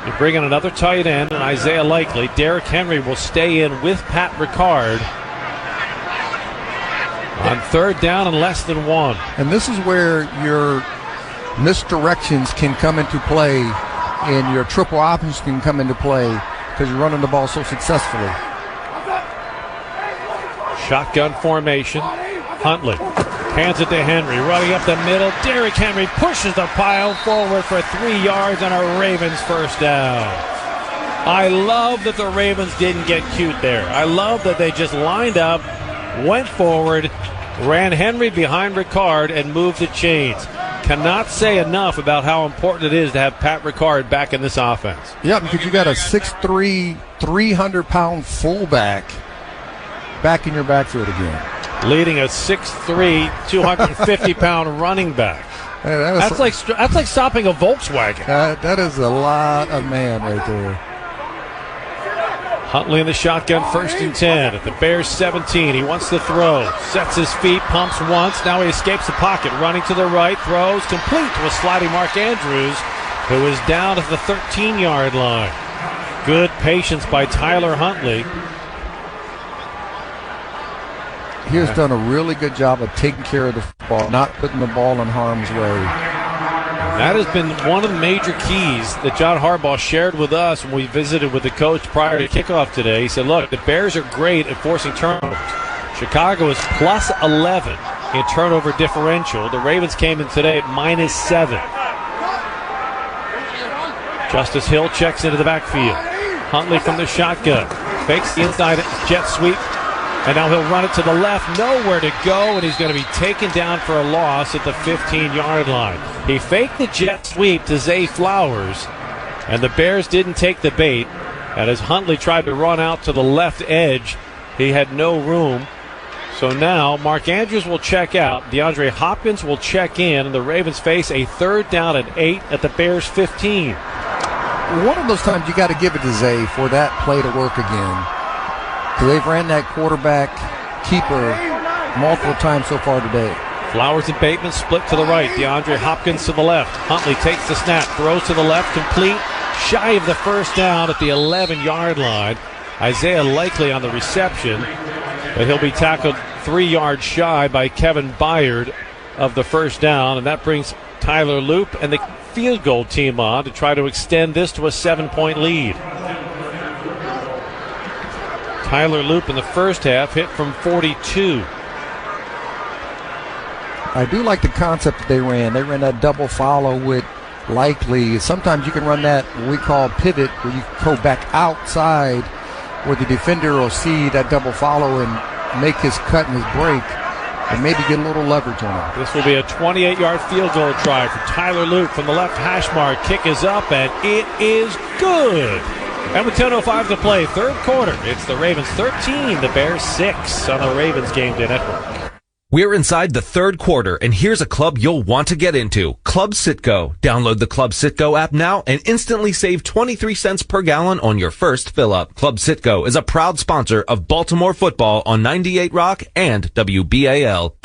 You bring in another tight end, and Isaiah Likely. Derrick Henry will stay in with Pat Ricard on 3rd down and less than 1. And this is where your misdirections can come into play and your triple options can come into play because you're running the ball so successfully. Shotgun formation. Huntley hands it to Henry, running up the middle. Derrick Henry pushes the pile forward for 3 yards on a Ravens first down. I love that the Ravens didn't get cute there. I love that they just lined up, went forward, ran Henry behind Ricard, and moved the chains. Cannot say enough about how important it is to have Pat Ricard back in this offense. Yeah, because you got a 6'3", 300-pound fullback back in your backfield again. Leading a 6'3", 250-pound running back. That's like stopping a Volkswagen. That is a lot of man right there. Huntley in the shotgun, 1st and 10 at the Bears 17. He wants to throw. Sets his feet, pumps once. Now he escapes the pocket. Running to the right, throws complete to a sliding Mark Andrews, who is down at the 13-yard line. Good patience by Tyler Huntley. He has done a really good job of taking care of the football, not putting the ball in harm's way. That has been one of the major keys that John Harbaugh shared with us when we visited with the coach prior to kickoff today. He said, look, the Bears are great at forcing turnovers. Chicago is plus 11 in turnover differential. The Ravens came in today at -7. Justice Hill checks into the backfield. Huntley from the shotgun. Fakes the inside jet sweep. And now he'll run it to the left, nowhere to go, and he's going to be taken down for a loss at the 15-yard line. He faked the jet sweep to Zay Flowers, and the Bears didn't take the bait. And as Huntley tried to run out to the left edge, he had no room. So now Mark Andrews will check out. DeAndre Hopkins will check in, and the Ravens face a 3rd down and 8 at the Bears 15. One of those times you got to give it to Zay for that play to work again. They've ran that quarterback keeper multiple times so far today. Flowers and Bateman split to the right. DeAndre Hopkins to the left. Huntley takes the snap, throws to the left, complete, shy of the first down at the 11-yard line. Isaiah Likely on the reception, but he'll be tackled 3 yards shy by Kevin Byard of the first down, and that brings Tyler Loop and the field goal team on to try to extend this to a 7-point lead. Tyler Loop in the first half hit from 42. I do like the concept that they ran. They ran that double follow with Likely. Sometimes you can run that what we call pivot, where you go back outside where the defender will see that double follow and make his cut and his break and maybe get a little leverage on it. This will be a 28-yard field goal try for Tyler Luke from the left hash mark. Kick is up, and it is good. And with 10:05 to play, third quarter, it's the Ravens 13, the Bears 6 on the Ravens Game Day Network. We're inside the third quarter, and here's a club you'll want to get into. Club Citgo. Download the Club Citgo app now and instantly save 23 cents per gallon on your first fill-up. Club Citgo is a proud sponsor of Baltimore football on 98 Rock and WBAL.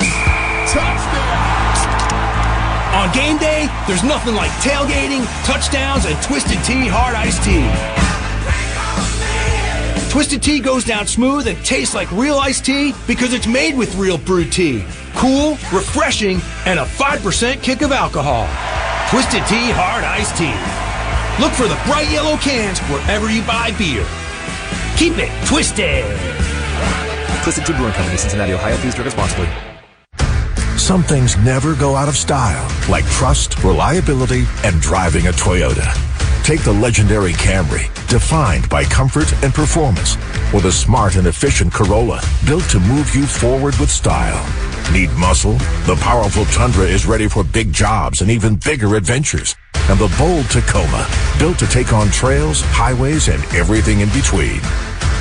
On game day, there's nothing like tailgating, touchdowns, and Twisted Tea Hard Iced Tea. Twisted Tea goes down smooth and tastes like real iced tea because it's made with real brewed tea. Cool, refreshing, and a 5% kick of alcohol. Twisted Tea Hard Iced Tea. Look for the bright yellow cans wherever you buy beer. Keep it twisted. Twisted Tea Brewing Company, Cincinnati, Ohio. Please drink responsibly. Some things never go out of style, like trust, reliability, and driving a Toyota. Take the legendary Camry, defined by comfort and performance, or the smart and efficient Corolla, built to move you forward with style. Need muscle? The powerful Tundra is ready for big jobs and even bigger adventures. And the bold Tacoma, built to take on trails, highways, and everything in between.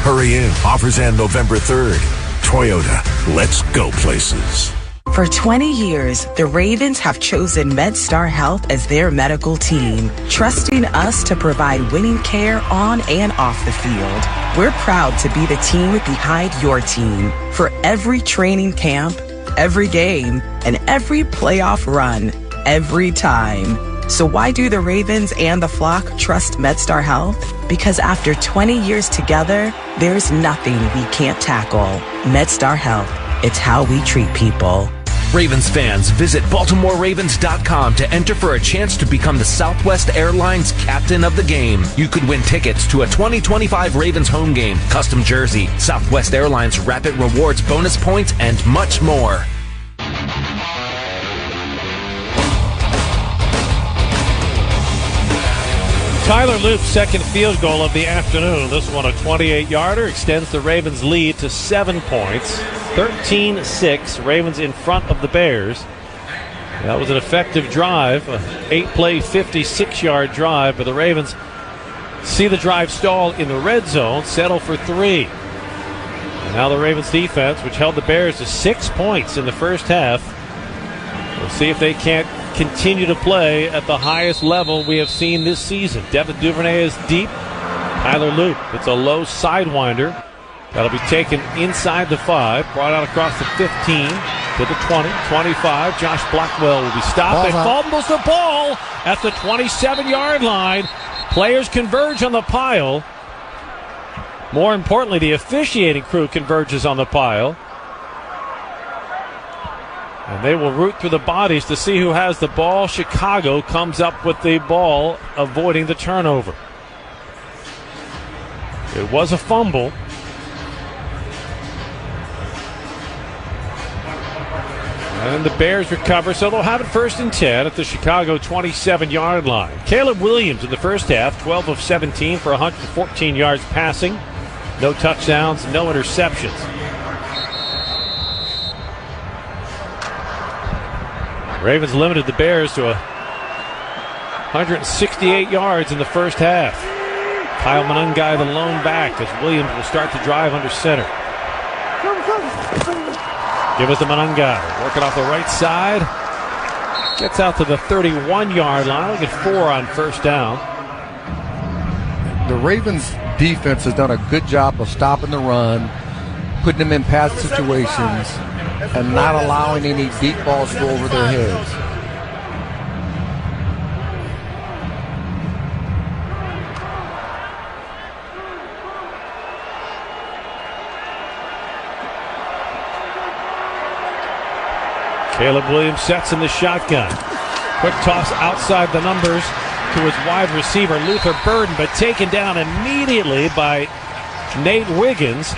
Hurry in. Offers end November 3rd. Toyota, let's go places. For 20 years, the Ravens have chosen MedStar Health as their medical team, trusting us to provide winning care on and off the field. We're proud to be the team behind your team for every training camp, every game, and every playoff run, every time. So why do the Ravens and the flock trust MedStar Health? Because after 20 years together, there's nothing we can't tackle. MedStar Health, it's how we treat people. Ravens fans, visit BaltimoreRavens.com to enter for a chance to become the Southwest Airlines captain of the game. You could win tickets to a 2025 Ravens home game, custom jersey, Southwest Airlines Rapid Rewards bonus points, and much more. Tyler Loop's second field goal of the afternoon. This one a 28-yarder, extends the Ravens' lead to 7 points. 13-6, Ravens in front of the Bears. That was an effective drive, an 8-play, 56-yard drive, but the Ravens see the drive stall in the red zone, settle for 3. And now the Ravens defense, which held the Bears to 6 points in the first half, we'll see if they can't continue to play at the highest level we have seen this season. Devin Duvernay is deep. Tyler Loop, it's a low sidewinder. That'll be taken inside the 5, brought out across the 15 to the 20, 25. Josh Blackwell will be stopped and fumbles the ball at the 27-yard line. Players converge on the pile. More importantly, the officiating crew converges on the pile. And they will root through the bodies to see who has the ball. Chicago comes up with the ball, avoiding the turnover. It was a fumble. And the Bears recover, so they'll have it 1st and 10 at the Chicago 27-yard line. Caleb Williams in the first half, 12 of 17 for 114 yards passing. No touchdowns, no interceptions. Ravens limited the Bears to 168 yards in the first half. Kyle Monangai, the lone back, as Williams will start the drive under center. Give us the Monangai, working off the right side. Gets out to the 31-yard line. We'll get 4 on first down. The Ravens defense has done a good job of stopping the run, putting them in pass situations, and not allowing any deep balls to go over their heads. Caleb Williams sets in the shotgun. Quick toss outside the numbers to his wide receiver, Luther Burden, but taken down immediately by Nate Wiggins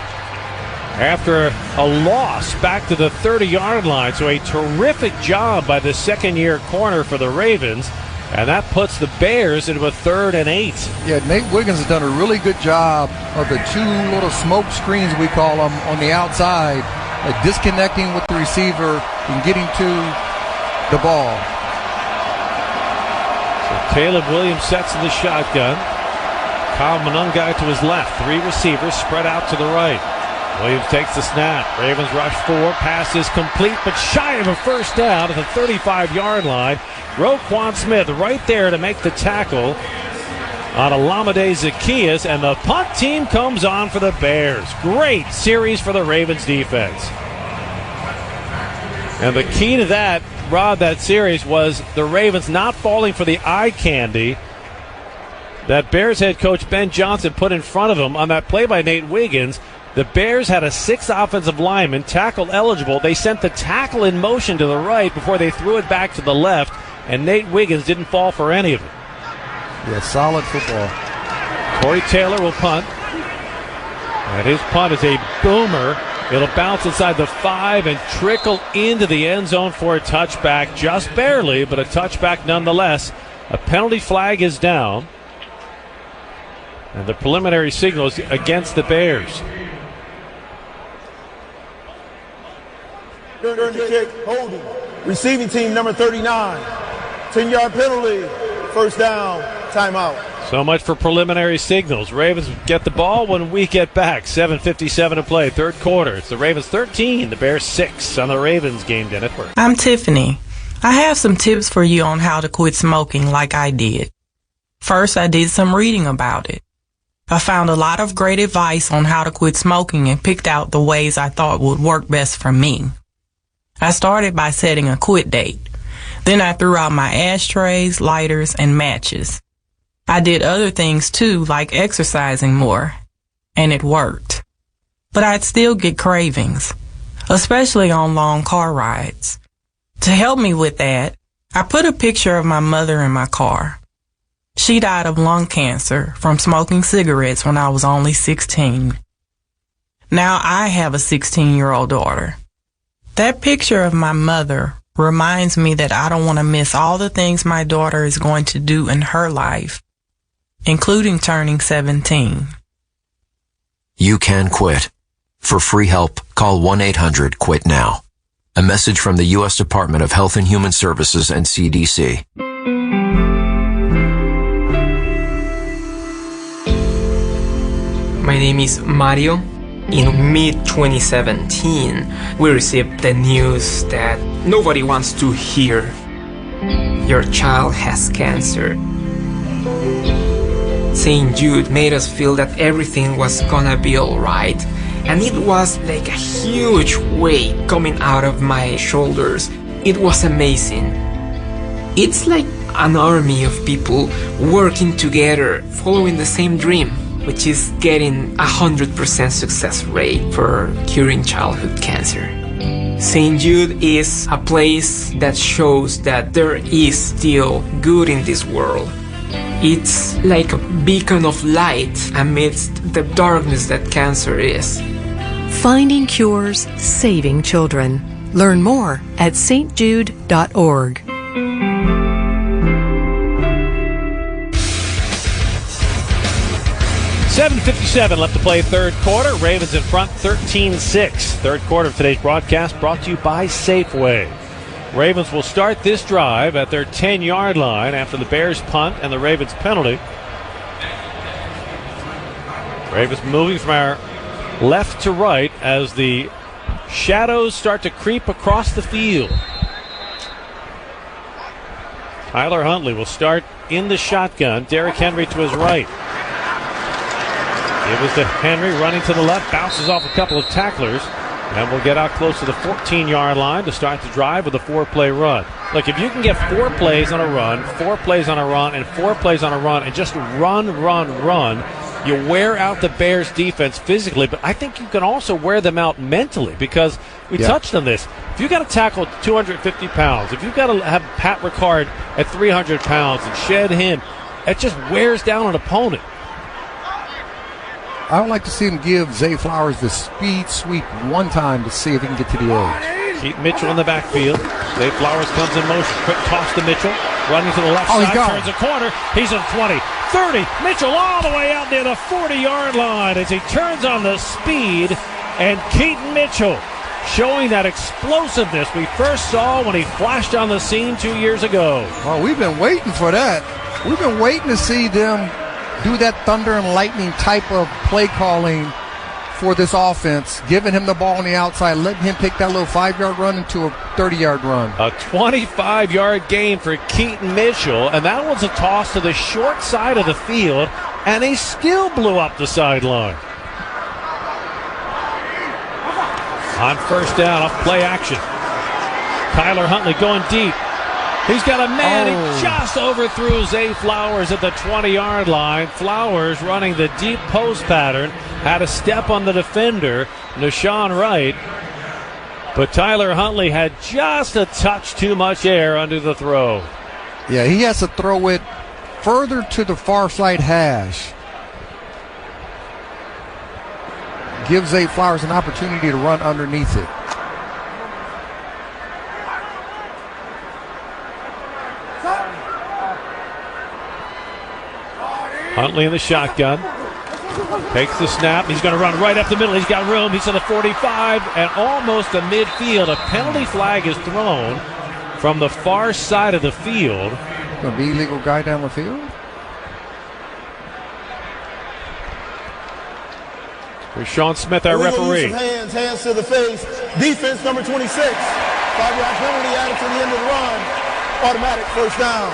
after a loss back to the 30-yard line. So a terrific job by the second-year corner for the Ravens, and that puts the Bears into a 3rd and 8. Yeah, Nate Wiggins has done a really good job of the 2 little smoke screens, we call them, on the outside, disconnecting with the receiver and getting to the ball. So Caleb Williams sets in the shotgun. Kyle Monungai to his left. 3 receivers spread out to the right. Williams takes the snap. Ravens rush 4. Pass is complete, but shy of a first down at the 35-yard line. Roquan Smith right there to make the tackle on Olamide Zaccheaus, and the punt team comes on for the Bears. Great series for the Ravens defense. And the key to that, Rod, that series was the Ravens not falling for the eye candy that Bears head coach Ben Johnson put in front of him on that play by Nate Wiggins. The Bears had a 6th offensive lineman, tackle eligible. They sent the tackle in motion to the right before they threw it back to the left, and Nate Wiggins didn't fall for any of it. Yeah, solid football. Corey Taylor will punt. And his punt is a boomer. It'll bounce inside the 5 and trickle into the end zone for a touchback. Just barely, but a touchback nonetheless. A penalty flag is down. And the preliminary signal is against the Bears. During the kick, holding. Receiving team number 39. 10-yard penalty. First down. Timeout. So much for preliminary signals. Ravens get the ball when we get back. 7:57 to play, 3rd quarter. It's the Ravens 13, the Bears 6 on the Ravens Game Day Network. I'm Tiffany. I have some tips for you on how to quit smoking like I did. First, I did some reading about it. I found a lot of great advice on how to quit smoking and picked out the ways I thought would work best for me. I started by setting a quit date. Then I threw out my ashtrays, lighters, and matches. I did other things too, like exercising more, and it worked. But I'd still get cravings, especially on long car rides. To help me with that, I put a picture of my mother in my car. She died of lung cancer from smoking cigarettes when I was only 16. Now I have a 16-year-old daughter. That picture of my mother reminds me that I don't want to miss all the things my daughter is going to do in her life, including turning 17. You can quit. For free help, call 1-800-QUIT-NOW. A message from the U.S. Department of Health and Human Services and CDC. My name is Mario. In mid-2017, we received the news that nobody wants to hear. Your child has cancer. St. Jude made us feel that everything was gonna be alright, and it was like a huge weight coming out of my shoulders. It was amazing. It's like an army of people working together, following the same dream, which is getting 100% success rate for curing childhood cancer. St. Jude is a place that shows that there is still good in this world. It's like a beacon of light amidst the darkness that cancer is. Finding cures, saving children. Learn more at stjude.org. 7:57 left to play, 3rd quarter. Ravens in front, 13-6. 3rd quarter of today's broadcast brought to you by Safeway. Ravens will start this drive at their 10-yard line after the Bears punt and the Ravens penalty. Ravens moving from our left to right as the shadows start to creep across the field. Tyler Huntley will start in the shotgun. Derrick Henry to his right. It was to Henry running to the left, bounces off a couple of tacklers, and will get out close to the 14-yard line to start the drive with a 4-play run. Look, if you can get 4 plays on a run, 4 plays on a run, and 4 plays on a run, and just run, You wear out the Bears defense physically, but I think you can also wear them out mentally, because we touched on this. If you got to tackle 250 pounds, if you've got to have Pat Ricard at 300 pounds and shed him, it just wears down an opponent. I would like to see him give Zay Flowers the speed sweep one time to see if he can get to the edge. Keep Mitchell in the backfield. Zay Flowers comes in motion. Quick toss to Mitchell. Running to the left side, turns a corner. He's at 20, 30. Mitchell all the way out near the 40-yard line as he turns on the speed. And Keaton Mitchell showing that explosiveness we first saw when he flashed on the scene 2 years ago. Oh, we've been waiting for that. We've been waiting to see them do that thunder and lightning type of play calling for this offense, giving him the ball on the outside, letting him pick that little 5-yard run into a 30-yard run. A 25-yard gain for Keaton Mitchell, and that was a toss to the short side of the field, and he still blew up the sideline. On first down, off play action. Tyler Huntley going deep. He's got a man. He just overthrew Zay Flowers at the 20-yard line. Flowers running the deep post pattern. Had a step on the defender, Nashawn Wright. But Tyler Huntley had just a touch too much air under the throw. Yeah, he has to throw it further to the far side hash. Gives Zay Flowers an opportunity to run underneath it. Huntley in the shotgun. Takes the snap. He's going to run right up the middle. He's got room. He's to the 45 and almost to midfield. A penalty flag is thrown from the far side of the field. Going to be illegal guy down the field? Here's Sean Smith, our referee. Hands to the face. Defense number 26. 5-yard penalty added to the end of the run. Automatic first down.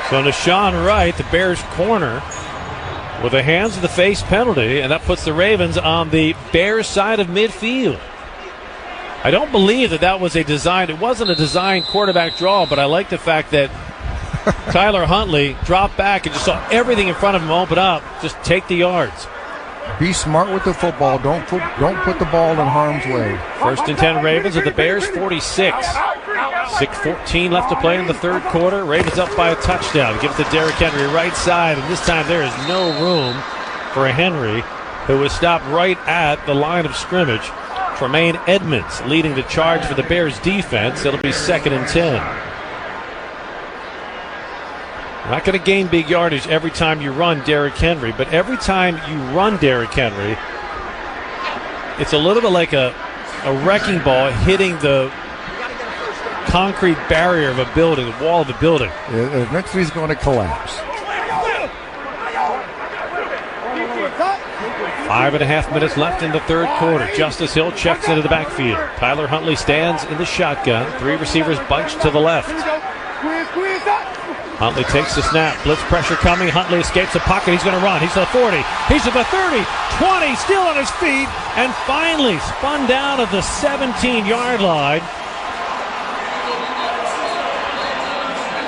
So Nashawn Wright, the Bears corner, with a hands to the face penalty, and that puts the Ravens on the Bears side of midfield. I don't believe that was a design. It wasn't a designed quarterback draw, but I like the fact that Tyler Huntley dropped back and just saw everything in front of him open up. Just take the yards. Be smart with the football. Don't put the ball in harm's way. 1st and 10 Ravens at the Bears 46. 6:14 left to play in the third quarter. Ravens up by a touchdown. Give it to Derrick Henry right side, and this time there is no room for Henry, who was stopped right at the line of scrimmage. Tremaine Edmonds leading the charge for the Bears defense. It'll be 2nd and 10. You're not going to gain big yardage every time you run Derrick Henry, but every time you run Derrick Henry, it's a little bit like a wrecking ball hitting the concrete barrier of a building, the wall of a building. Eventually he's going to collapse. 5.5 minutes left in the third quarter. Justice Hill checks into the backfield. Tyler Huntley stands in the shotgun. 3 receivers bunched to the left. Huntley takes the snap. Blitz pressure coming. Huntley escapes the pocket. He's going to run. He's to the 40. He's to the 30. 20. Still on his feet. And finally spun down at the 17-yard line.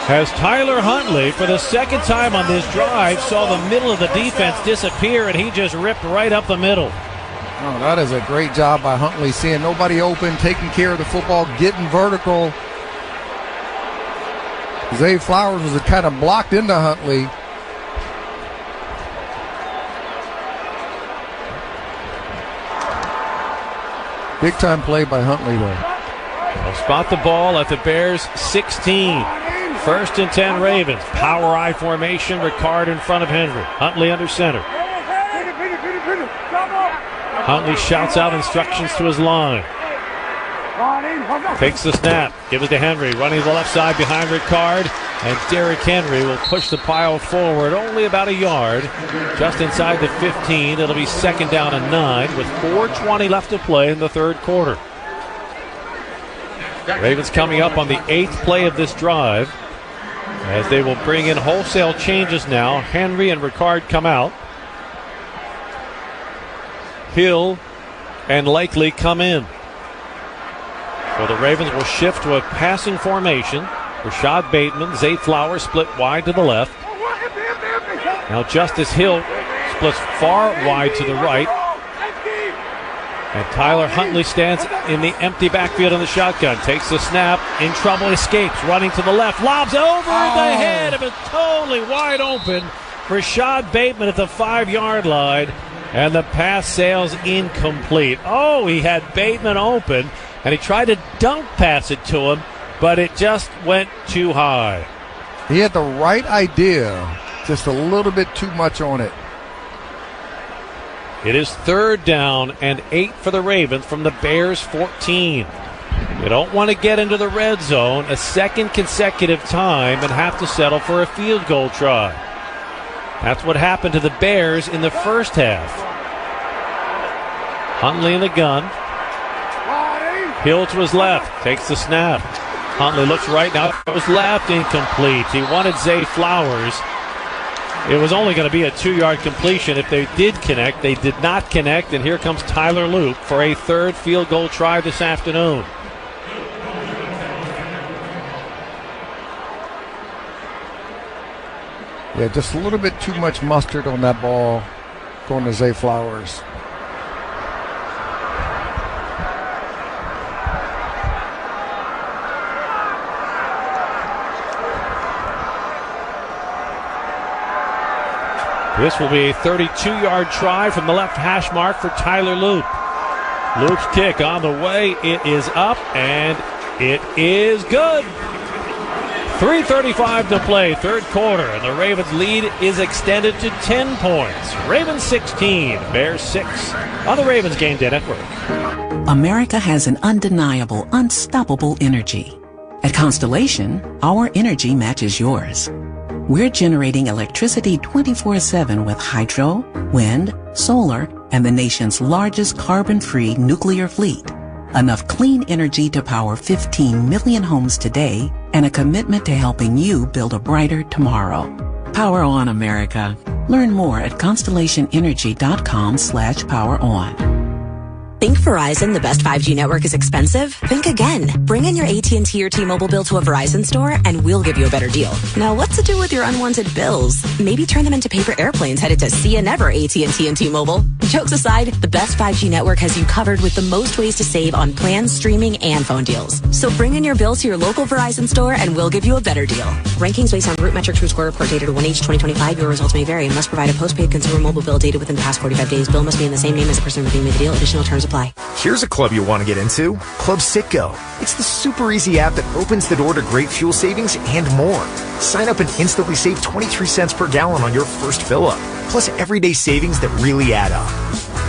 As Tyler Huntley, for the second time on this drive, saw the middle of the defense disappear, and he just ripped right up the middle. Oh, that is a great job by Huntley, seeing nobody open, taking care of the football, getting vertical. Zay Flowers was kind of blocked into Huntley. Big time play by Huntley though. They'll spot the ball at the Bears 16. 1st and 10 Ravens. Power I formation. Ricard in front of Henry. Huntley under center. Huntley shouts out instructions to his line. Takes the snap. Gives it to Henry. Running to the left side behind Ricard. And Derrick Henry will push the pile forward only about a yard. Just inside the 15. It'll be 2nd down and 9 with 4:20 left to play in the third quarter. Ravens coming up on the 8th play of this drive, as they will bring in wholesale changes now. Henry and Ricard come out. Hill and Likely come in. So the Ravens will shift to a passing formation. Rashad Bateman, Zay Flowers split wide to the left. Now Justice Hill splits far wide to the right. And Tyler Huntley stands in the empty backfield in the shotgun. Takes the snap, in trouble, escapes, running to the left, lobs over the head of a totally wide open Rashad Bateman at the 5-yard line. And the pass sails incomplete. Oh, he had Bateman open, and he tried to dunk pass it to him, but it just went too high. He had the right idea, just a little bit too much on it. It is 3rd down and 8 for the Ravens from the Bears' 14. You don't want to get into the red zone a second consecutive time and have to settle for a field goal try. That's what happened to the Bears in the first half. Huntley in the gun. Hill to his left, takes the snap. Huntley looks right now. It was left, incomplete. He wanted Zay Flowers. It was only going to be a 2-yard completion if they did connect. They did not connect, and here comes Tyler Loop for a 3rd field goal try this afternoon. Yeah, just a little bit too much mustard on that ball going to Zay Flowers. This will be a 32-yard try from the left hash mark for Tyler Loop. Loop's kick on the way. It is up, and it is good. 3:35 to play, 3rd quarter, and the Ravens' lead is extended to 10 points. Ravens 16, Bears 6 on the Ravens Game Day Network. America has an undeniable, unstoppable energy. At Constellation, our energy matches yours. We're generating electricity 24/7 with hydro, wind, solar, and the nation's largest carbon-free nuclear fleet. Enough clean energy to power 15 million homes today, and a commitment to helping you build a brighter tomorrow. Power on, America. Learn more at constellationenergy.com/poweron. Think Verizon, the best 5G network, is expensive? Think again. Bring in your AT&T or T-Mobile bill to a Verizon store and we'll give you a better deal. Now, what to do with your unwanted bills? Maybe turn them into paper airplanes headed to See Ya Never AT&T and T-Mobile. Jokes aside, the best 5G network has you covered with the most ways to save on plans, streaming, and phone deals. So bring in your bill to your local Verizon store and we'll give you a better deal. Rankings based on Root Metrics True Score Report dated 1H2025. Your results may vary and must provide a postpaid consumer mobile bill dated within the past 45 days. Bill must be in the same name as the person redeeming the deal. Additional terms apply. Here's a club you'll want to get into. Club Citgo. It's the super easy app that opens the door to great fuel savings and more. Sign up and instantly save 23 cents per gallon on your first fill up. Plus everyday savings that really add up.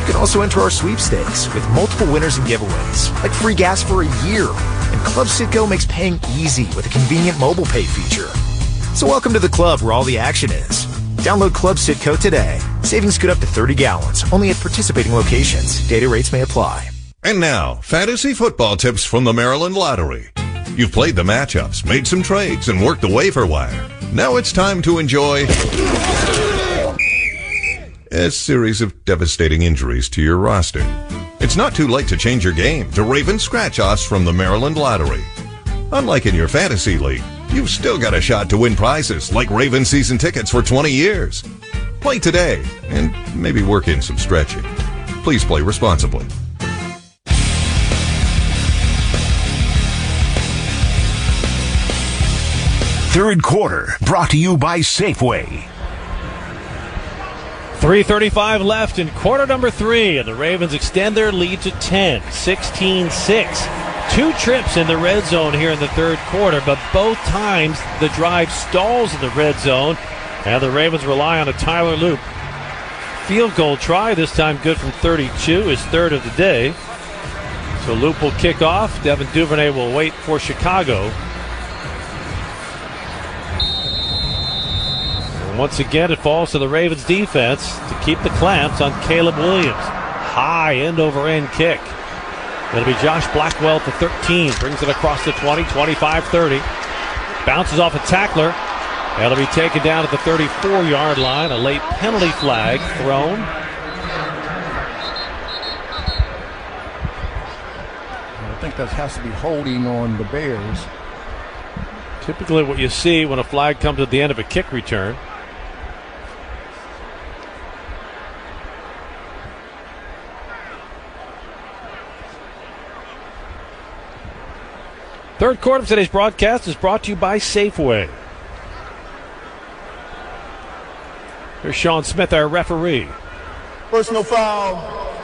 You can also enter our sweepstakes with multiple winners and giveaways, like free gas for a year. And Club Citgo makes paying easy with a convenient mobile pay feature. So welcome to the club where all the action is. Download Club Citgo today. Savings good up to 30 gallons, only at participating locations. Data rates may apply. And now, fantasy football tips from the Maryland Lottery. You've played the matchups, made some trades, and worked the waiver wire. Now it's time to enjoy a series of devastating injuries to your roster. It's not too late to change your game to Ravens scratch-offs from the Maryland Lottery. Unlike in your fantasy league, you've still got a shot to win prizes like Ravens season tickets for 20 years. Play today and maybe work in some stretching. Please play responsibly. Third quarter, brought to you by Safeway. 3:35 left in quarter number 3, and the Ravens extend their lead to 10, 16-6. 2 trips in the red zone here in the third quarter, but both times the drive stalls in the red zone, and the Ravens rely on a Tyler Loop field goal try, this time good from 32, his 3rd of the day. So Loop will kick off. Devin Duvernay will wait for Chicago. Once again, it falls to the Ravens defense to keep the clamps on Caleb Williams. High end-over-end kick. It'll be Josh Blackwell to 13. Brings it across the 20, 25, 30. Bounces off a tackler. That'll be taken down at the 34-yard line. A late penalty flag thrown. I think that has to be holding on the Bears. Typically what you see when a flag comes at the end of a kick return. Third quarter of today's broadcast is brought to you by Safeway. Here's Sean Smith, our referee. Personal foul,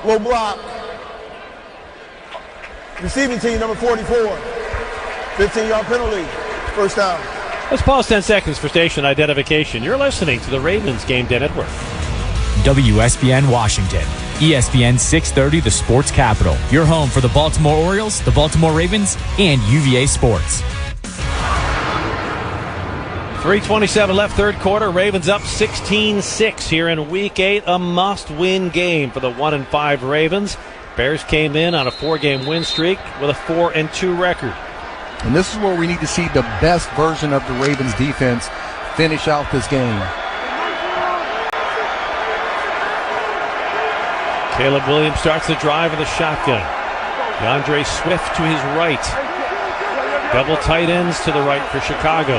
low block. Receiving team number 44. 15-yard penalty, first down. Let's pause 10 seconds for station identification. You're listening to the Ravens Game Day Network. WSBN Washington. ESPN 630, the sports capital. Your home for the Baltimore Orioles, the Baltimore Ravens, and UVA Sports. 3:27 left, third quarter. Ravens up 16-6 here in Week 8. A must-win game for the 1-5 Ravens. Bears came in on a 4-game win streak with a 4-2 record. And this is where we need to see the best version of the Ravens defense finish out this game. Caleb Williams starts the drive in the shotgun. DeAndre Swift to his right. Double tight ends to the right for Chicago.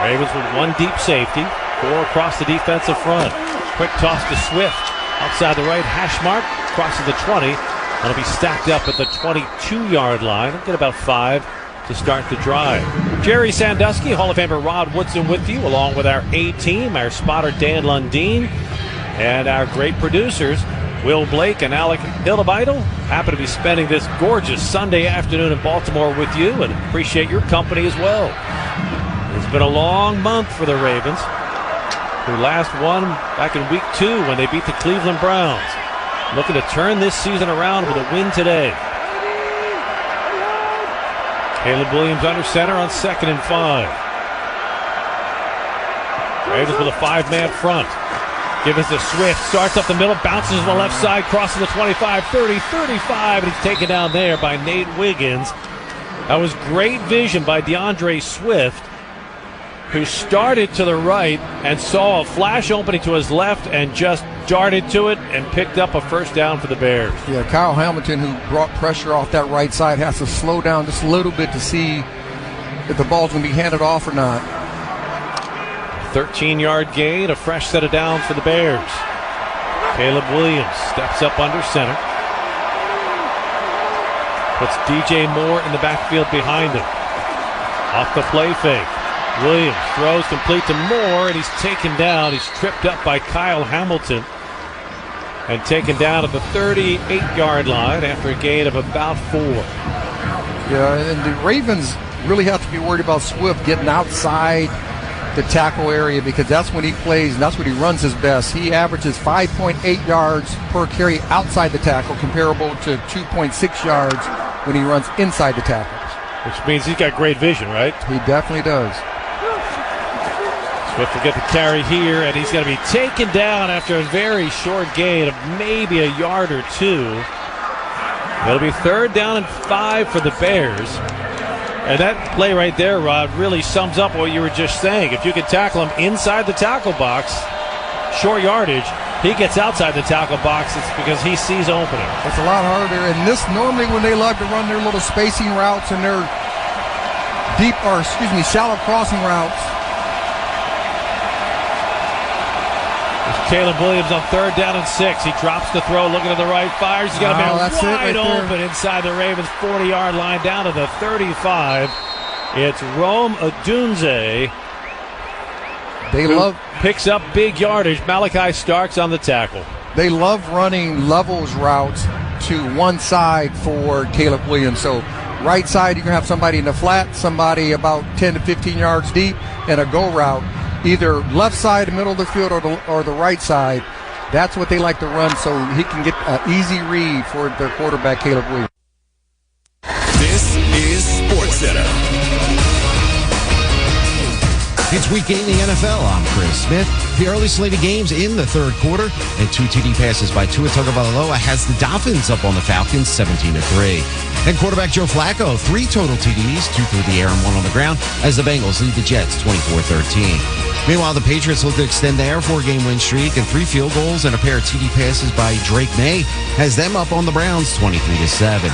Ravens with one deep safety, 4 across the defensive front. Quick toss to Swift. Outside the right hash mark, crosses the 20. It'll be stacked up at the 22-yard line. We'll get about 5 to start the drive. Jerry Sandusky, Hall of Famer Rod Woodson with you, along with our A-team, our spotter Dan Lundeen, and our great producers, Will Blake and Alec Hildebeitel. Happy to be spending this gorgeous Sunday afternoon in Baltimore with you and appreciate your company as well. It's been a long month for the Ravens, who last won back in Week 2 when they beat the Cleveland Browns. Looking to turn this season around with a win today. Caleb Williams under center on 2nd and 5. Ravens with a 5-man front. Give us to Swift. Starts up the middle, bounces to the left side, crosses the 25, 30, 35, and he's taken down there by Nate Wiggins. That was great vision by DeAndre Swift, who started to the right and saw a flash opening to his left and just darted to it and picked up a first down for the Bears. Yeah, Kyle Hamilton, who brought pressure off that right side, has to slow down just a little bit to see if the ball's going to be handed off or not. 13-yard gain, a fresh set of downs for the Bears. Caleb Williams steps up under center. Puts DJ Moore in the backfield behind him. Off the play fake. Williams throws complete to Moore, and he's taken down. He's tripped up by Kyle Hamilton and taken down at the 38-yard line after a gain of about 4. Yeah, and the Ravens really have to be worried about Swift getting outside the tackle area, because that's when he plays and that's when he runs his best. He averages 5.8 yards per carry outside the tackle, comparable to 2.6 yards when he runs inside the tackles. Which means he's got great vision, right? He definitely does. Swift will get the carry here, and he's going to be taken down after a very short gain of maybe a yard or 2. It'll be 3rd down and 5 for the Bears. And that play right there, Rod, really sums up what you were just saying. If you can tackle him inside the tackle box, short yardage, he gets outside the tackle box, it's because he sees opening. It's a lot harder. And this, normally when they love to run their little spacing routes and their shallow crossing routes. There's Caleb Williams on 3rd down and 6. He drops the throw, looking to the right, fires. He's got a man wide open inside the Ravens' 40-yard line down to the 35. It's Rome Odunze. Picks up big yardage. Malachi Starks on the tackle. They love running levels routes to one side for Caleb Williams. So right side, you can have somebody in the flat, somebody about 10 to 15 yards deep, and a go route. Either left side, the middle of the field, or the right side. That's what they like to run, so he can get an easy read for their quarterback, Caleb Williams. This is SportsCenter. It's Week 8 in the NFL. I'm Chris Smith. The early slate of games in the third quarter, and 2 TD passes by Tua Tagovailoa has the Dolphins up on the Falcons 17-3. And quarterback Joe Flacco, 3 total TDs, 2 through the air and 1 on the ground, as the Bengals lead the Jets 24-13. Meanwhile, the Patriots look to extend their 4-game win streak, and 3 field goals and a pair of TD passes by Drake May has them up on the Browns 23-7.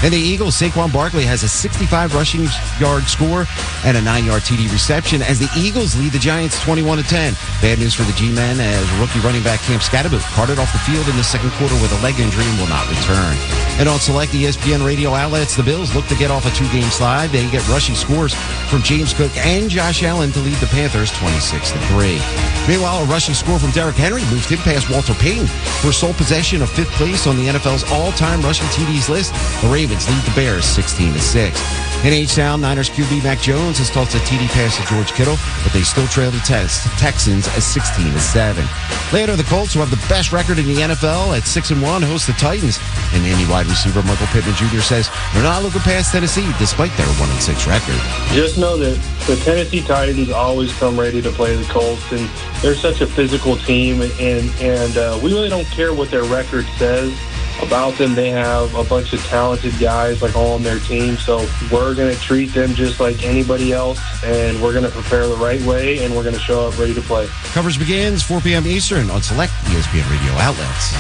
And the Eagles, Saquon Barkley has a 65 rushing yard score and a 9-yard TD reception as the Eagles lead the Giants 21-10. Bad news for the G-men as rookie running back Cam Scatterboot carted off the field in the second quarter with a leg injury and will not return. And on select ESPN radio outlets, the Bills look to get off a 2-game slide. They get rushing scores from James Cook and Josh Allen to lead the Panthers 26-3. Meanwhile, a rushing score from Derrick Henry moved him past Walter Payton for sole possession of 5th place on the NFL's all-time rushing TDs list. The Ravens lead the Bears 16-6. In H-Town, Niners QB Mac Jones has tossed a TD pass to George Kittle, but they still trail the Texans as 16-7. Later, the Colts, who have the best record in the NFL at 6-1, host the Titans. And Indy wide receiver Michael Pittman Jr. says they're not looking past Tennessee despite their 1-6 record. Just know that the Tennessee Titans always come ready to play the Colts, and they're such a physical team, and we really don't care what their record says about them. They have a bunch of talented guys like all on their team, so we're going to treat them just like anybody else, and we're going to prepare the right way, and we're going to show up ready to play. Coverage begins 4 p.m. Eastern on select ESPN radio outlets.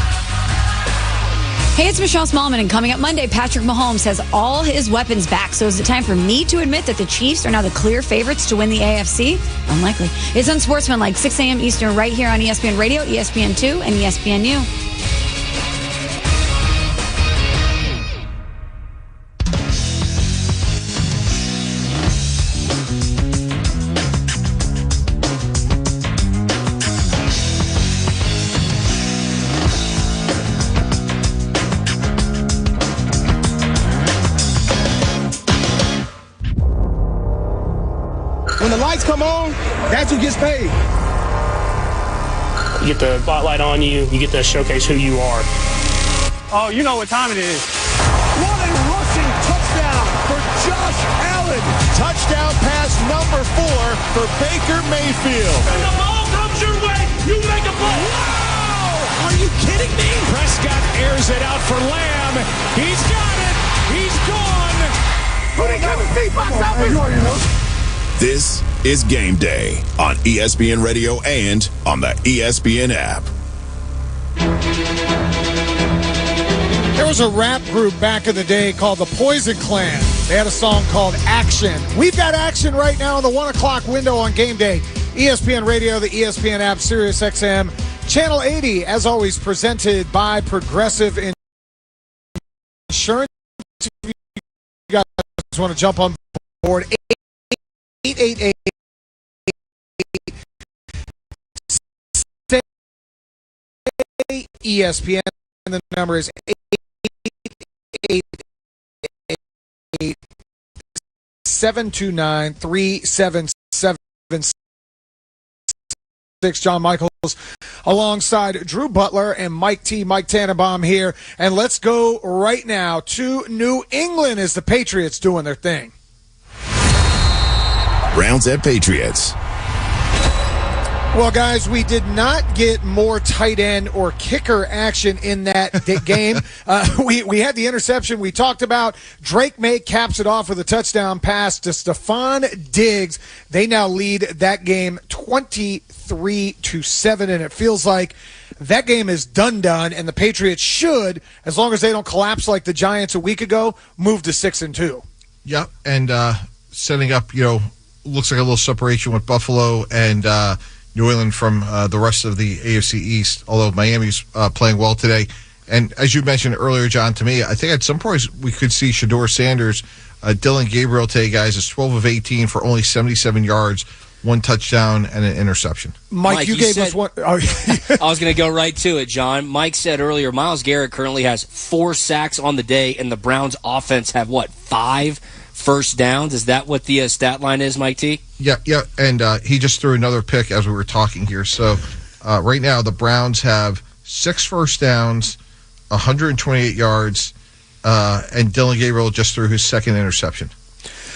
Hey, it's Michelle Smallman, and coming up Monday, Patrick Mahomes has all his weapons back. So is it time for me to admit that the Chiefs are now the clear favorites to win the AFC? Unlikely. It's Unsportsmanlike, 6 a.m. Eastern, right here on ESPN Radio, ESPN2, and ESPNU. When the lights come on, that's who gets paid. You get the spotlight on you. You get to showcase who you are. Oh, you know what time it is. What a rushing touchdown for Josh Allen. Touchdown pass number 4 for Baker Mayfield. When the ball comes your way, you make a play. Wow! Are you kidding me? Prescott airs it out for Lamb. He's got it. He's gone. Put it in the deep box office. This is Game Day on ESPN Radio and on the ESPN app. There was a rap group back in the day called the Poison Clan. They had a song called Action. We've got action right now in the 1 o'clock window on Game Day. ESPN Radio, the ESPN app, Sirius XM, Channel 80, as always, presented by Progressive Insurance. If you guys want to jump on board, 888 ESPN, and the number is 888 729-3776. John Michaels alongside Drew Butler and Mike Tannenbaum here. And let's go right now to New England as the Patriots doing their thing. Browns at Patriots. Well, guys, we did not get more tight end or kicker action in that game. We had the interception we talked about. Drake May caps it off with a touchdown pass to Stephon Diggs. They now lead that game 23-7, and it feels like that game is done, and the Patriots should, as long as they don't collapse like the Giants a week ago, move to 6-2. Yeah, and setting up, looks like a little separation with Buffalo and New England from the rest of the AFC East, although Miami's playing well today. And as you mentioned earlier, John, to me, I think at some point we could see Shedeur Sanders, Dylan Gabriel today, guys, is 12 of 18 for only 77 yards, 1 touchdown, and an interception. Mike, you gave us one. Oh, I was going to go right to it, John. Mike said earlier, Myles Garrett currently has 4 sacks on the day, and the Browns offense have, 5 first downs? Is that what the stat line is, Mike T? Yeah, and he just threw another pick as we were talking here. So right now the Browns have 6 first downs, 128 yards, and Dylan Gabriel just threw his 2nd interception.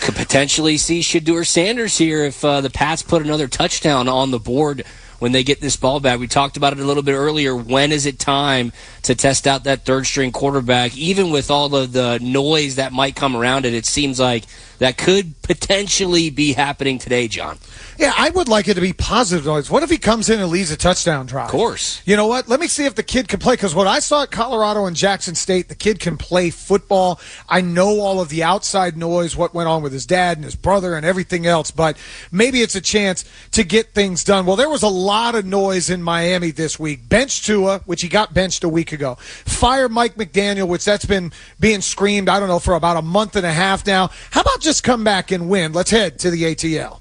Could potentially see Shedeur Sanders here if the Pats put another touchdown on the board when they get this ball back. We talked about it a little bit earlier. When is it time to test out that third-string quarterback? Even with all of the noise that might come around it, it seems like that could potentially be happening today, John. Yeah, I would like it to be positive noise. What if he comes in and leads a touchdown drive? Of course. You know what? Let me see if the kid can play, because what I saw at Colorado and Jackson State, the kid can play football. I know all of the outside noise, what went on with his dad and his brother and everything else, but maybe it's a chance to get things done. Well, there was a lot of noise in Miami this week. Bench Tua, which he got benched a week ago. Fire Mike McDaniel, which that's been being screamed, I don't know, for about a month and a half now. How about just come back and win? Let's head to the ATL.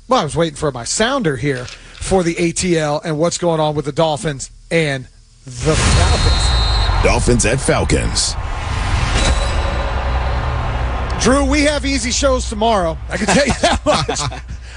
Well, I was waiting for my sounder here for the ATL and what's going on with the Dolphins and the Falcons. Dolphins at Falcons. Drew, we have easy shows tomorrow. I can tell you that much.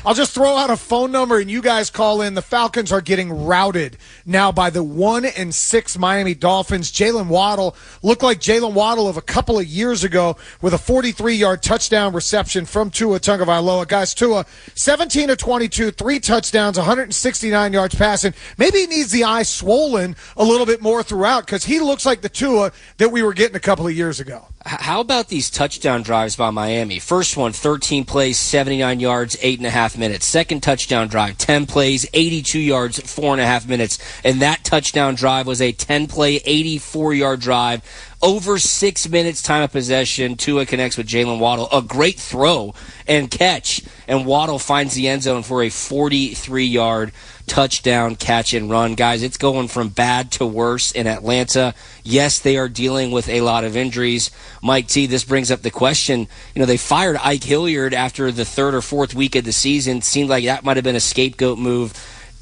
I'll just throw out a phone number and you guys call in. The Falcons are getting routed now by the 1-6 Miami Dolphins. Jalen Waddle looked like Jalen Waddle of a couple of years ago with a 43-yard touchdown reception from Tua Tagovailoa. Guys, Tua, 17 of 22, 3 touchdowns, 169 yards passing. Maybe he needs the eye swollen a little bit more throughout, because he looks like the Tua that we were getting a couple of years ago. How about these touchdown drives by Miami? First one, 13 plays, 79 yards, 8.5 minutes. Second touchdown drive, 10 plays, 82 yards, 4.5 minutes. And that touchdown drive was a 10-play, 84-yard drive. Over 6 minutes time of possession. Tua connects with Jalen Waddle. A great throw and catch. And Waddle finds the end zone for a 43-yard touchdown catch and run. Guys, it's going from bad to worse in Atlanta. Yes, they are dealing with a lot of injuries. Mike T, this brings up the question. You know, they fired Ike Hilliard after the 3rd or 4th week of the season. Seemed like that might have been a scapegoat move.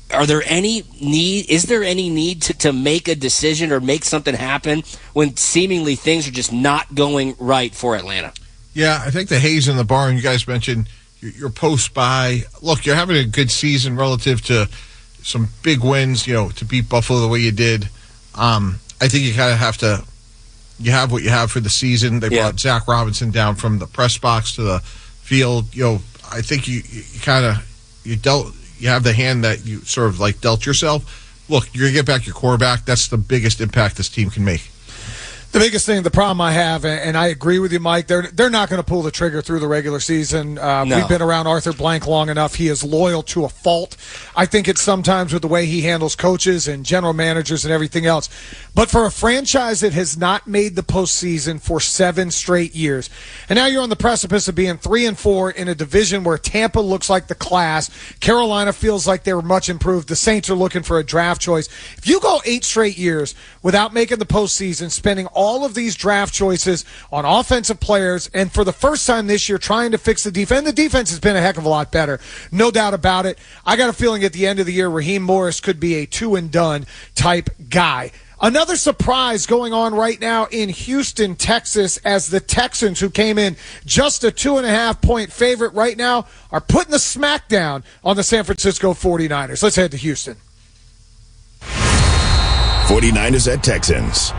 Is there any need to make a decision or make something happen when seemingly things are just not going right for Atlanta? Yeah, I think the haze in the barn, you guys mentioned your post-bye. Look, you're having a good season relative to some big wins, to beat Buffalo the way you did. I think you kind of have to, you have what you have for the season. They brought Zach Robinson down from the press box to the field. I think you have the hand that you sort of like dealt yourself. Look, you're going to get back your quarterback. That's the biggest impact this team can make. The biggest thing, the problem I have, and I agree with you, Mike, they're not going to pull the trigger through the regular season. No. We've been around Arthur Blank long enough. He is loyal to a fault. I think it's sometimes with the way he handles coaches and general managers and everything else. But for a franchise that has not made the postseason for 7 straight years, and now you're on the precipice of being 3-4 in a division where Tampa looks like the class, Carolina feels like they're much improved, the Saints are looking for a draft choice. If you go 8 straight years without making the postseason, spending all of these draft choices on offensive players, and for the first time this year trying to fix the defense. The defense has been a heck of a lot better, no doubt about it. I got a feeling at the end of the year, Raheem Morris could be a 2-and-done type guy. Another surprise going on right now in Houston, Texas, as the Texans, who came in just a 2.5-point favorite right now, are putting the smackdown on the San Francisco 49ers. Let's head to Houston. 49ers at Texans.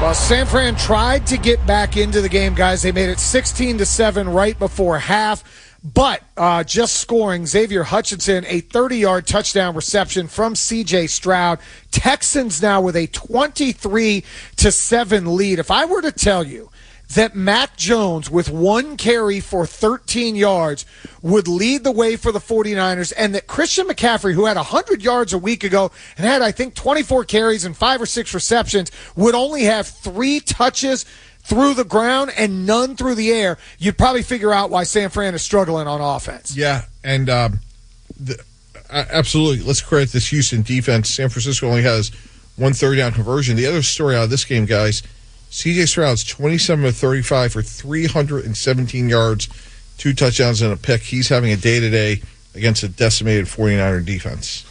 Well, San Fran tried to get back into the game, guys. They made it 16-7 right before half. But just scoring, Xavier Hutchinson, a 30-yard touchdown reception from C.J. Stroud. Texans now with a 23-7 lead. If I were to tell you that Mac Jones, with 1 carry for 13 yards, would lead the way for the 49ers, and that Christian McCaffrey, who had 100 yards a week ago and had, I think, 24 carries and 5 or 6 receptions, would only have 3 touches through the ground and none through the air, you'd probably figure out why San Fran is struggling on offense. Yeah, and absolutely. Let's credit this Houston defense. San Francisco only has 1 third-down conversion. The other story out of this game, guys, C.J. Stroud's 27 of 35 for 317 yards, 2 touchdowns and a pick. He's having a day-to-day against a decimated 49er defense.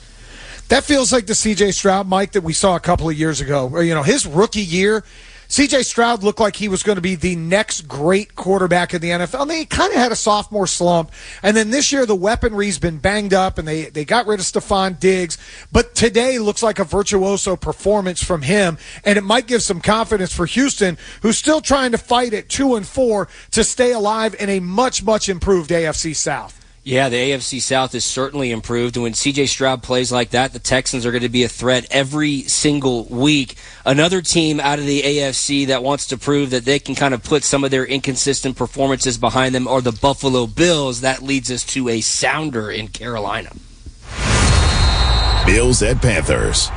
That feels like the C.J. Stroud, Mike, that we saw a couple of years ago. His rookie year, C.J. Stroud looked like he was going to be the next great quarterback in the NFL. And they kind of had a sophomore slump. And then this year, the weaponry's been banged up, and they got rid of Stephon Diggs. But today looks like a virtuoso performance from him, and it might give some confidence for Houston, who's still trying to fight at 2-4 to stay alive in a much, much improved AFC South. Yeah, the AFC South has certainly improved. And when C.J. Stroud plays like that, the Texans are going to be a threat every single week. Another team out of the AFC that wants to prove that they can kind of put some of their inconsistent performances behind them are the Buffalo Bills. That leads us to a sounder in Carolina. Bills at Panthers.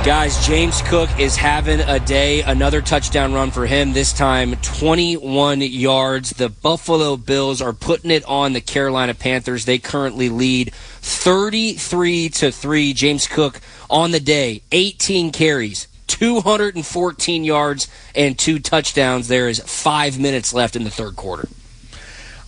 Guys, James Cook is having a day. Another touchdown run for him, this time 21 yards. The Buffalo Bills are putting it on the Carolina Panthers. They currently lead 33-3. James Cook on the day, 18 carries, 214 yards, and 2 touchdowns. There is 5 minutes left in the third quarter.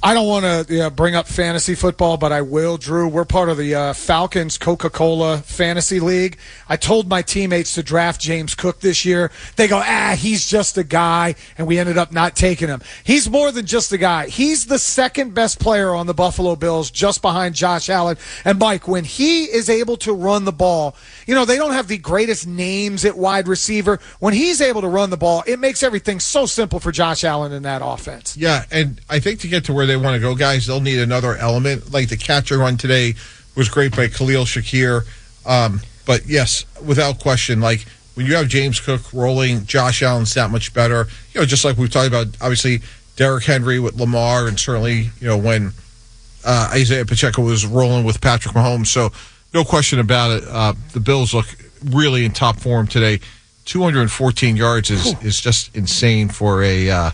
I don't want to bring up fantasy football, but I will, Drew. We're part of the Falcons Coca-Cola Fantasy League. I told my teammates to draft James Cook this year. They go, he's just a guy, and we ended up not taking him. He's more than just a guy. He's the second best player on the Buffalo Bills, just behind Josh Allen. And, Mike, when he is able to run the ball, they don't have the greatest names at wide receiver. When he's able to run the ball, it makes everything so simple for Josh Allen in that offense. Yeah, and I think to get to where they want to go, guys, they'll need another element. Like the catcher run today was great by Khalil Shakir. But yes, without question, like when you have James Cook rolling, Josh Allen's that much better. Just like we've talked about, obviously, Derrick Henry with Lamar, and certainly, when Isaiah Pacheco was rolling with Patrick Mahomes. So no question about it. The Bills look really in top form today. 214 yards is just insane for a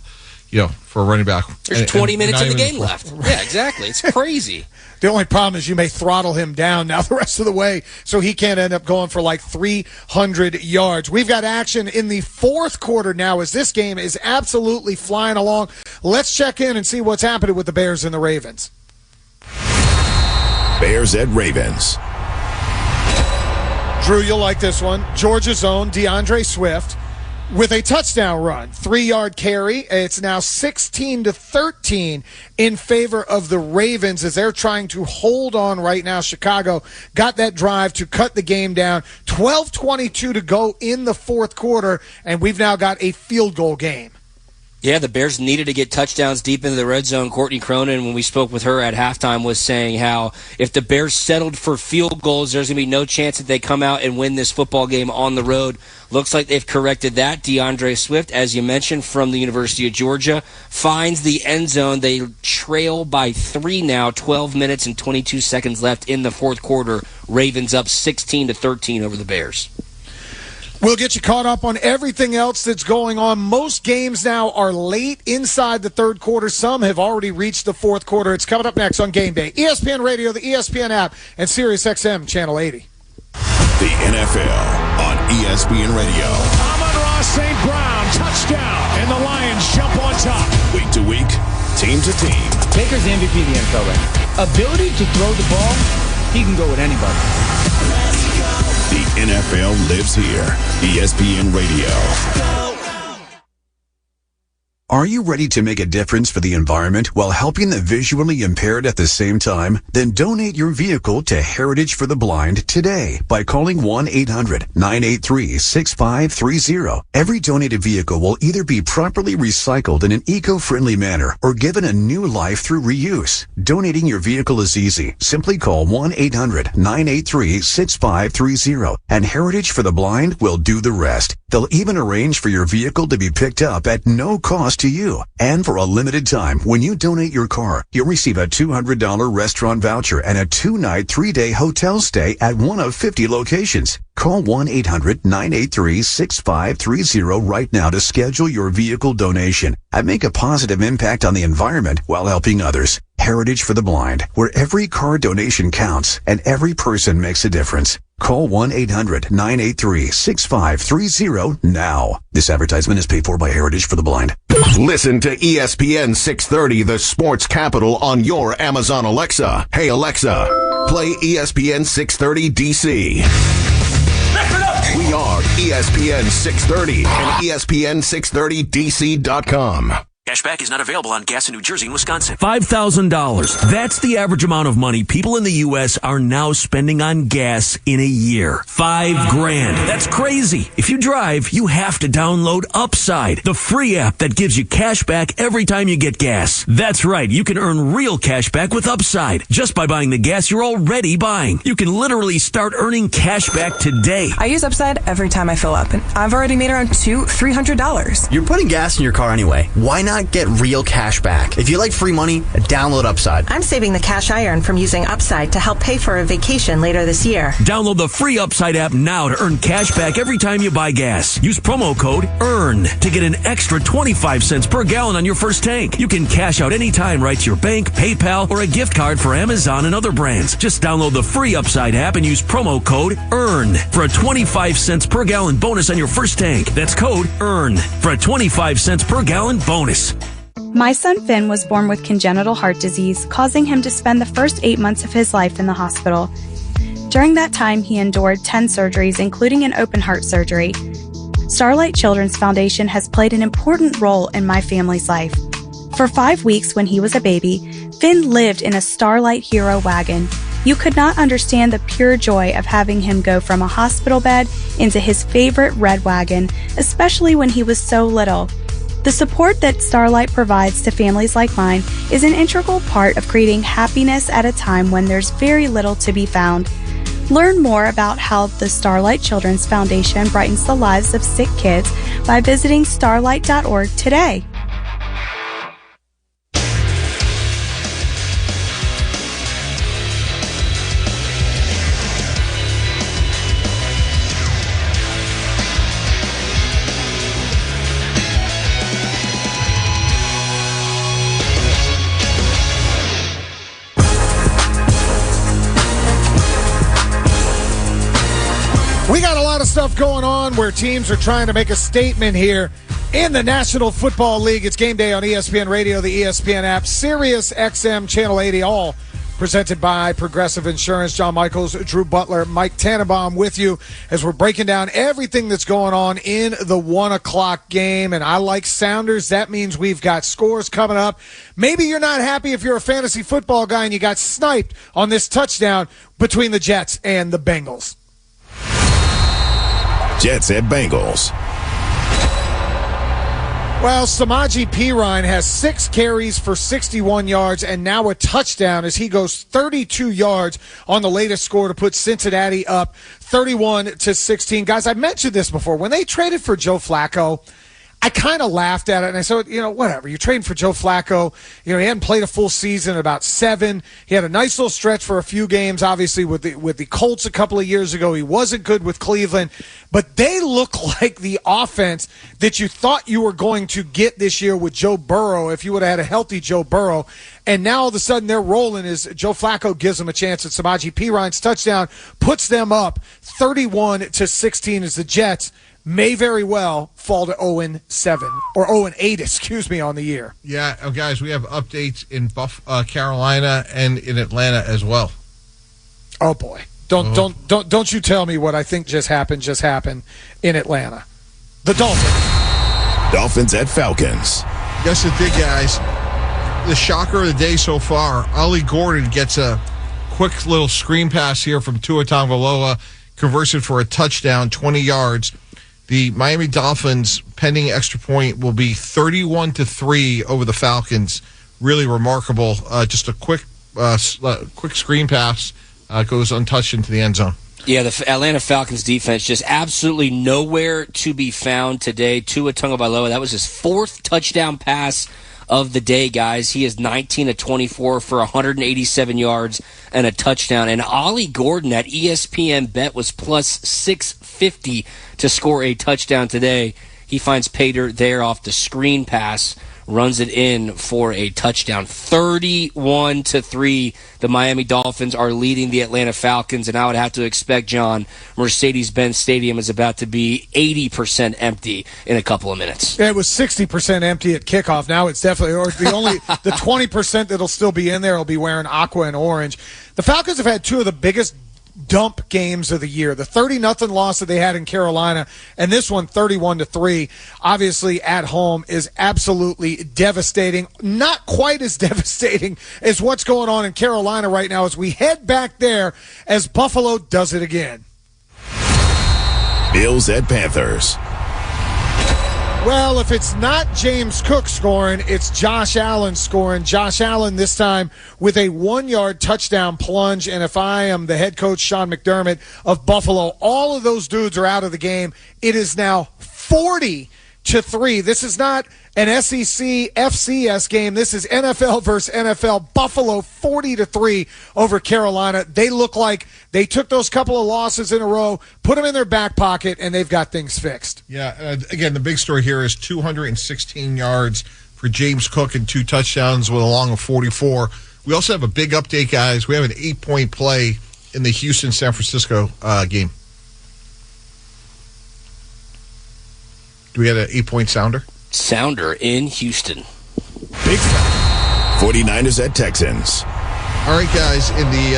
for a running back. There's 20 minutes of the game left. Yeah, exactly. It's crazy. The only problem is you may throttle him down now the rest of the way, so he can't end up going for like 300 yards. We've got action in the fourth quarter now as this game is absolutely flying along. Let's check in and see what's happening with the Bears and the Ravens. Bears at Ravens. Drew, you'll like this one. Georgia's own DeAndre Swift with a touchdown run, 3-yard carry. It's now 16-13 in favor of the Ravens as they're trying to hold on right now. Chicago got that drive to cut the game down. 12:22 to go in the fourth quarter, and we've now got a field goal game. Yeah, the Bears needed to get touchdowns deep into the red zone. Courtney Cronin, when we spoke with her at halftime, was saying how if the Bears settled for field goals, there's going to be no chance that they come out and win this football game on the road. Looks like they've corrected that. DeAndre Swift, as you mentioned, from the University of Georgia, finds the end zone. They trail by 3 now, 12 minutes and 22 seconds left in the fourth quarter. Ravens up 16-13 over the Bears. We'll get you caught up on everything else that's going on. Most games now are late inside the third quarter. Some have already reached the fourth quarter. It's coming up next on Game Day. ESPN Radio, the ESPN app, and SiriusXM Channel 80. The NFL on ESPN Radio. Amon-Ra St. Brown, touchdown, and the Lions jump on top. Week to week, team to team. Baker's the MVP of the NFL right now. Ability to throw the ball, he can go with anybody. The NFL lives here. ESPN Radio. Are you ready to make a difference for the environment while helping the visually impaired at the same time? Then donate your vehicle to Heritage for the Blind today by calling 1-800-983-6530. Every donated vehicle will either be properly recycled in an eco-friendly manner or given a new life through reuse. Donating your vehicle is easy. Simply call 1-800-983-6530 and Heritage for the Blind will do the rest. They'll even arrange for your vehicle to be picked up at no cost to you. And for a limited time, when you donate your car, you'll receive a $200 restaurant voucher and a 2-night, 3-day hotel stay at one of 50 locations. Call 1-800-983-6530 right now to schedule your vehicle donation and make a positive impact on the environment while helping others. Heritage for the Blind, where every car donation counts and every person makes a difference. Call 1-800-983-6530 now. This advertisement is paid for by Heritage for the Blind. Listen to ESPN 630, the sports capital, on your Amazon Alexa. Hey, Alexa, play ESPN 630 DC. We are ESPN 630 and ESPN630DC.com. Cashback is not available on gas in New Jersey and Wisconsin. $5,000. That's the average amount of money people in the U.S. are now spending on gas in a year. $5,000. That's crazy. If you drive, you have to download Upside, the free app that gives you cash back every time you get gas. That's right. You can earn real cash back with Upside just by buying the gas you're already buying. You can literally start earning cash back today. I use Upside every time I fill up, and I've already made around $300. You're putting gas in your car anyway. Why not get real cash back? If you like free money, download Upside. I'm saving the cash I earn from using Upside to help pay for a vacation later this year. Download the free Upside app now to earn cash back every time you buy gas. Use promo code EARN to get an extra 25 cents per gallon on your first tank. You can cash out anytime right to your bank, PayPal, or a gift card for Amazon and other brands. Just download the free Upside app and use promo code EARN for a 25 cents per gallon bonus on your first tank. That's code EARN for a 25 cents per gallon bonus. My son Finn was born with congenital heart disease, causing him to spend the first 8 months of his life in the hospital. During that time, he endured 10 surgeries, including an open heart surgery. Starlight Children's Foundation has played an important role in my family's life. For 5 weeks when he was a baby, Finn lived in a Starlight Hero wagon. You could not understand the pure joy of having him go from a hospital bed into his favorite red wagon, especially when he was so little. The support that Starlight provides to families like mine is an integral part of creating happiness at a time when there's very little to be found. Learn more about how the Starlight Children's Foundation brightens the lives of sick kids by visiting starlight.org today. We got a lot of stuff going on where teams are trying to make a statement here in the National Football League. It's game day on ESPN Radio, the ESPN app, Sirius XM Channel 80, all presented by Progressive Insurance. John Michaels, Drew Butler, Mike Tannenbaum with you as we're breaking down everything that's going on in the 1 o'clock game. And I like Sounders. That means we've got scores coming up. Maybe you're not happy if you're a fantasy football guy and you got sniped on this touchdown between the Jets and the Bengals. Jets at Bengals. Well, Samaje Perine has 6 carries for 61 yards and now a touchdown as he goes 32 yards on the latest score to put Cincinnati up 31-16. Guys, I mentioned this before. When they traded for Joe Flacco, I kind of laughed at it, and I said, whatever. You're trading for Joe Flacco. He hadn't played a full season in about 7. He had a nice little stretch for a few games, obviously, with the Colts a couple of years ago. He wasn't good with Cleveland. But they look like the offense that you thought you were going to get this year with Joe Burrow if you would have had a healthy Joe Burrow. And now all of a sudden they're rolling as Joe Flacco gives them a chance at Samaje Perine's touchdown, puts them up 31-16 as the Jets may very well fall to 0-7 or 0-8, on the year. Yeah, guys, we have updates in Carolina and in Atlanta as well. Oh boy, don't you tell me what I think just happened in Atlanta. The Dolphins at Falcons. Yes, it did, guys. The shocker of the day so far: Ollie Gordon gets a quick little screen pass here from Tua Tagovailoa, converts it for a touchdown, 20 yards. The Miami Dolphins, pending extra point, will be 31-3 over the Falcons. Really remarkable. Just a quick screen pass goes untouched into the end zone. Yeah, the Atlanta Falcons defense just absolutely nowhere to be found today. Tua Tagovailoa, that was his 4th touchdown pass of the day, guys. He is 19-24 for 187 yards and a touchdown. And Ollie Gordon at ESPN Bet was plus 650 to score a touchdown today. He finds Pater there off the screen pass, runs it in for a touchdown. 31-3. The Miami Dolphins are leading the Atlanta Falcons, and I would have to expect, John, Mercedes-Benz Stadium is about to be 80% empty in a couple of minutes. Yeah, it was 60% empty at kickoff. Now it's definitely, or the 20% that'll still be in there will be wearing aqua and orange. The Falcons have had 2 of the biggest dump games of the year. The 30-0 loss that they had in Carolina, and this one 31-3, obviously at home, is absolutely devastating. Not quite as devastating as what's going on in Carolina right now as we head back there as Buffalo does it again. Bills at Panthers. Well, if it's not James Cook scoring, it's Josh Allen scoring. Josh Allen this time with a 1-yard touchdown plunge. And if I am the head coach, Sean McDermott of Buffalo, all of those dudes are out of the game. It is now 40-3. This is not an SEC FCS game. This is NFL versus NFL. Buffalo 40-3 over Carolina. They look like they took those couple of losses in a row, put them in their back pocket, and they've got things fixed. Yeah, again, the big story here is 216 yards for James Cook and 2 touchdowns with a long of 44. We also have a big update, guys. We have an 8-point play in the Houston-San Francisco game. Do we have an 8-point sounder? Sounder in Houston. Big sound. 49ers at Texans. All right, guys, in the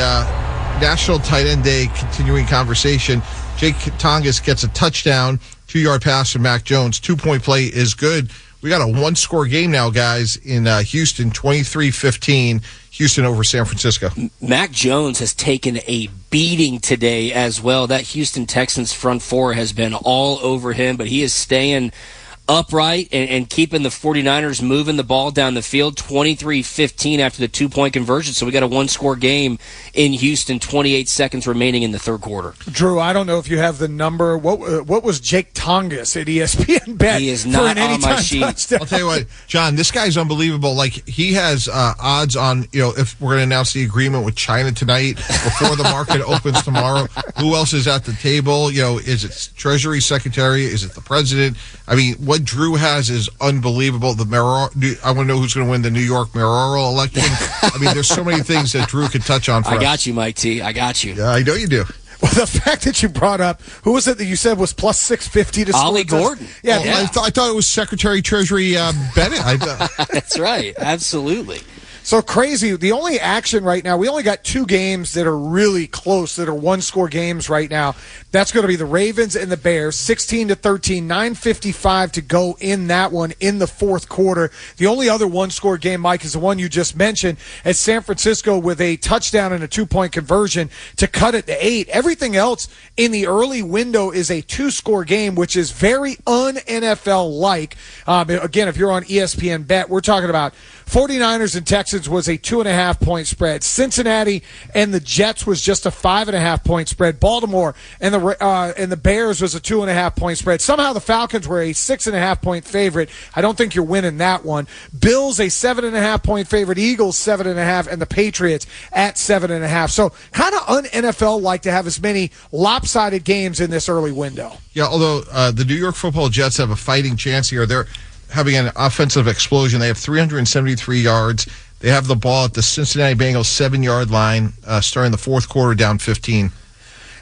National Tight End Day continuing conversation, Jake Tongas gets a touchdown, 2-yard pass from Mac Jones. 2-point play is good. We got a 1-score game now, guys, in Houston, 23-15, Houston over San Francisco. Mac Jones has taken a beating today as well. That Houston Texans front four has been all over him, but he is staying upright and keeping the 49ers moving the ball down the field. 23-15 after the 2-point conversion. So we got a 1-score game in Houston, 28 seconds remaining in the third quarter. Drew, I don't know if you have the number. What was Jake Tongas at ESPN bet? He is not on my sheet. I'll tell you what, John, this guy's unbelievable. Like, he has odds on, if we're going to announce the agreement with China tonight before the market opens tomorrow. Who else is at the table? Is it Treasury Secretary? Is it the president? I mean, what Drew has is unbelievable. I want to know who's going to win the New York mayoral election. I mean, there's so many things that Drew could touch on for us. I got you, Mike T. I got you. Yeah, I know you do. Well, the fact that you brought up, who was it that you said was plus 650 to score? Ollie Gordon. Yeah, I thought it was Secretary Treasury Bennett. That's right. Absolutely. So crazy. The only action right now, we only got 2 games that are really close, that are 1-score games right now. That's going to be the Ravens and the Bears, 16-13, 9:55 to go in that one in the fourth quarter. The only other 1-score game, Mike, is the one you just mentioned at San Francisco with a touchdown and a 2-point conversion to cut it to 8. Everything else in the early window is a 2-score game, which is very un-NFL-like. Again, if you're on ESPN Bet, we're talking about 49ers and Texans was a 2.5-point spread. Cincinnati and the Jets was just a 5.5-point spread. Baltimore and the Bears was a 2.5-point spread. Somehow the Falcons were a 6.5-point favorite. I don't think you're winning that one. Bills a 7.5-point favorite. Eagles 7.5, and the Patriots at 7.5. So kind of un-NFL like to have as many lopsided games in this early window. Yeah, although the New York Football Jets have a fighting chance here. They're having an offensive explosion. They have 373 yards. They have the ball at the Cincinnati Bengals 7-yard line, starting the fourth quarter down 15.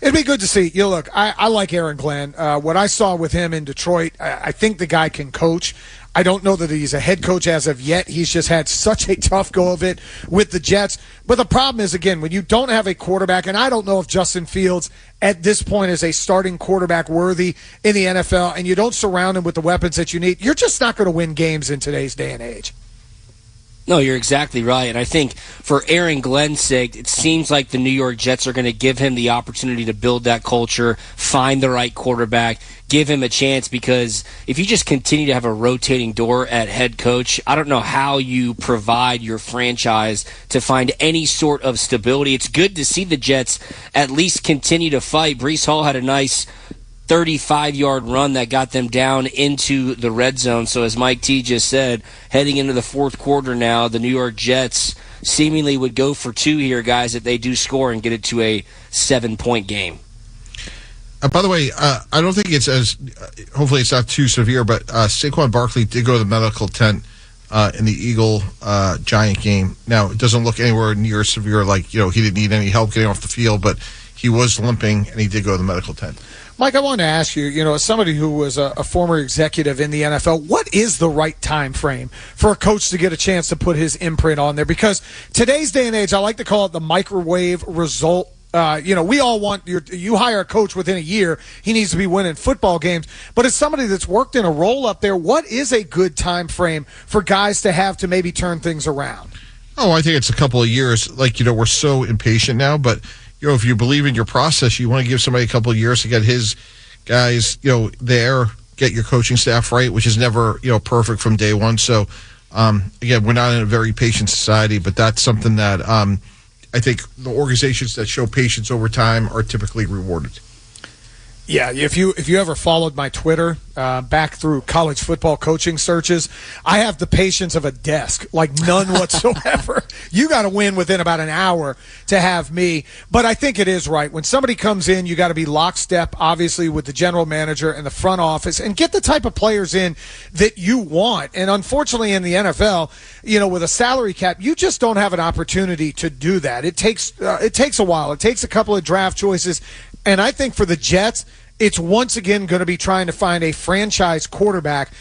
It'd be good to see. Look, I like Aaron Glenn. What I saw with him in Detroit, I think the guy can coach. I don't know that he's a head coach as of yet. He's just had such a tough go of it with the Jets. But the problem is, again, when you don't have a quarterback, and I don't know if Justin Fields at this point is a starting quarterback worthy in the NFL, and you don't surround him with the weapons that you need, you're just not going to win games in today's day and age. No, you're exactly right. And I think for Aaron Glenn's sake, it seems like the New York Jets are going to give him the opportunity to build that culture, find the right quarterback, give him a chance, because if you just continue to have a rotating door at head coach, I don't know how you provide your franchise to find any sort of stability. It's good to see the Jets at least continue to fight. Breece Hall had a nice 35-yard run that got them down into the red zone. So as Mike T just said, heading into the fourth quarter now, the New York Jets seemingly would go for 2 here, guys, if they do score and get it to a 7-point game. By the way, I don't think it's as hopefully it's not too severe, but Saquon Barkley did go to the medical tent in the Eagle-Giant game. Now, it doesn't look anywhere near severe, like, he didn't need any help getting off the field, but he was limping, and he did go to the medical tent. Mike, I wanted to ask you, as somebody who was a former executive in the NFL, what is the right time frame for a coach to get a chance to put his imprint on there? Because today's day and age, I like to call it the microwave result We all want you hire a coach within a year, he needs to be winning football games. But as somebody that's worked in a role up there, what is a good time frame for guys to have to maybe turn things around? Oh, I think it's a couple of years. We're so impatient now, but if you believe in your process, you want to give somebody a couple of years to get his guys, there, get your coaching staff right, which is never, perfect from day one. So, again, we're not in a very patient society, but that's something that I think the organizations that show patience over time are typically rewarded. Yeah, if you ever followed my Twitter back through college football coaching searches, I have the patience of a desk, none whatsoever. You got to win within about an hour to have me. But I think it is right. When somebody comes in, you got to be lockstep, obviously, with the general manager and the front office and get the type of players in that you want. And unfortunately in the NFL, with a salary cap, you just don't have an opportunity to do that. It takes a while. It takes a couple of draft choices. And I think for the Jets, it's once again going to be trying to find a franchise quarterback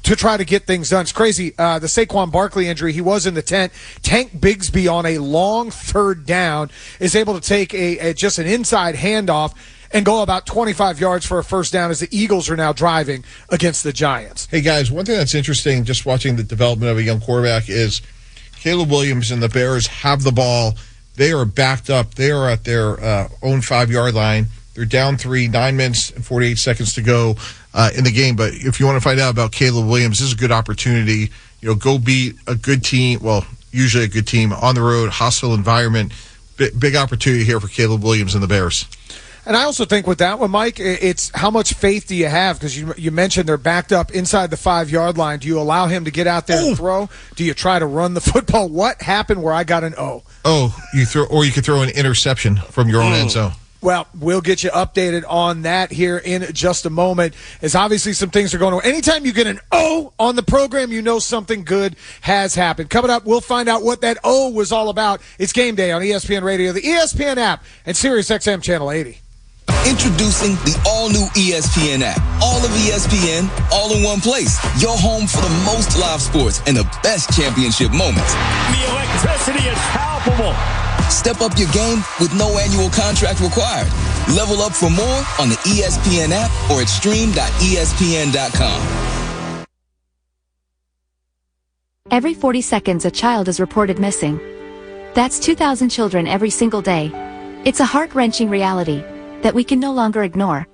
to try to get things done. It's crazy. The Saquon Barkley injury, he was in the tent. Tank Bigsby on a long third down is able to take just an inside handoff and go about 25 yards for a first down as the Eagles are now driving against the Giants. Hey, guys, one thing that's interesting just watching the development of a young quarterback is Caleb Williams and the Bears have the ball. They are backed up. They are at their own 5-yard line. They're down 3, 9 minutes and 48 seconds to go in the game. But if you want to find out about Caleb Williams, this is a good opportunity. Go beat a good team, well, usually a good team, on the road, hostile environment. Big opportunity here for Caleb Williams and the Bears. And I also think with that one, Mike, it's how much faith do you have? Because you mentioned they're backed up inside the 5-yard line. Do you allow him to get out there and throw? Do you try to run the football? What happened where I got an O? You could throw an interception from your own end zone. Well, we'll get you updated on that here in just a moment, as obviously some things are going on. Anytime you get an O on the program, you know something good has happened. Coming up, we'll find out what that O was all about. It's Game Day on ESPN Radio, the ESPN app, and SiriusXM Channel 80. Introducing the all-new ESPN app. All of ESPN, all in one place. Your home for the most live sports and the best championship moments. The electricity is palpable. Step up your game with no annual contract required. Level up for more on the ESPN app or at stream.espn.com. Every 40 seconds, a child is reported missing. That's 2,000 children every single day. It's a heart-wrenching reality that we can no longer ignore.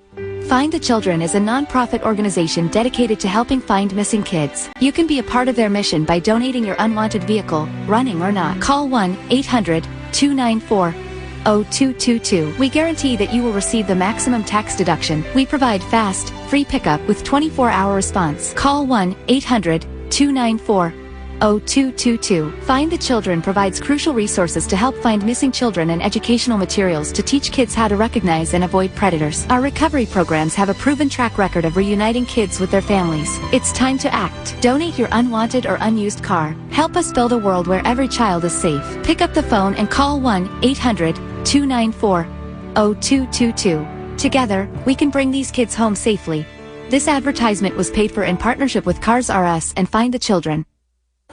Find the Children is a non-profit organization dedicated to helping find missing kids. You can be a part of their mission by donating your unwanted vehicle, running or not. Call 1-800-294-0222. We guarantee that you will receive the maximum tax deduction. We provide fast, free pickup with 24-hour response. Call 1-800-294-0222. Find the Children provides crucial resources to help find missing children and educational materials to teach kids how to recognize and avoid predators. Our recovery programs have a proven track record of reuniting kids with their families. It's time to act. Donate your unwanted or unused car. Help us build a world where every child is safe. Pick up the phone and call 1-800-294-0222. Together, we can bring these kids home safely. This advertisement was paid for in partnership with Cars R Us and Find the Children.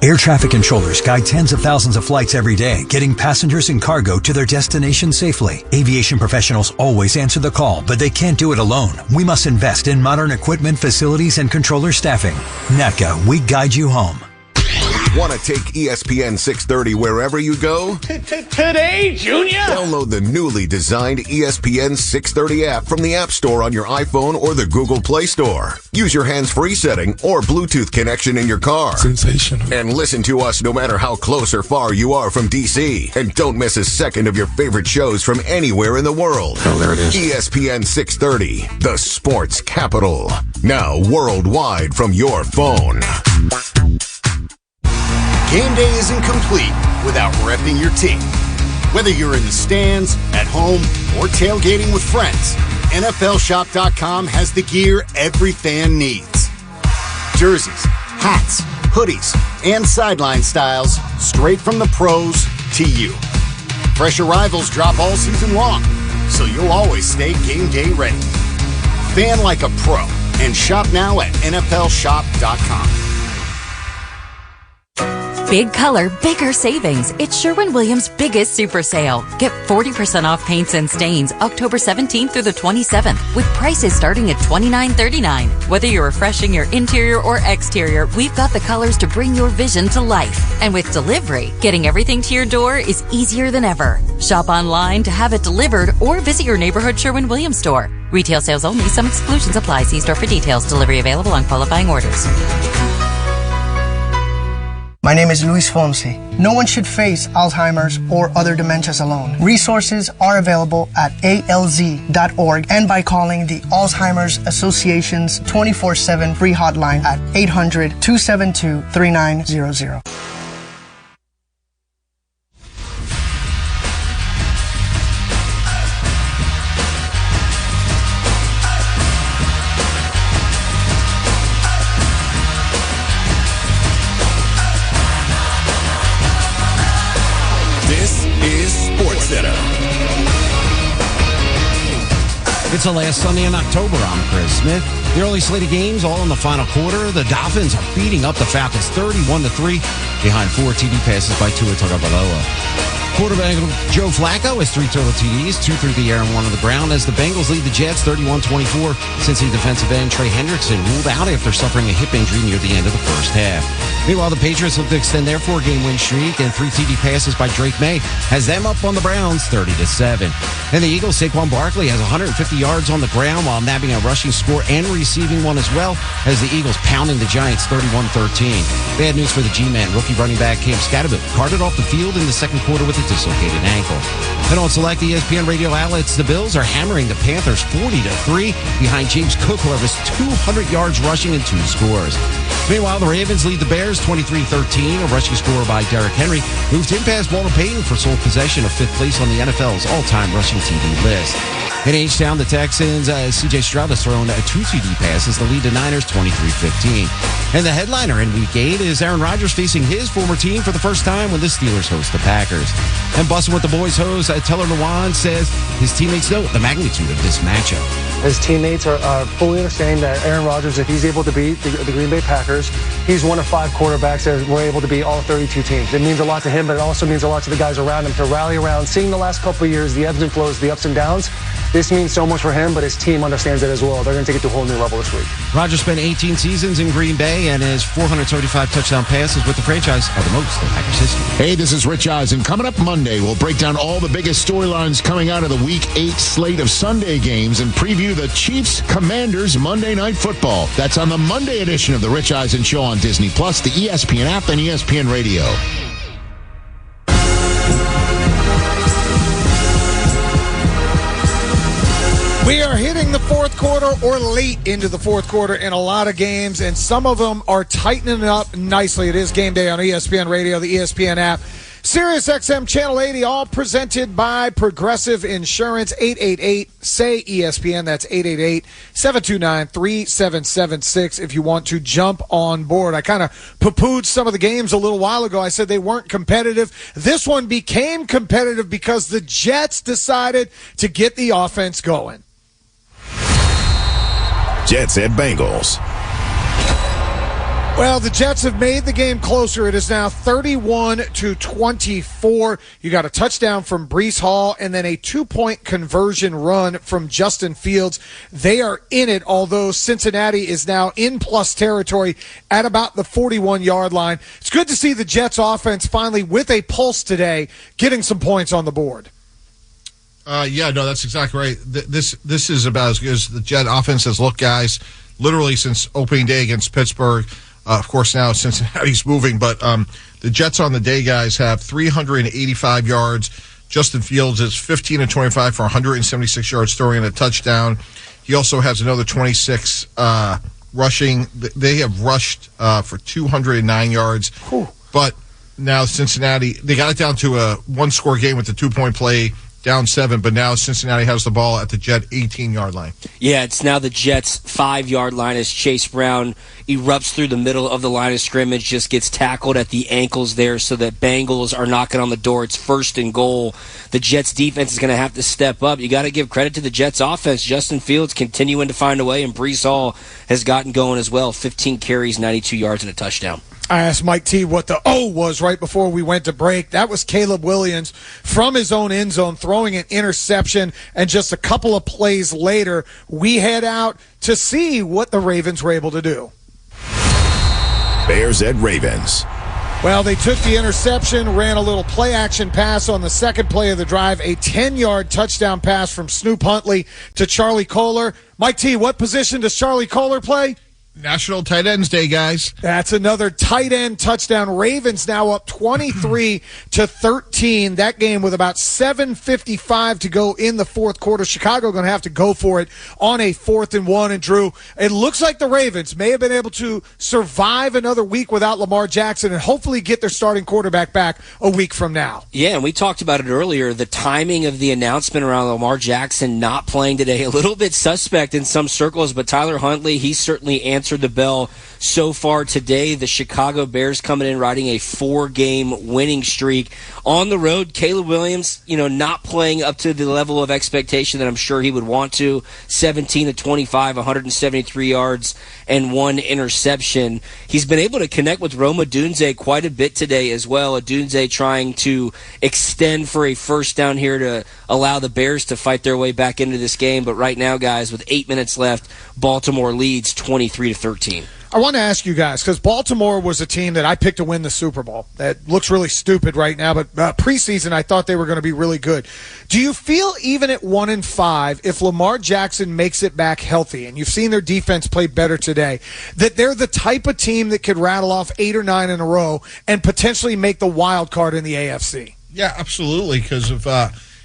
Air traffic controllers guide tens of thousands of flights every day, getting passengers and cargo to their destination safely. Aviation professionals always answer the call, but they can't do it alone. We must invest in modern equipment, facilities, and controller staffing. NATCA, we guide you home. Want to take ESPN 630 wherever you go? Today, Junior? Download the newly designed ESPN 630 app from the App Store on your iPhone or the Google Play Store. Use your hands-free setting or Bluetooth connection in your car. Sensational. And listen to us no matter how close or far you are from DC. And don't miss a second of your favorite shows from anywhere in the world. Oh, there it is. ESPN 630, the sports capital. Now worldwide from your phone. Game day isn't complete without repping your team. Whether you're in the stands, at home, or tailgating with friends, NFLShop.com has the gear every fan needs. Jerseys, hats, hoodies, and sideline styles straight from the pros to you. Fresh arrivals drop all season long, so you'll always stay game day ready. Fan like a pro and shop now at NFLShop.com. Big color, bigger savings. It's Sherwin-Williams' biggest super sale. Get 40% off paints and stains October 17th through the 27th with prices starting at $29.39. Whether you're refreshing your interior or exterior, we've got the colors to bring your vision to life. And with delivery, getting everything to your door is easier than ever. Shop online to have it delivered or visit your neighborhood Sherwin-Williams store. Retail sales only. Some exclusions apply. See store for details. Delivery available on qualifying orders. My name is Luis Fonsi. No one should face Alzheimer's or other dementias alone. Resources are available at alz.org and by calling the Alzheimer's Association's 24/7 free hotline at 800-272-3900. It's the last Sunday in October. I'm Chris Smith. The early slate of games, all in the final quarter. The Dolphins are beating up the Falcons 31-3 behind 4 TD passes by Tua Tagovailoa. Quarterback Joe Flacco has 3 total TDs, 2 through the air and 1 on the ground, as the Bengals lead the Jets 31-24. Cincy defensive end Trey Hendrickson ruled out after suffering a hip injury near the end of the first half. Meanwhile, the Patriots look to extend their 4-game win streak, and 3 TD passes by Drake May has them up on the Browns 30-7. And the Eagles, Saquon Barkley has 150 yards on the ground while nabbing a rushing score and receiving one as well, as the Eagles pounding the Giants 31-13. Bad news for the G-Man. Rookie running back Cam Scatterbill carted off the field in the second quarter with a dislocated ankle. And on select ESPN radio outlets, the Bills are hammering the Panthers 40-3 behind James Cook, who has 200 yards rushing and 2 scores. Meanwhile, the Ravens lead the Bears 23-13. A rushing score by Derrick Henry moved him past Walter Payton for sole possession of 5th place on the NFL's all-time rushing TD list. In H-Town, the Texans, C.J. Stroud has thrown 2 TD passes to lead the Niners 23-15. And the headliner in Week 8 is Aaron Rodgers facing his former team for the first time when the Steelers host the Packers. And Bussin' with the Boys host Teller Lewan says his teammates know the magnitude of this matchup. His teammates are fully understanding that Aaron Rodgers, if he's able to beat the Green Bay Packers, he's one of 5 quarterbacks that were able to beat all 32 teams. It means a lot to him, but it also means a lot to the guys around him to rally around. Seeing the last couple of years, the ebbs and flows, the ups and downs, this means so much for him, but his team understands it as well. They're going to take it to a whole new level this week. Rodgers spent 18 seasons in Green Bay, and his 475 touchdown passes with the franchise are the most in Packers history. Hey, this is Rich Eisen. Coming up Monday, we'll break down all the biggest storylines coming out of the Week 8 slate of Sunday games and preview the Chiefs-Commanders Monday Night Football. That's on the Monday edition of the Rich Eisen Show on Disney+, the ESPN app, and ESPN Radio. We are hitting the fourth quarter or late into the fourth quarter in a lot of games, and some of them are tightening up nicely. It is game day on ESPN Radio, the ESPN app, Sirius XM Channel 80, all presented by Progressive Insurance. 888-SAY-ESPN. That's 888-729-3776 if you want to jump on board. I kind of poo-pooed some of the games a little while ago. I said they weren't competitive. This one became competitive because the Jets decided to get the offense going. Jets at Bengals. Well, the Jets have made the game closer. It is now 31-24. You got a touchdown from Breece Hall and then a 2-point conversion run from Justin Fields. They are in it, although Cincinnati is now in plus territory at about the 41-yard line. It's good to see the Jets offense finally with a pulse today, getting some points on the board. Yeah, no, that's exactly right. This is about as good as the Jet offense has looked, guys, literally since opening day against Pittsburgh. Of course, now Cincinnati's moving, but the Jets on the day, guys, have 385 yards. Justin Fields is 15-25 for 176 yards, throwing in a touchdown. He also has another 26 rushing. They have rushed for 209 yards. Whew. But now Cincinnati, they got it down to a one-score game with the 2-point play, down 7, but now Cincinnati has the ball at the Jet 18-yard line. Yeah, it's now the Jets' 5-yard line as Chase Brown erupts through the middle of the line of scrimmage, just gets tackled at the ankles there so that Bengals are knocking on the door. It's 1st and goal. The Jets defense is going to have to step up. You got to give credit to the Jets offense. Justin Fields continuing to find a way, and Breece Hall has gotten going as well. 15 carries, 92 yards, and a touchdown. I asked Mike T what the O was right before we went to break. That was Caleb Williams from his own end zone throwing an interception, and just a couple of plays later, we head out to see what the Ravens were able to do. Bears at Ravens. Well, they took the interception, ran a little play-action pass on the second play of the drive, a 10-yard touchdown pass from Snoop Huntley to Charlie Kolar. Mike T, what position does Charlie Kolar play? National Tight Ends Day, guys. That's another tight end touchdown. Ravens now up 23-13. That game with about 7:55 to go in the fourth quarter. Chicago going to have to go for it on a 4th and 1. And Drew, it looks like the Ravens may have been able to survive another week without Lamar Jackson and hopefully get their starting quarterback back a week from now. Yeah, and we talked about it earlier. The timing of the announcement around Lamar Jackson not playing today, a little bit suspect in some circles, but Tyler Huntley, he certainly answered the bell so far today. The Chicago Bears coming in riding a 4-game winning streak on the road. Caleb Williams, not playing up to the level of expectation that I'm sure he would want to. 17-25, 173 yards and 1 interception. He's been able to connect with Rome Odunze quite a bit today as well. Odunze trying to extend for a first down here to allow the Bears to fight their way back into this game. But right now, guys, with 8 minutes left, Baltimore leads 23-13. I want to ask you guys, because Baltimore was a team that I picked to win the Super Bowl. That looks really stupid right now, but preseason I thought they were going to be really good. Do you feel even at 1-5, if Lamar Jackson makes it back healthy, and you've seen their defense play better today, that they're the type of team that could rattle off 8 or 9 in a row and potentially make the wild card in the AFC? Yeah, absolutely, because of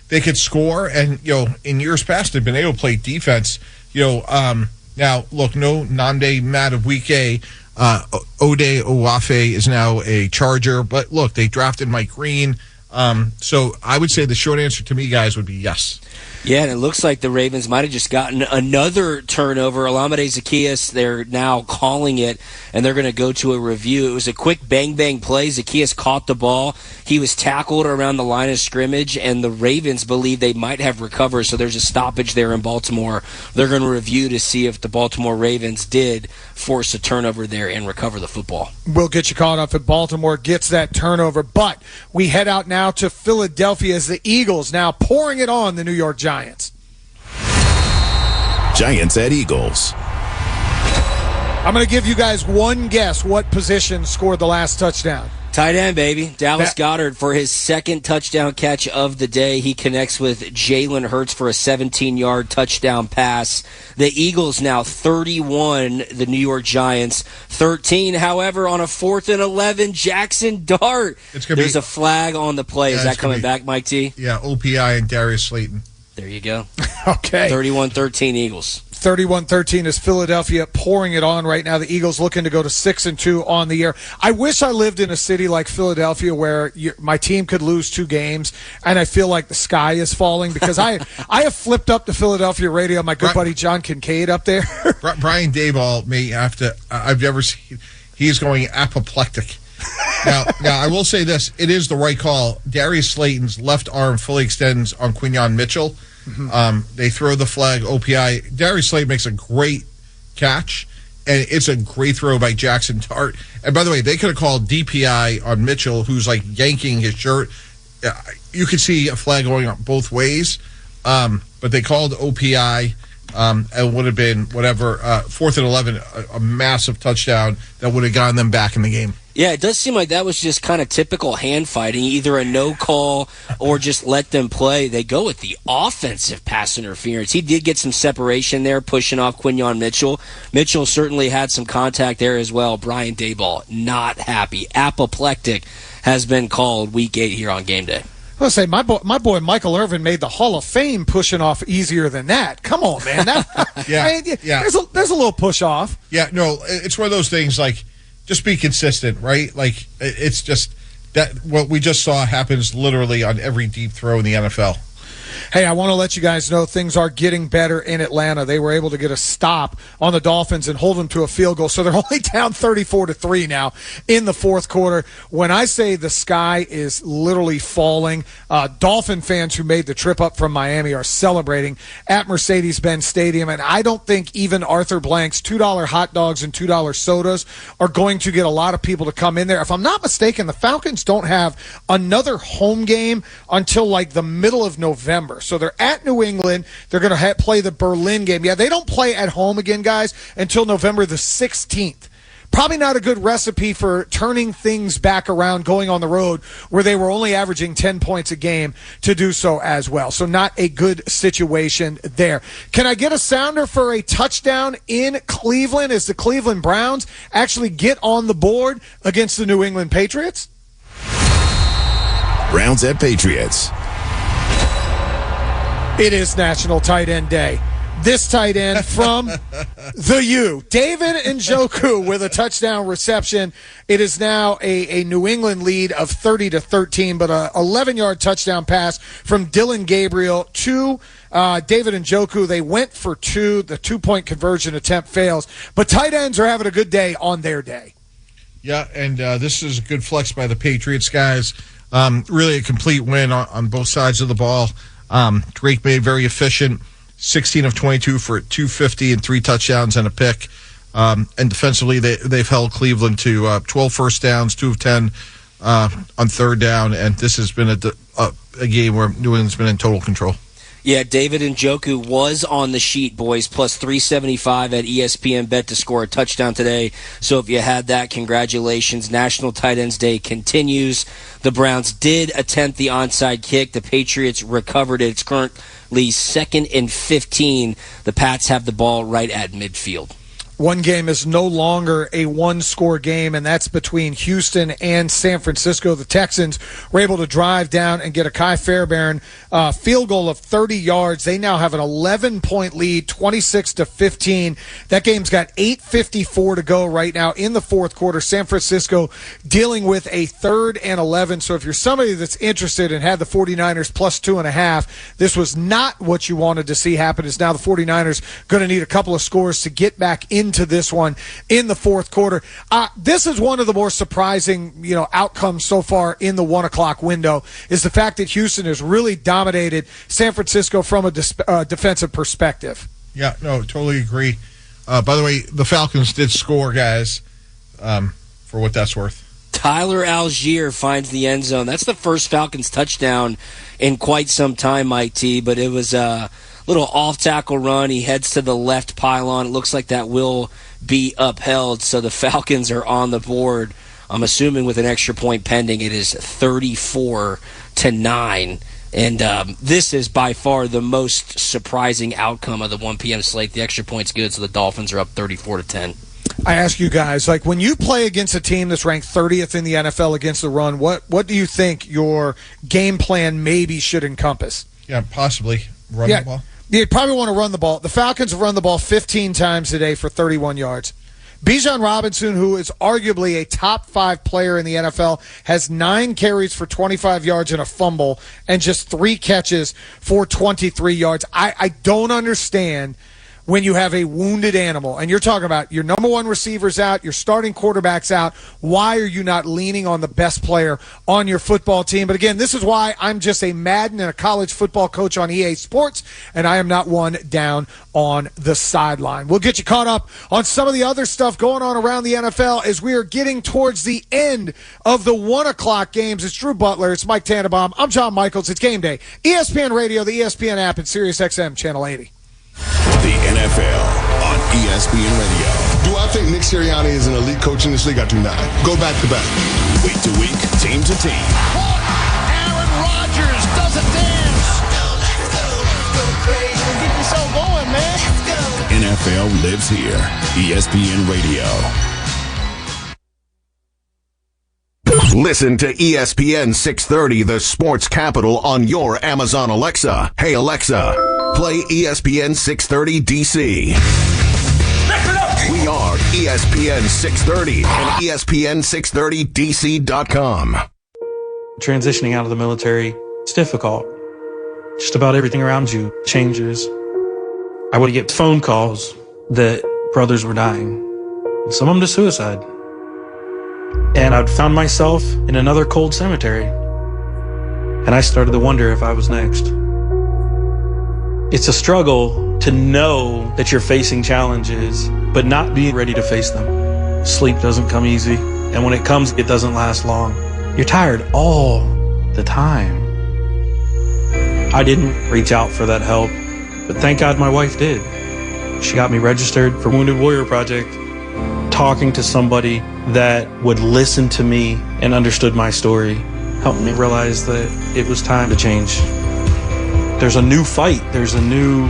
they could score, and in years past they've been able to play defense. Now, look, no Nnamdi Madubuike. Ode Owafe is now a Charger. But, look, they drafted Mike Green. So I would say the short answer to me, guys, would be yes. Yeah, and it looks like the Ravens might have just gotten another turnover. Olamide Zaccheaus, they're now calling it, and they're going to go to a review. It was a quick bang-bang play. Zaccheaus caught the ball. He was tackled around the line of scrimmage, and the Ravens believe they might have recovered, so there's a stoppage there in Baltimore. They're going to review to see if the Baltimore Ravens did force a turnover there and recover the football. We'll get you caught up if Baltimore gets that turnover, but we head out now to Philadelphia as the Eagles now pouring it on the New York Giants. Giants at Eagles. I'm going to give you guys one guess what position scored the last touchdown. Tight end, baby. Dallas Goedert for his second touchdown catch of the day. He connects with Jalen Hurts for a 17-yard touchdown pass. The Eagles now 31, the New York Giants 13. However, on a 4th and 11, Jackson Dart. There's a flag on the play. Is that coming back, Mike T? Yeah, OPI and Darius Slayton. There you go. Okay. 31-13 Eagles. 31-13 is Philadelphia pouring it on right now. The Eagles looking to go to 6-2 on the year. I wish I lived in a city like Philadelphia where my team could lose 2 games and I feel like the sky is falling because I have flipped up the Philadelphia radio. My good buddy John Kincaid up there. Brian Daboll may have to. I've never seen. He's going apoplectic. Now, I will say this. It is the right call. Darius Slayton's left arm fully extends on Quinyon Mitchell. Mm-hmm. They throw the flag, OPI. Darius Slayton makes a great catch, and it's a great throw by Jackson Dart. And by the way, they could have called DPI on Mitchell, who's like yanking his shirt. You could see a flag going on both ways, but they called OPI. It would have been whatever, 4th and 11, a massive touchdown that would have gotten them back in the game. Yeah, it does seem like that was just kind of typical hand fighting, either a no call or just let them play. They go with the offensive pass interference. He did get some separation there, pushing off Quinyon Mitchell. Mitchell certainly had some contact there as well. Brian Daboll, not happy. Apoplectic has been called Week 8 here on Game Day. Let's say my boy Michael Irvin made the Hall of Fame pushing off easier than that. Come on, man. Yeah. There's a little push off. Yeah, no, it's one of those things like just be consistent, right? Like it's just that what we just saw happens literally on every deep throw in the NFL. Hey, I want to let you guys know things are getting better in Atlanta. They were able to get a stop on the Dolphins and hold them to a field goal, so they're only down 34-3 now in the fourth quarter. When I say the sky is literally falling, Dolphin fans who made the trip up from Miami are celebrating at Mercedes-Benz Stadium, and I don't think even Arthur Blank's $2 hot dogs and $2 sodas are going to get a lot of people to come in there. If I'm not mistaken, the Falcons don't have another home game until like the middle of November. So they're at New England. They're going to play the Berlin game. Yeah, they don't play at home again, guys, until November the 16th. Probably not a good recipe for turning things back around, going on the road where they were only averaging 10 points a game to do so as well. So not a good situation there. Can I get a sounder for a touchdown in Cleveland as the Cleveland Browns actually get on the board against the New England Patriots? Browns at Patriots. It is National Tight End Day. This tight end from the U, David Njoku, with a touchdown reception. It is now a New England lead of 30-13, but a 11-yard touchdown pass from Dylan Gabriel to David Njoku. They went for two. The 2-point conversion attempt fails, but tight ends are having a good day on their day. Yeah, and this is a good flex by the Patriots, guys. Really a complete win on both sides of the ball. Drake made very efficient. 16 of 22 for 250 and 3 touchdowns and a pick. And defensively, they've held Cleveland to 12 first downs, 2 of 10 on third down. And this has been a game where New England's been in total control. Yeah, David Njoku was on the sheet, boys, plus 375 at ESPN Bet to score a touchdown today. So if you had that, congratulations. National Tight Ends Day continues. The Browns did attempt the onside kick. The Patriots recovered it. It's currently 2nd and 15. The Pats have the ball right at midfield. One game is no longer a one-score game, and that's between Houston and San Francisco. The Texans were able to drive down and get a Kai Fairbairn field goal of 30 yards. They now have an 11-point lead, 26-15. That game's got 8:54 to go right now in the fourth quarter. San Francisco dealing with a 3rd and 11. So if you're somebody that's interested and had the 49ers plus 2.5, this was not what you wanted to see happen. Is now the 49ers going to need a couple of scores to get back into this one in the fourth quarter. This is one of the more surprising, outcomes so far in the 1 o'clock window, is the fact that Houston has really dominated San Francisco from a defensive perspective. Yeah, no, totally agree. By the way, the Falcons did score, guys, for what that's worth. Tyler Algier finds the end zone. That's the first Falcons touchdown in quite some time, Mike T, but it was little off-tackle run. He heads to the left pylon. It looks like that will be upheld, so the Falcons are on the board. I'm assuming with an extra point pending, it is 34-9. And this is by far the most surprising outcome of the 1 p.m. slate. The extra point's good, so the Dolphins are up 34-10. I ask you guys, when you play against a team that's ranked 30th in the NFL against the run, what do you think your game plan maybe should encompass? Yeah, possibly run the ball. You probably want to run the ball. The Falcons have run the ball 15 times today for 31 yards. Bijan Robinson, who is arguably a top 5 player in the NFL, has 9 carries for 25 yards and a fumble and just 3 catches for 23 yards. I don't understand when you have a wounded animal, and you're talking about your number 1 receiver's out, your starting quarterback's out, why are you not leaning on the best player on your football team? But again, this is why I'm just a Madden and a college football coach on EA Sports, and I am not one down on the sideline. We'll get you caught up on some of the other stuff going on around the NFL as we are getting towards the end of the 1 o'clock games. It's Drew Butler, it's Mike Tannenbaum, I'm John Michaels, it's Game Day. ESPN Radio, the ESPN app, and SiriusXM Channel 80. The NFL on ESPN Radio. Do I think Nick Sirianni is an elite coach in this league? I do not. Go back to back. Week to week, team to team. Aaron Rodgers does a dance. Get yourself going, man. NFL lives here. ESPN Radio. Listen to ESPN 630, the sports capital, on your Amazon Alexa. Hey, Alexa, play ESPN 630 DC. We are ESPN 630 and ESPN630DC.com. Transitioning out of the military, it's difficult. just about everything around you changes. I would get phone calls that brothers were dying, some of them to suicide. And I'd found myself in another cold cemetery. And I started to wonder if I was next. It's a struggle to know that you're facing challenges, but not being ready to face them. Sleep doesn't come easy, and when it comes, it doesn't last long. You're tired all the time. I didn't reach out for that help, but thank God my wife did. She got me registered for Wounded Warrior Project. Talking to somebody that would listen to me and understood my story helped me realize that it was time to change. There's a new fight, there's a new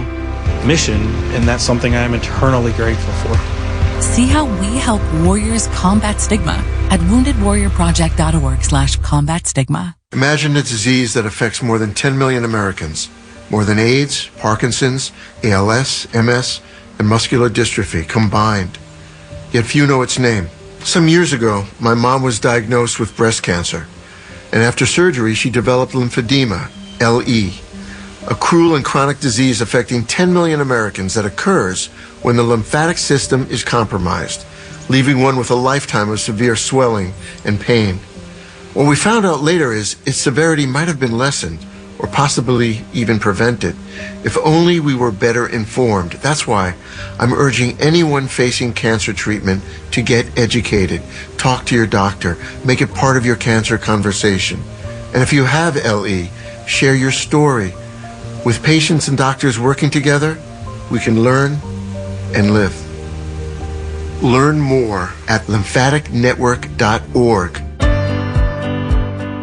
mission, and that's something I am eternally grateful for. See how we help warriors combat stigma at woundedwarriorproject.org/combat stigma. Imagine a disease that affects more than 10 million Americans, more than AIDS, Parkinson's, ALS, MS, and muscular dystrophy combined. Yet few know its name. Some years ago, my mom was diagnosed with breast cancer, and after surgery, she developed lymphedema, LE, a cruel and chronic disease affecting 10 million Americans that occurs when the lymphatic system is compromised, leaving one with a lifetime of severe swelling and pain. What we found out later is its severity might have been lessened, or possibly even prevented, if only we were better informed. That's why I'm urging anyone facing cancer treatment to get educated. Talk to your doctor. Make it part of your cancer conversation. And if you have LE, share your story. With patients and doctors working together, we can learn and live. Learn more at lymphaticnetwork.org.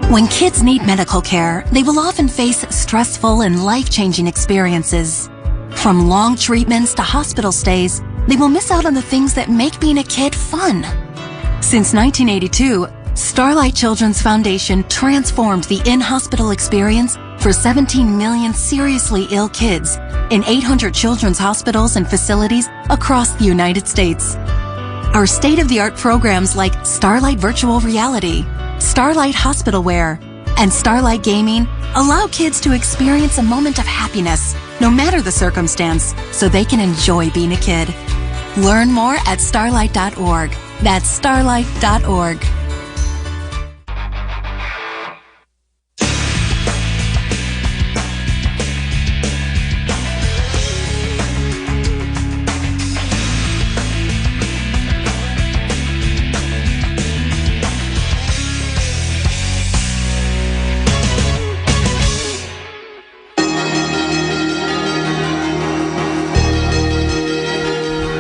When kids need medical care, they will often face stressful and life-changing experiences. From long treatments to hospital stays, they will miss out on the things that make being a kid fun. Since 1982, Starlight Children's Foundation transformed the in-hospital experience for 17 million seriously ill kids in 800 children's hospitals and facilities across the United States. Our state-of-the-art programs like Starlight Virtual Reality, Starlight Hospital Wear, and Starlight Gaming allow kids to experience a moment of happiness, no matter the circumstance, so they can enjoy being a kid. Learn more at starlight.org. That's starlight.org.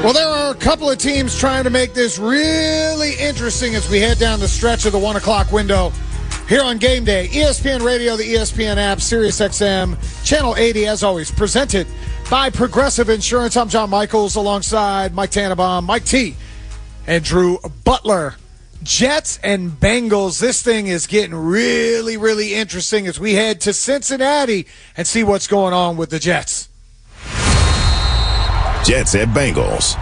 Well, there are a couple of teams trying to make this really interesting as we head down the stretch of the 1 o'clock window here on Game Day. ESPN Radio, the ESPN app, Sirius XM, Channel 80, as always, presented by Progressive Insurance. I'm John Michaels alongside Mike Tannenbaum, Mike T, and Drew Butler. Jets and Bengals. This thing is getting really, really interesting as we head to Cincinnati and see what's going on with the Jets. Jets at Bengals.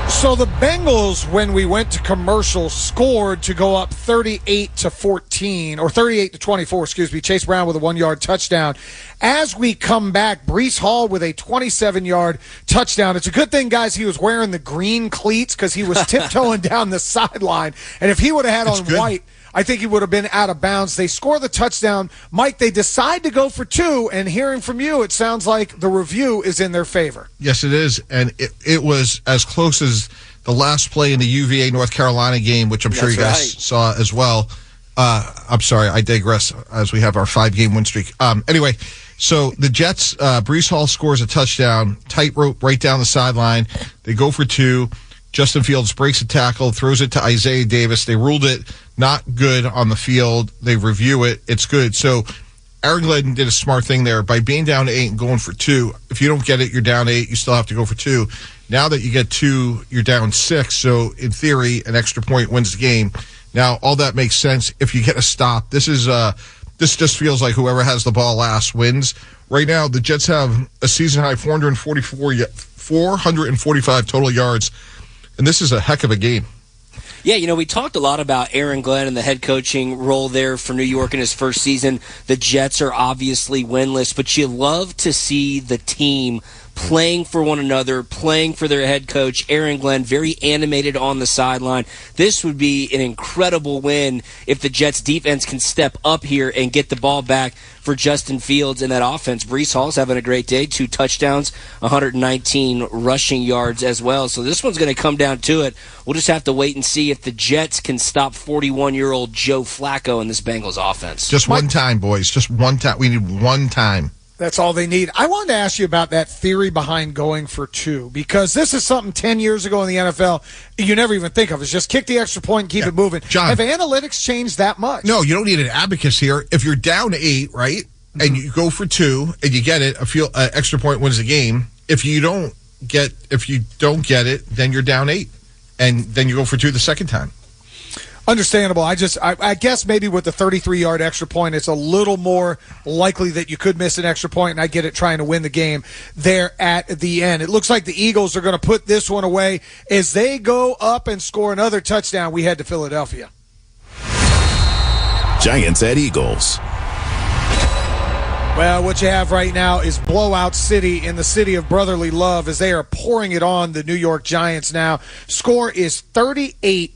So the Bengals, when we went to commercial, scored to go up 38-14, or 38-24, excuse me. Chase Brown with a 1-yard touchdown. As we come back, Breece Hall with a 27-yard touchdown. It's a good thing, guys, he was wearing the green cleats because he was tiptoeing down the sideline. And if he would have had on white, I think he would have been out of bounds. They score the touchdown. Mike, they decide to go for 2, and hearing from you, it sounds like the review is in their favor. Yes, it is, and it was as close as the last play in the UVA North Carolina game, which I'm sure you guys saw as well. I'm sorry, I digress, as we have our 5-game win streak. Anyway, so the Jets, Breece Hall scores a touchdown, tightrope right down the sideline. They go for 2. Justin Fields breaks a tackle, throws it to Isaiah Davis. They ruled it not good on the field. They review it. It's good. So Aaron Glenn did a smart thing there by being down 8 and going for 2. If you don't get it, you're down 8. You still have to go for 2. Now that you get 2, you're down 6. So in theory, an extra point wins the game. Now, all that makes sense if you get a stop. This just feels like whoever has the ball last wins. Right now, the Jets have a season-high 445 total yards. And this is a heck of a game. Yeah, we talked a lot about Aaron Glenn and the head coaching role there for New York in his first season. The Jets are obviously winless, but you love to see the team playing for one another, playing for their head coach, Aaron Glenn, very animated on the sideline. This would be an incredible win if the Jets defense can step up here and get the ball back for Justin Fields in that offense. Breece Hall's having a great day, 2 touchdowns, 119 rushing yards as well. So this one's going to come down to it. We'll just have to wait and see if the Jets can stop 41-year-old Joe Flacco in this Bengals offense. Just one time, boys. Just one time. We need one time. That's all they need. I wanted to ask you about that theory behind going for 2, because this is something 10 years ago in the NFL you never even think of. It's just kick the extra point and keep it moving. John, have analytics changed that much? No, you don't need an abacus here. If you're down 8, right, and you go for 2 and you get it, extra point wins the game. If you don't get it, then you're down 8, and then you go for 2 the second time. Understandable. I guess maybe with the 33-yard extra point, it's a little more likely that you could miss an extra point, and I get it trying to win the game there at the end. It looks like the Eagles are going to put this one away as they go up and score another touchdown. We head to Philadelphia. Giants at Eagles. Well, what you have right now is blowout city in the city of brotherly love as they are pouring it on the New York Giants now. Score is 38-13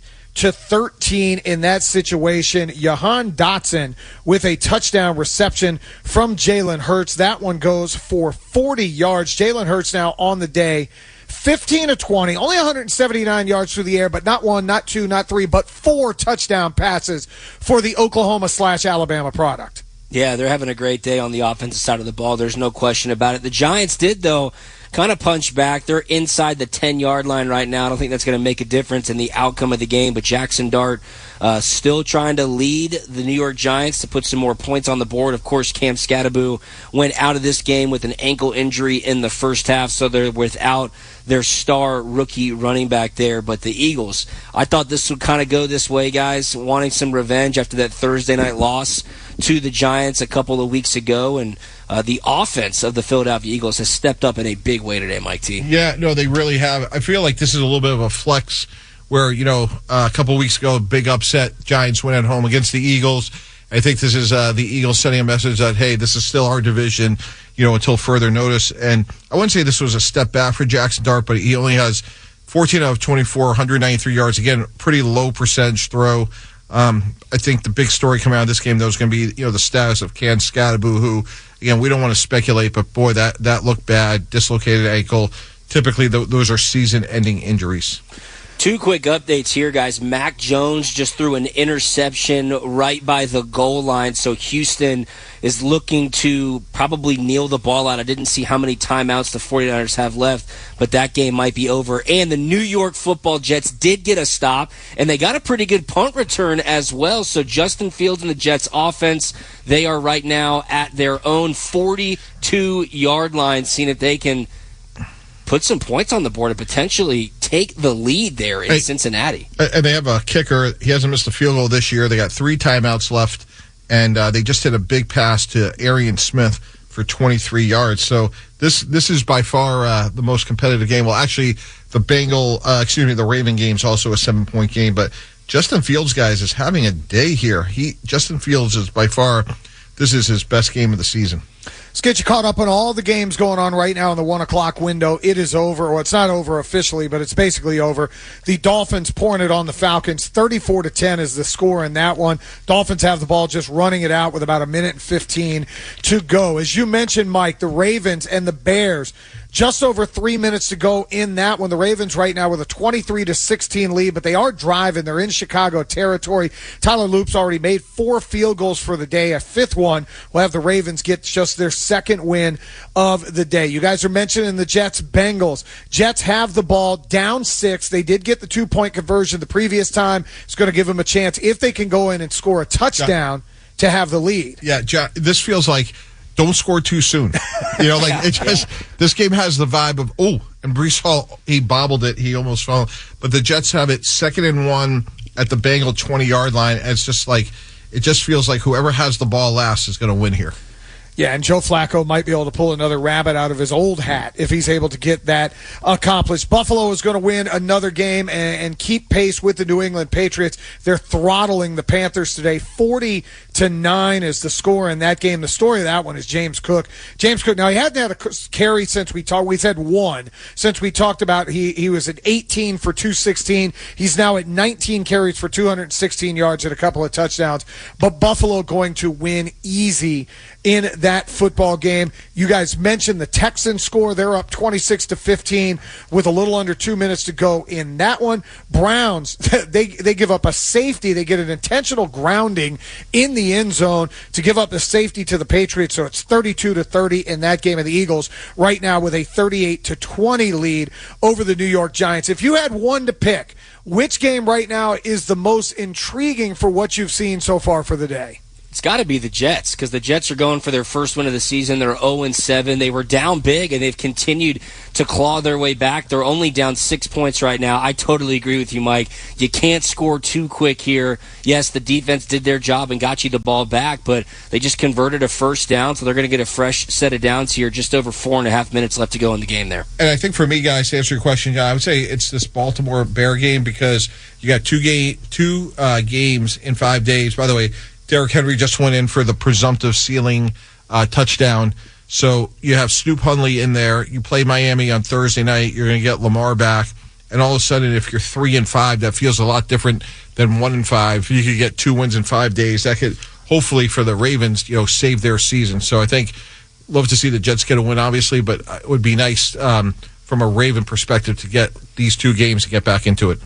in that situation. Jahan Dotson with a touchdown reception from Jalen Hurts. That one goes for 40 yards. Jalen Hurts now on the day, 15 of 20, only 179 yards through the air, but not 1, not 2, not 3, but 4 touchdown passes for the Oklahoma/Alabama product. Yeah, they're having a great day on the offensive side of the ball. There's no question about it. The Giants did, though, kind of punch back. They're inside the 10-yard line right now. I don't think that's going to make a difference in the outcome of the game, but Jackson Dart still trying to lead the New York Giants to put some more points on the board. Of course, Cam Scatterbo went out of this game with an ankle injury in the first half, so they're without their star rookie running back there. But the Eagles, I thought this would kind of go this way, guys, wanting some revenge after that Thursday night loss to the Giants a couple of weeks ago, and the offense of the Philadelphia Eagles has stepped up in a big way today, Mike T. Yeah, no, they really have. I feel like this is a little bit of a flex where, a couple of weeks ago, big upset, Giants went at home against the Eagles. I think this is the Eagles sending a message that, hey, this is still our division, until further notice. And I wouldn't say this was a step back for Jackson Dart, but he only has 14 out of 24, 193 yards. Again, pretty low percentage throw. I think the big story coming out of this game, though, is going to be, the status of Cam Scatterbo, who, again, we don't want to speculate, but boy, that looked bad. Dislocated ankle. Typically, those are season-ending injuries. 2 quick updates here, guys. Mac Jones just threw an interception right by the goal line, so Houston is looking to probably kneel the ball out. I didn't see how many timeouts the 49ers have left, but that game might be over. And the New York Football Jets did get a stop, and they got a pretty good punt return as well. So Justin Fields and the Jets offense, they are right now at their own 42-yard line, seeing if they can put some points on the board and potentially take the lead there in Cincinnati. And they have a kicker. He hasn't missed a field goal this year. They got 3 timeouts left, and they just hit a big pass to Arian Smith for 23 yards. So this is by far the most competitive game. Well, actually, the Raven game is also a 7-point game, but Justin Fields, guys, is having a day here. Justin Fields is by far, this is his best game of the season. Let's get you caught up on all the games going on right now in the 1 o'clock window. It is over. Well, it's not over officially, but it's basically over. The Dolphins pouring it on the Falcons. 34-10 is the score in that one. Dolphins have the ball just running it out with about 1:15 to go. As you mentioned, Mike, the Ravens and the Bears, just over 3 minutes to go in that one. The Ravens right now with a 23-16 lead, but they are driving. They're in Chicago territory. Tyler Loop's already made 4 field goals for the day. A 5th one will have the Ravens get just their 2nd win of the day. You guys are mentioning the Jets-Bengals. Jets have the ball down 6. They did get the 2-point conversion the previous time. It's going to give them a chance if they can go in and score a touchdown to have the lead. Yeah, this feels like don't score too soon. This game has the vibe of, and Breece Hall, he bobbled it. He almost fell. But the Jets have it 2nd and 1 at the Bengal 20-yard line. And it's just like, it just feels like whoever has the ball last is going to win here. Yeah, and Joe Flacco might be able to pull another rabbit out of his old hat if he's able to get that accomplished. Buffalo is going to win another game and keep pace with the New England Patriots. They're throttling the Panthers today. 40-9 is the score in that game. The story of that one is James Cook. James Cook, now he hadn't had a carry since we talked. We've had one since we talked about he was at 18 for 216. He's now at 19 carries for 216 yards and a couple of touchdowns. But Buffalo going to win easy in that football game. You guys mentioned the Texans score. They're up 26-15 with a little under 2 minutes to go in that one. Browns, they give up a safety. They get an intentional grounding in the end zone to give up the safety to the Patriots. So it's 32-30 in that game of the Eagles right now with a 38-20 lead over the New York Giants. If you had one to pick, which game right now is the most intriguing for what you've seen so far for the day? It's got to be the Jets, because the Jets are going for their first win of the season. They're 0-7. They were down big, and they've continued to claw their way back. They're only down 6 points right now. I totally agree with you, Mike. You can't score too quick here. Yes, the defense did their job and got you the ball back, but they just converted a first down, so they're going to get a fresh set of downs here. Just over 4.5 minutes left to go in the game there. And I think for me, guys, to answer your question, I would say it's this Baltimore Bear game, because you got two games in 5 days. By the way, Derrick Henry just went in for the presumptive ceiling touchdown. So you have Snoop Hundley in there. You play Miami on Thursday night. You're going to get Lamar back. And all of a sudden, if you're 3-5, that feels a lot different than 1-5. You could get 2 wins in 5 days. That could, hopefully, for the Ravens, save their season. So I think, love to see the Jets get a win, obviously, but it would be nice from a Raven perspective to get these 2 games and get back into it.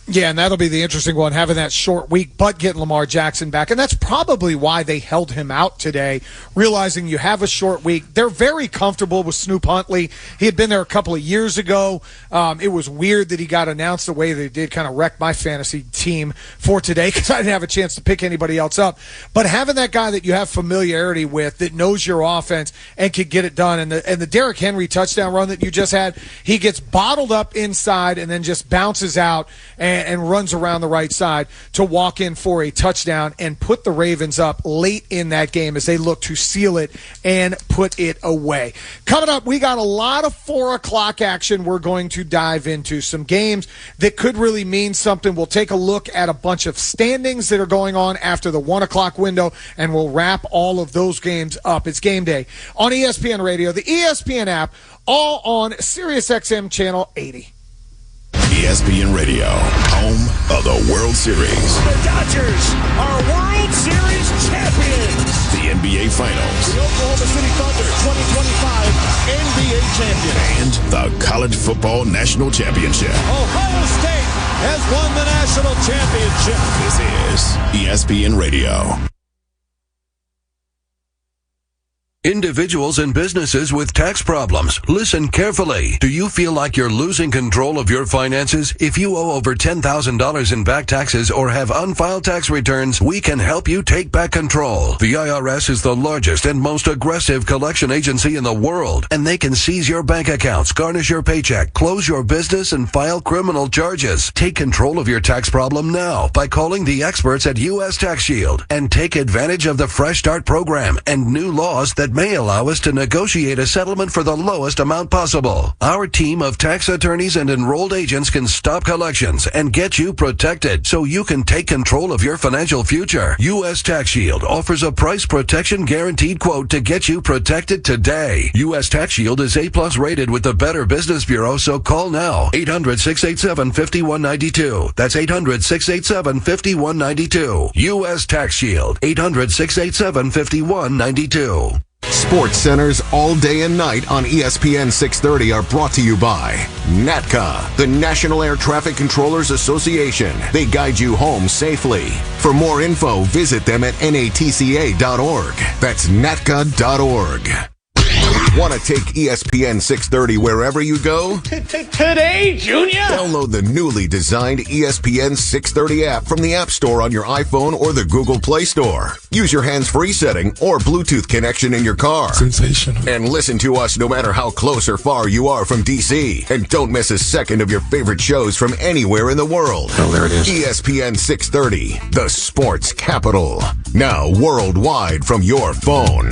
Yeah, and that'll be the interesting one, having that short week, but getting Lamar Jackson back. And that's probably why they held him out today, realizing you have a short week. They're very comfortable with Snoop Huntley. He had been there a couple of years ago. It was weird that he got announced the way they did, kind of wrecked my fantasy team for today because I didn't have a chance to pick anybody else up. But having that guy that you have familiarity with, that knows your offense and can get it done, and the Derrick Henry touchdown run that you just had, he gets bottled up inside and then just bounces out and runs around the right side to walk in for a touchdown and put the Ravens up late in that game as they look to seal it and put it away. Coming up, we got a lot of 4 o'clock action we're going to dive into. Some games that could really mean something. We'll take a look at a bunch of standings that are going on after the 1 o'clock window, and we'll wrap all of those games up. It's game day on ESPN Radio, the ESPN app, all on SiriusXM Channel 80. ESPN Radio, home of the World Series. The Dodgers are World Series champions. The NBA Finals. The Oklahoma City Thunder 2025 NBA champion. And the College Football National Championship. Ohio State has won the national championship. This is ESPN Radio. Individuals and businesses with tax problems, listen carefully. Do you feel like you're losing control of your finances? If you owe over $10,000 in back taxes or have unfiled tax returns, we can help you take back control. The IRS is the largest and most aggressive collection agency in the world, and they can seize your bank accounts, garnish your paycheck, close your business, and file criminal charges. Take control of your tax problem now by calling the experts at U.S. Tax Shield and take advantage of the Fresh Start program and new laws that may allow us to negotiate a settlement for the lowest amount possible. Our team of tax attorneys and enrolled agents can stop collections and get you protected so you can take control of your financial future. U.S. Tax Shield offers a price protection guaranteed quote to get you protected today. U.S. Tax Shield is A+ rated with the Better Business Bureau, so call now. 800-687-5192. That's 800-687-5192. U.S. Tax Shield. 800-687-5192. Sports Centers all day and night on ESPN 630 are brought to you by NATCA, the National Air Traffic Controllers Association. They guide you home safely. For more info, visit them at natca.org. That's natca.org. Want to take ESPN 630 wherever you go? Today, Junior? Download the newly designed ESPN 630 app from the App Store on your iPhone or the Google Play Store. Use your hands-free setting or Bluetooth connection in your car. Sensational. And listen to us no matter how close or far you are from DC. And don't miss a second of your favorite shows from anywhere in the world. Oh, there it is. ESPN 630, the sports capital. Now worldwide from your phone.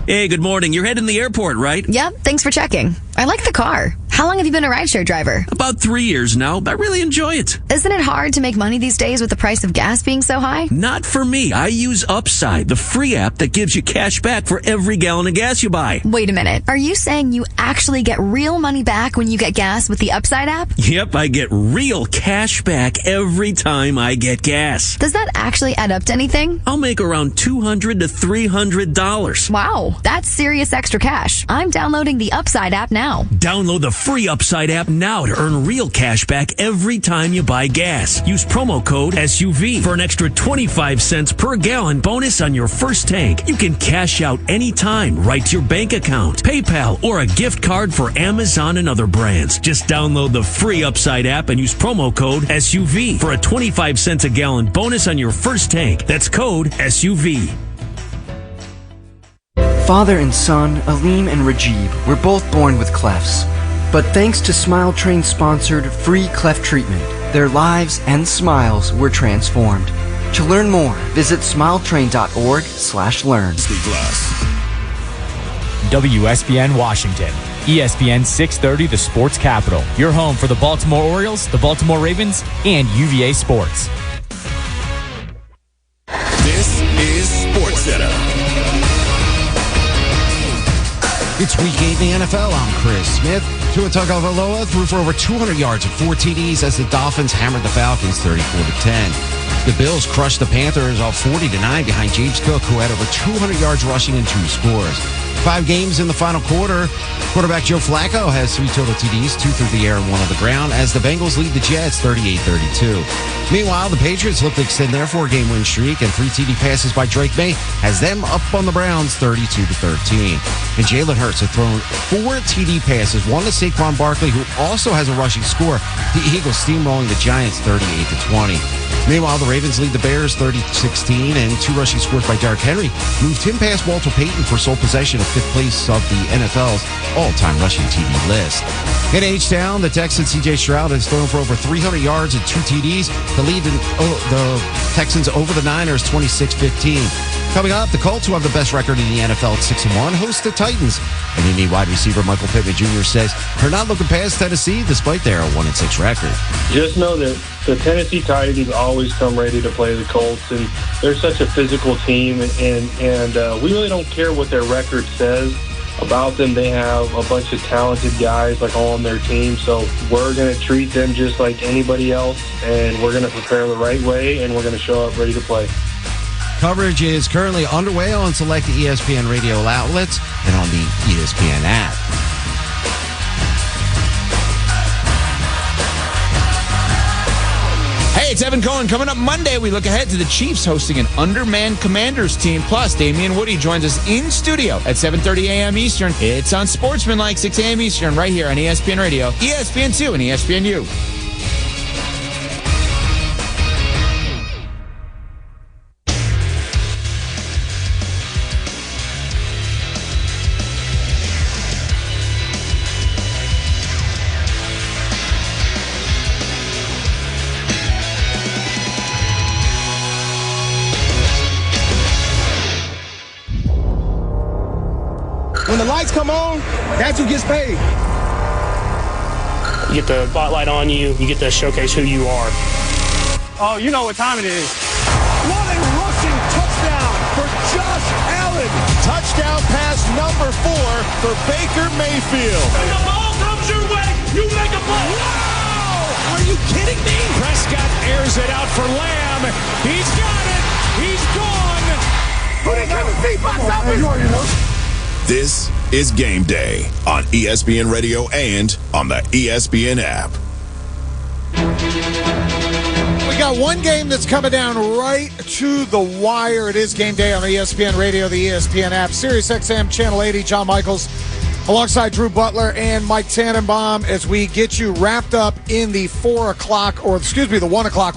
Hey, good morning. You're heading to the airport, right? Yep, thanks for checking. I like the car. How long have you been a rideshare driver? About 3 years now. I really enjoy it. Isn't it hard to make money these days with the price of gas being so high? Not for me. I use Upside, the free app that gives you cash back for every gallon of gas you buy. Wait a minute. Are you saying you actually get real money back when you get gas with the Upside app? Yep, I get real cash back every time I get gas. Does that actually add up to anything? I'll make around $200 to $300. Wow, that's serious extra cash. I'm downloading the Upside app now. Download the free Upside app now to earn real cash back every time you buy gas. Use promo code SUV for an extra 25 cents per gallon bonus on your first tank. You can cash out anytime right to your bank account, PayPal, or a gift card for Amazon and other brands. Just download the free Upside app and use promo code SUV for a 25 cents a gallon bonus on your first tank. That's code SUV. Father and son, Aleem and Rajib, were both born with clefts. But thanks to Smile Train-sponsored free cleft treatment, their lives and smiles were transformed. To learn more, visit smiletrain.org/learn. WSBN Washington, ESPN 630, the sports capital. Your home for the Baltimore Orioles, the Baltimore Ravens, and UVA Sports. This is SportsCenter. It's Week 8 in the NFL. I'm Chris Smith. Tua Tagovailoa threw for over 200 yards and 4 TDs as the Dolphins hammered the Falcons 34-10. The Bills crushed the Panthers off 40-9 behind James Cook, who had over 200 yards rushing and 2 scores. 5 games in the final quarter. Quarterback Joe Flacco has 3 total TDs, 2 through the air and 1 on the ground, as the Bengals lead the Jets 38-32. Meanwhile, the Patriots look to extend their 4-game win streak, and 3 TD passes by Drake May has them up on the Browns 32-13. And Jalen Hurts has thrown 4 TD passes, 1 to Saquon Barkley, who also has a rushing score. The Eagles steamrolling the Giants 38-20. Meanwhile, the Ravens lead the Bears 30-16, and 2 rushing scores by Derrick Henry moved him past Walter Payton for sole possession of 5th place of the NFL's all-time rushing TD list. In H-Town, the Texans' C.J. Stroud has thrown for over 300 yards and 2 TDs to lead the Texans over the Niners 26-15. Coming up, the Colts, who have the best record in the NFL at 6-1, host the Titans. And Indy wide receiver Michael Pittman Jr. says they're not looking past Tennessee despite their 1-6 record. Just know that the Tennessee Titans always come ready to play the Colts, and they're such a physical team, and we really don't care what their record says about them. They have a bunch of talented guys like all on their team, so we're going to treat them just like anybody else, and we're going to prepare the right way, and we're going to show up ready to play. Coverage is currently underway on select ESPN radio outlets and on the ESPN app. Hey, it's Evan Cohen. Coming up Monday, we look ahead to the Chiefs hosting an undermanned Commanders team. Plus, Damian Woody joins us in studio at 7:30 a.m. Eastern. It's on Sportsmanlike, 6 a.m. Eastern, right here on ESPN Radio, ESPN2, and ESPNU. When the lights come on, that's who gets paid. You get the spotlight on you. You get to showcase who you are. Oh, you know what time it is. What a rushing touchdown for Josh Allen. Touchdown pass number 4 for Baker Mayfield. When the ball comes your way, you make a play. Wow! Are you kidding me? Prescott airs it out for Lamb. He's got it. He's gone. Put it in the seat box office. This is Game Day on ESPN Radio and on the ESPN app. We got got one game that's coming down right to the wire. It is game day on ESPN Radio, the ESPN app, Sirius XM, Channel 80. John Michaels alongside Drew Butler and Mike Tannenbaum as we get you wrapped up in the 1 o'clock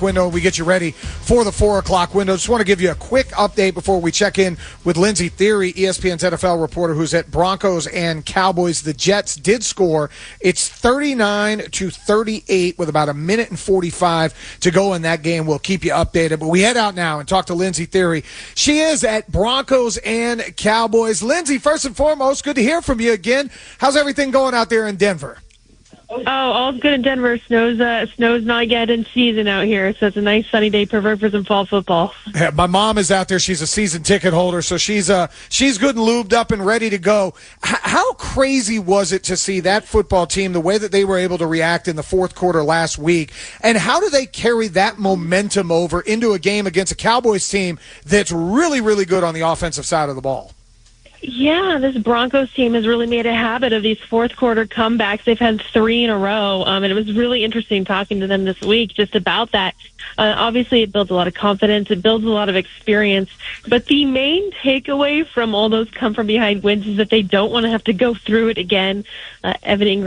window. We get you ready for the 4 o'clock window. Just want to give you a quick update before we check in with Lindsey Theory, ESPN's NFL reporter, who's at Broncos and Cowboys. The Jets did score. It's 39-38 with about a minute and 45 to go in that game. We'll keep you updated. But we head out now and talk to Lindsey Theory. She is at Broncos and Cowboys. Lindsey, first and foremost, good to hear from you again. How's everything going out there in Denver? Oh, all's good in Denver. Snow's not yet in season out here, so it's a nice sunny day, perfect for some fall football. Yeah, my mom is out there. She's a season ticket holder, so she's good and lubed up and ready to go. How crazy was it to see that football team, the way that they were able to react in the fourth quarter last week, and how do they carry that momentum over into a game against a Cowboys team that's really, really good on the offensive side of the ball? Yeah, this Broncos team has really made a habit of these fourth quarter comebacks. They've had 3 in a row, and it was really interesting talking to them this week just about that. Obviously, it builds a lot of confidence. It builds a lot of experience. But the main takeaway from all those come-from-behind wins is that they don't want to have to go through it again. Evan Ingram